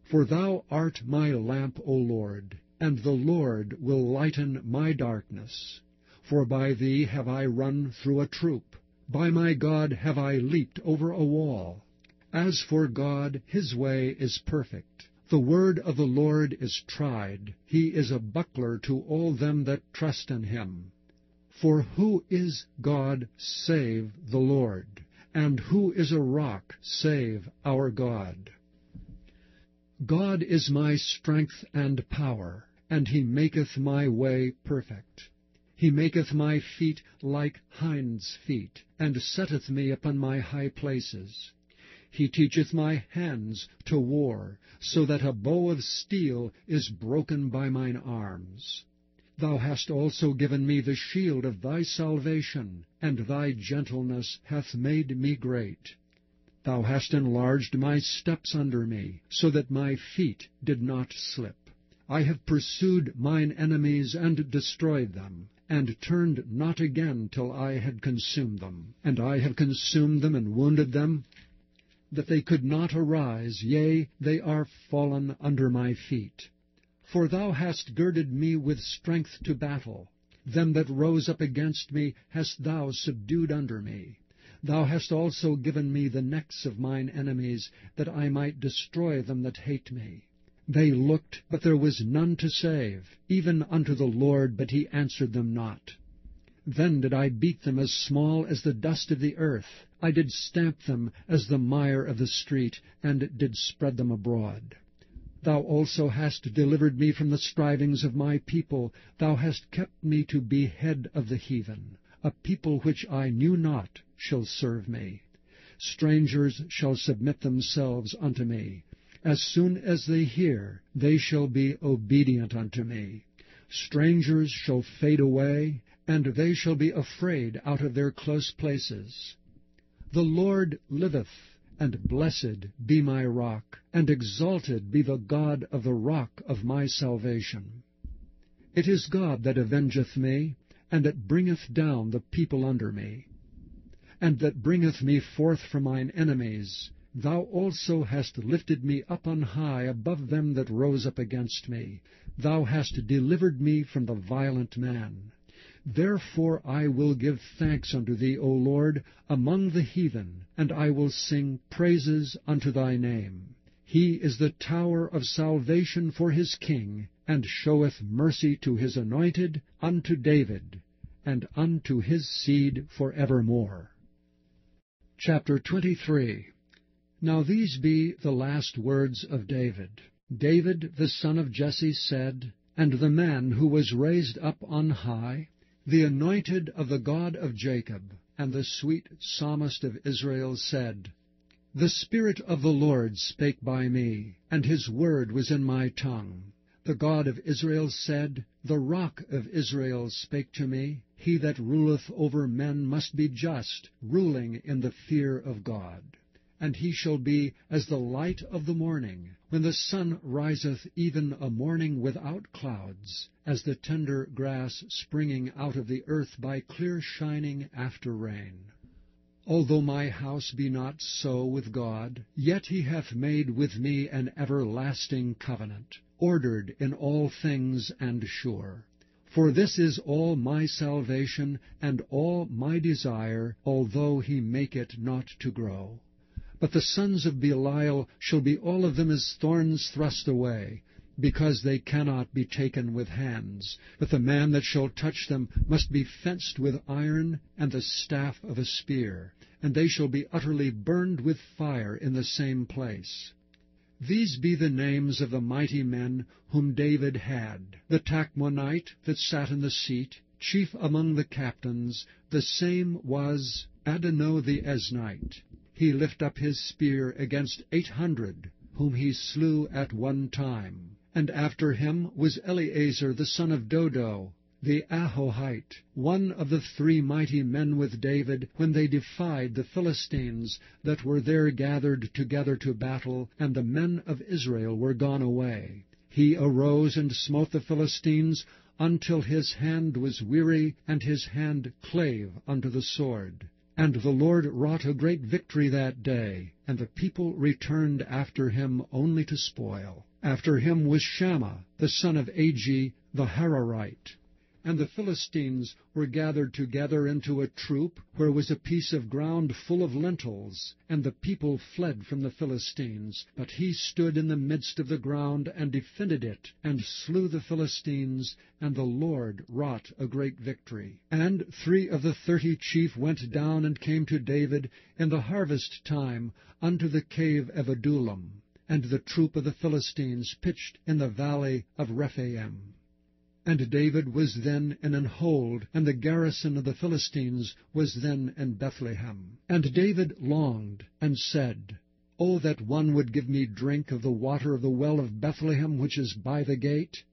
For thou art my lamp, O Lord, and the Lord will lighten my darkness. For by thee have I run through a troop. By my God have I leaped over a wall. As for God, his way is perfect. The word of the Lord is tried. He is a buckler to all them that trust in him. For who is God save the Lord? And who is a rock save our God? God is my strength and power, and he maketh my way perfect. He maketh my feet like hinds' feet, and setteth me upon my high places. He teacheth my hands to war, so that a bow of steel is broken by mine arms. Thou hast also given me the shield of thy salvation, and thy gentleness hath made me great. Thou hast enlarged my steps under me, so that my feet did not slip. I have pursued mine enemies and destroyed them, and turned not again till I had consumed them. And I have consumed them and wounded them, that they could not arise, yea, they are fallen under my feet. For thou hast girded me with strength to battle. Them that rose up against me hast thou subdued under me. Thou hast also given me the necks of mine enemies, that I might destroy them that hate me. They looked, but there was none to save, even unto the Lord, but he answered them not. Then did I beat them as small as the dust of the earth. I did stamp them as the mire of the street, and did spread them abroad. Thou also hast delivered me from the strivings of my people. Thou hast kept me to be head of the heathen. A people which I knew not shall serve me. Strangers shall submit themselves unto me. As soon as they hear, they shall be obedient unto me. Strangers shall fade away, and they shall be afraid out of their close places. The Lord liveth, and blessed be my rock, and exalted be the God of the rock of my salvation. It is God that avengeth me, and that bringeth down the people under me, and that bringeth me forth from mine enemies. Thou also hast lifted me up on high above them that rose up against me. Thou hast delivered me from the violent man. Therefore I will give thanks unto thee, O Lord, among the heathen, and I will sing praises unto thy name. He is the tower of salvation for his king, and showeth mercy to his anointed, unto David, and unto his seed for evermore. Chapter 23. Now these be the last words of David. David the son of Jesse said, and the man who was raised up on high, the anointed of the God of Jacob, and the sweet psalmist of Israel said, The Spirit of the Lord spake by me, and his word was in my tongue. The God of Israel said, The Rock of Israel spake to me, He that ruleth over men must be just, ruling in the fear of God. And he shall be as the light of the morning, when the sun riseth, even a morning without clouds, as the tender grass springing out of the earth by clear shining after rain. Although my house be not so with God, yet he hath made with me an everlasting covenant, ordered in all things and sure. For this is all my salvation, and all my desire, although he make it not to grow. But the sons of Belial shall be all of them as thorns thrust away, because they cannot be taken with hands. But the man that shall touch them must be fenced with iron and the staff of a spear, and they shall be utterly burned with fire in the same place. These be the names of the mighty men whom David had. The Tachmonite that sat in the seat, chief among the captains, the same was Adonai the Eznite. He lift up his spear against 800, whom he slew at one time. And after him was Eleazar the son of Dodo, the Ahohite, one of the 3 mighty men with David, when they defied the Philistines that were there gathered together to battle, and the men of Israel were gone away. He arose and smote the Philistines, until his hand was weary, and his hand clave unto the sword. And the Lord wrought a great victory that day, and the people returned after him only to spoil. After him was Shammah, the son of Agi, the Hararite. And the Philistines were gathered together into a troop, where was a piece of ground full of lentils. And the people fled from the Philistines. But he stood in the midst of the ground, and defended it, and slew the Philistines, and the Lord wrought a great victory. And 3 of the 30 chief went down and came to David in the harvest time unto the cave of Adullam. And the troop of the Philistines pitched in the valley of Rephaim. And David was then in an hold, and the garrison of the Philistines was then in Bethlehem. And David longed, and said, O that one would give me drink of the water of the well of Bethlehem, which is by the gate.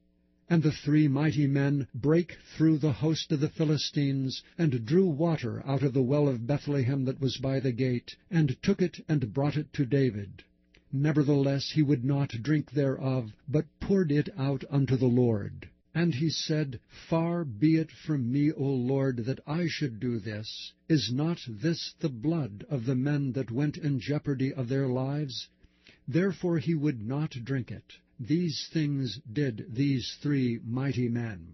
And the 3 mighty men brake through the host of the Philistines, and drew water out of the well of Bethlehem that was by the gate, and took it and brought it to David. Nevertheless he would not drink thereof, but poured it out unto the Lord. And he said, Far be it from me, O Lord, that I should do this. Is not this the blood of the men that went in jeopardy of their lives? Therefore he would not drink it. These things did these 3 mighty men.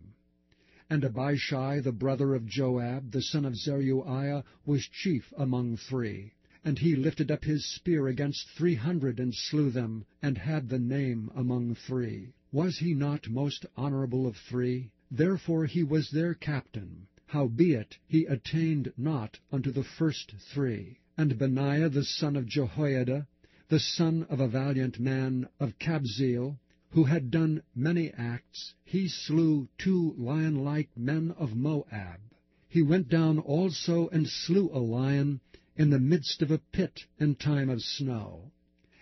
And Abishai, the brother of Joab, the son of Zeruiah, was chief among 3. And he lifted up his spear against 300, and slew them, and had the name among 3. Was he not most honorable of 3? Therefore he was their captain. Howbeit he attained not unto the first 3. And Benaiah the son of Jehoiada, the son of a valiant man of Kabzeel, who had done many acts, he slew 2 lion-like men of Moab. He went down also and slew a lion in the midst of a pit in time of snow.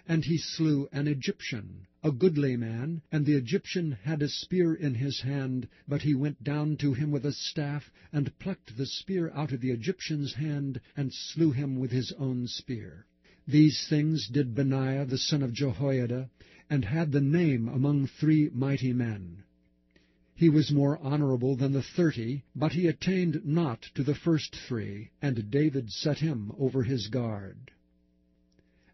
And he slew an Egyptian, a goodly man, and the Egyptian had a spear in his hand, but he went down to him with a staff, and plucked the spear out of the Egyptian's hand, and slew him with his own spear. These things did Benaiah the son of Jehoiada, and had the name among 3 mighty men. He was more honorable than the 30, but he attained not to the first 3, and David set him over his guard.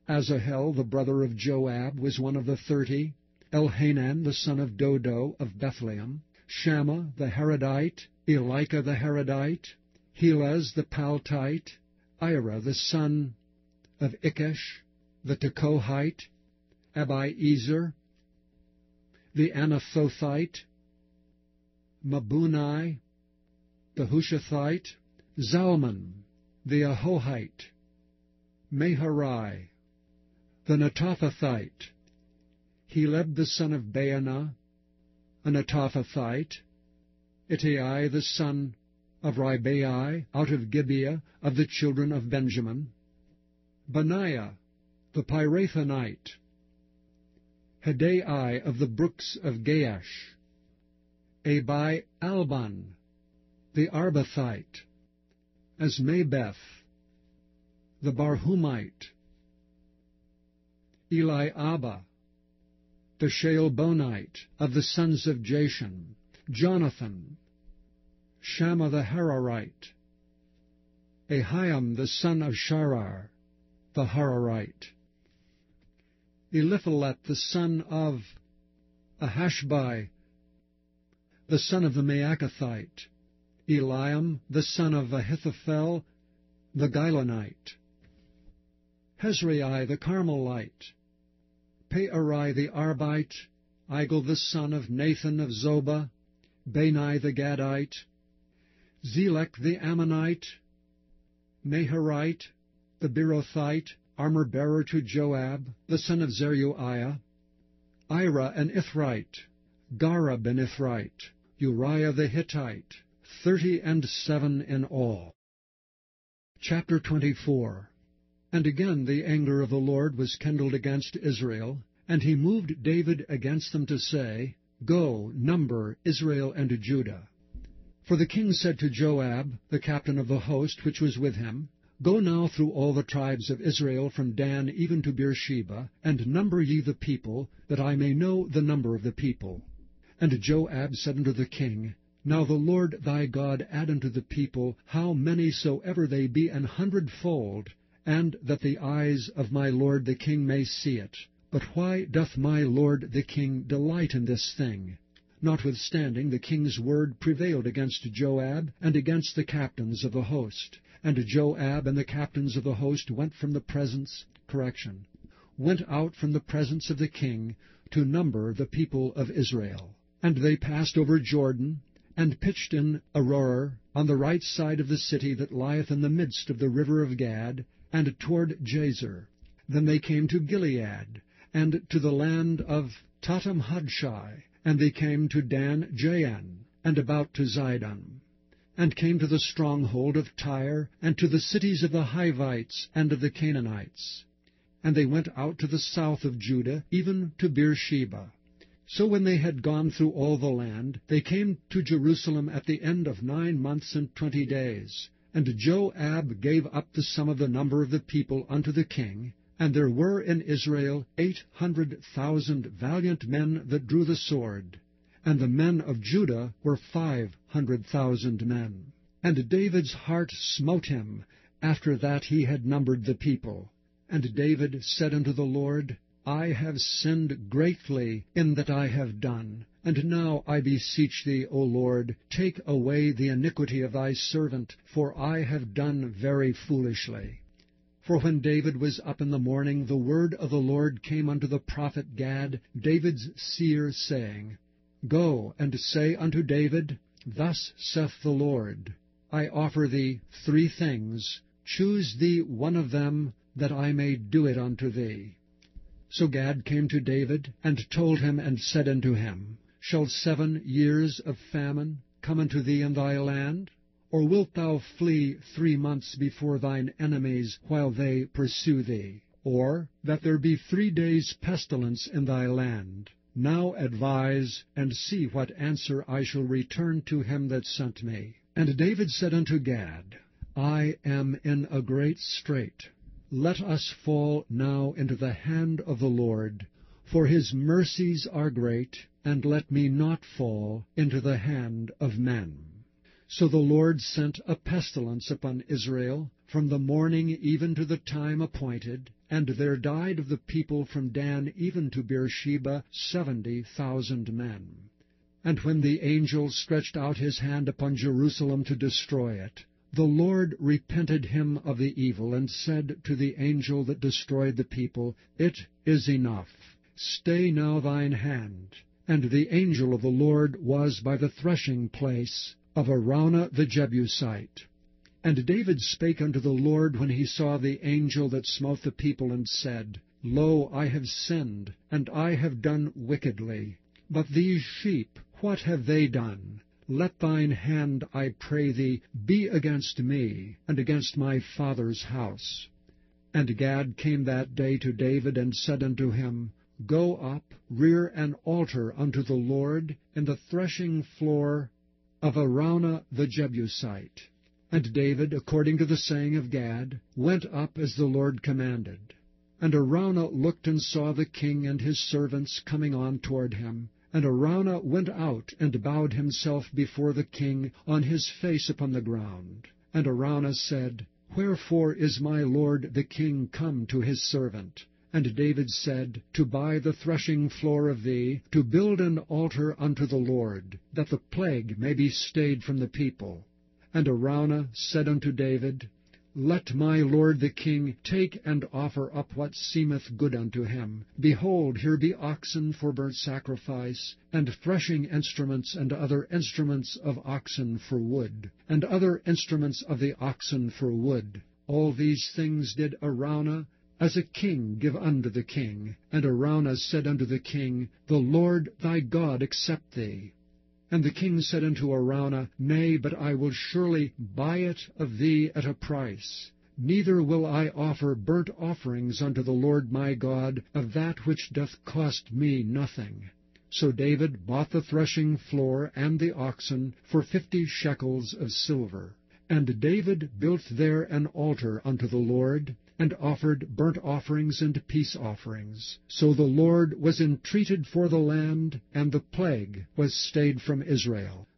Asahel, the brother of Joab, was one of the 30, Elhanan, the son of Dodo, of Bethlehem, Shammah the Harodite, Elika the Harodite, Helez the Paltite, Ira the son of Ikesh, the Tekohite, Abiezer, the Anathothite, Mabunai, the Hushathite, Zalman, the Ahohite, Meharai, the Netophathite, Heleb the son of Baanah, a Netophathite, Ittai the son of Ribai, out of Gibeah of the children of Benjamin, Benaiah, the Pirathonite, Hedai of the brooks of Gaash, Abi Alban, the Arbathite, Asmabeth, the Barhumite, Eliabah, the Shaalbonite, of the sons of Jashan, Jonathan, Shammah the Hararite, Ahiam the son of Sharar, the Hararite, Eliphalet the son of Ahashbai, the son of the Maacathite, Eliam the son of Ahithophel, the Gilonite, Hezrai the Carmelite, Pearai the Arbite, Igel the son of Nathan of Zobah, Bani the Gadite, Zelek the Ammonite, Naharite, the Beerothite, armor-bearer to Joab, the son of Zeruiah, Ira an Ithrite, Gareb an Ithrite, Uriah the Hittite, 37 in all. Chapter 24. And again the anger of the Lord was kindled against Israel, and he moved David against them to say, Go, number Israel and Judah. For the king said to Joab, the captain of the host which was with him, Go now through all the tribes of Israel from Dan even to Beersheba, and number ye the people, that I may know the number of the people. And Joab said unto the king, Now the Lord thy God add unto the people how many soever they be 100-fold, and that the eyes of my lord the king may see it. But why doth my lord the king delight in this thing? Notwithstanding, the king's word prevailed against Joab and against the captains of the host. And Joab and the captains of the host went out from the presence of the king to number the people of Israel. And they passed over Jordan, and pitched in Aroer, on the right side of the city that lieth in the midst of the river of Gad, and toward Jazer. Then they came to Gilead, and to the land of Tatamhadshai, and they came to Dan Jaan, and about to Zidon, and came to the stronghold of Tyre, and to the cities of the Hivites and of the Canaanites. And they went out to the south of Judah, even to Beersheba. So when they had gone through all the land, they came to Jerusalem at the end of 9 months and 20 days. And Joab gave up the sum of the number of the people unto the king, and there were in Israel 800,000 valiant men that drew the sword, and the men of Judah were 500,000 men. And David's heart smote him after that he had numbered the people. And David said unto the Lord, I have sinned greatly in that I have done. And now I beseech thee, O Lord, take away the iniquity of thy servant, for I have done very foolishly. For when David was up in the morning, the word of the Lord came unto the prophet Gad, David's seer, saying, Go and say unto David, Thus saith the Lord, I offer thee 3 things, choose thee one of them, that I may do it unto thee. So Gad came to David, and told him, and said unto him, Shall 7 years of famine come unto thee in thy land? Or wilt thou flee 3 months before thine enemies, while they pursue thee? or that there be 3 days' pestilence in thy land. Now advise, and see what answer I shall return to him that sent me. And David said unto Gad, I am in a great strait. Let us fall now into the hand of the Lord, for his mercies are great, and let me not fall into the hand of men. So the Lord sent a pestilence upon Israel from the morning even to the time appointed, and there died of the people from Dan even to Beersheba 70,000 men. And when the angel stretched out his hand upon Jerusalem to destroy it, the Lord repented him of the evil, and said to the angel that destroyed the people, It is enough. Stay now thine hand. And the angel of the Lord was by the threshing place of Araunah the Jebusite. And David spake unto the Lord when he saw the angel that smote the people, and said, Lo, I have sinned, and I have done wickedly. But these sheep, what have they done? Let thine hand, I pray thee, be against me, and against my father's house. And Gad came that day to David, and said unto him, Go up, rear an altar unto the Lord in the threshing floor of Araunah the Jebusite. And David, according to the saying of Gad, went up as the Lord commanded. And Araunah looked and saw the king and his servants coming on toward him. And Araunah went out and bowed himself before the king on his face upon the ground. And Araunah said, Wherefore is my lord the king come to his servant? And David said, To buy the threshing floor of thee, to build an altar unto the Lord, that the plague may be stayed from the people. And Araunah said unto David, Let my lord the king take and offer up what seemeth good unto him. Behold, here be oxen for burnt sacrifice, and threshing instruments, and other instruments of oxen for wood, and other instruments of the oxen for wood. All these things did Araunah as a king give unto the king. And Araunah said unto the king, The Lord thy God accept thee. And the king said unto Araunah, Nay, but I will surely buy it of thee at a price. Neither will I offer burnt offerings unto the Lord my God of that which doth cost me nothing. So David bought the threshing floor and the oxen for 50 shekels of silver. And David built there an altar unto the Lord, and offered burnt offerings and peace offerings. So the Lord was entreated for the land, and the plague was stayed from Israel.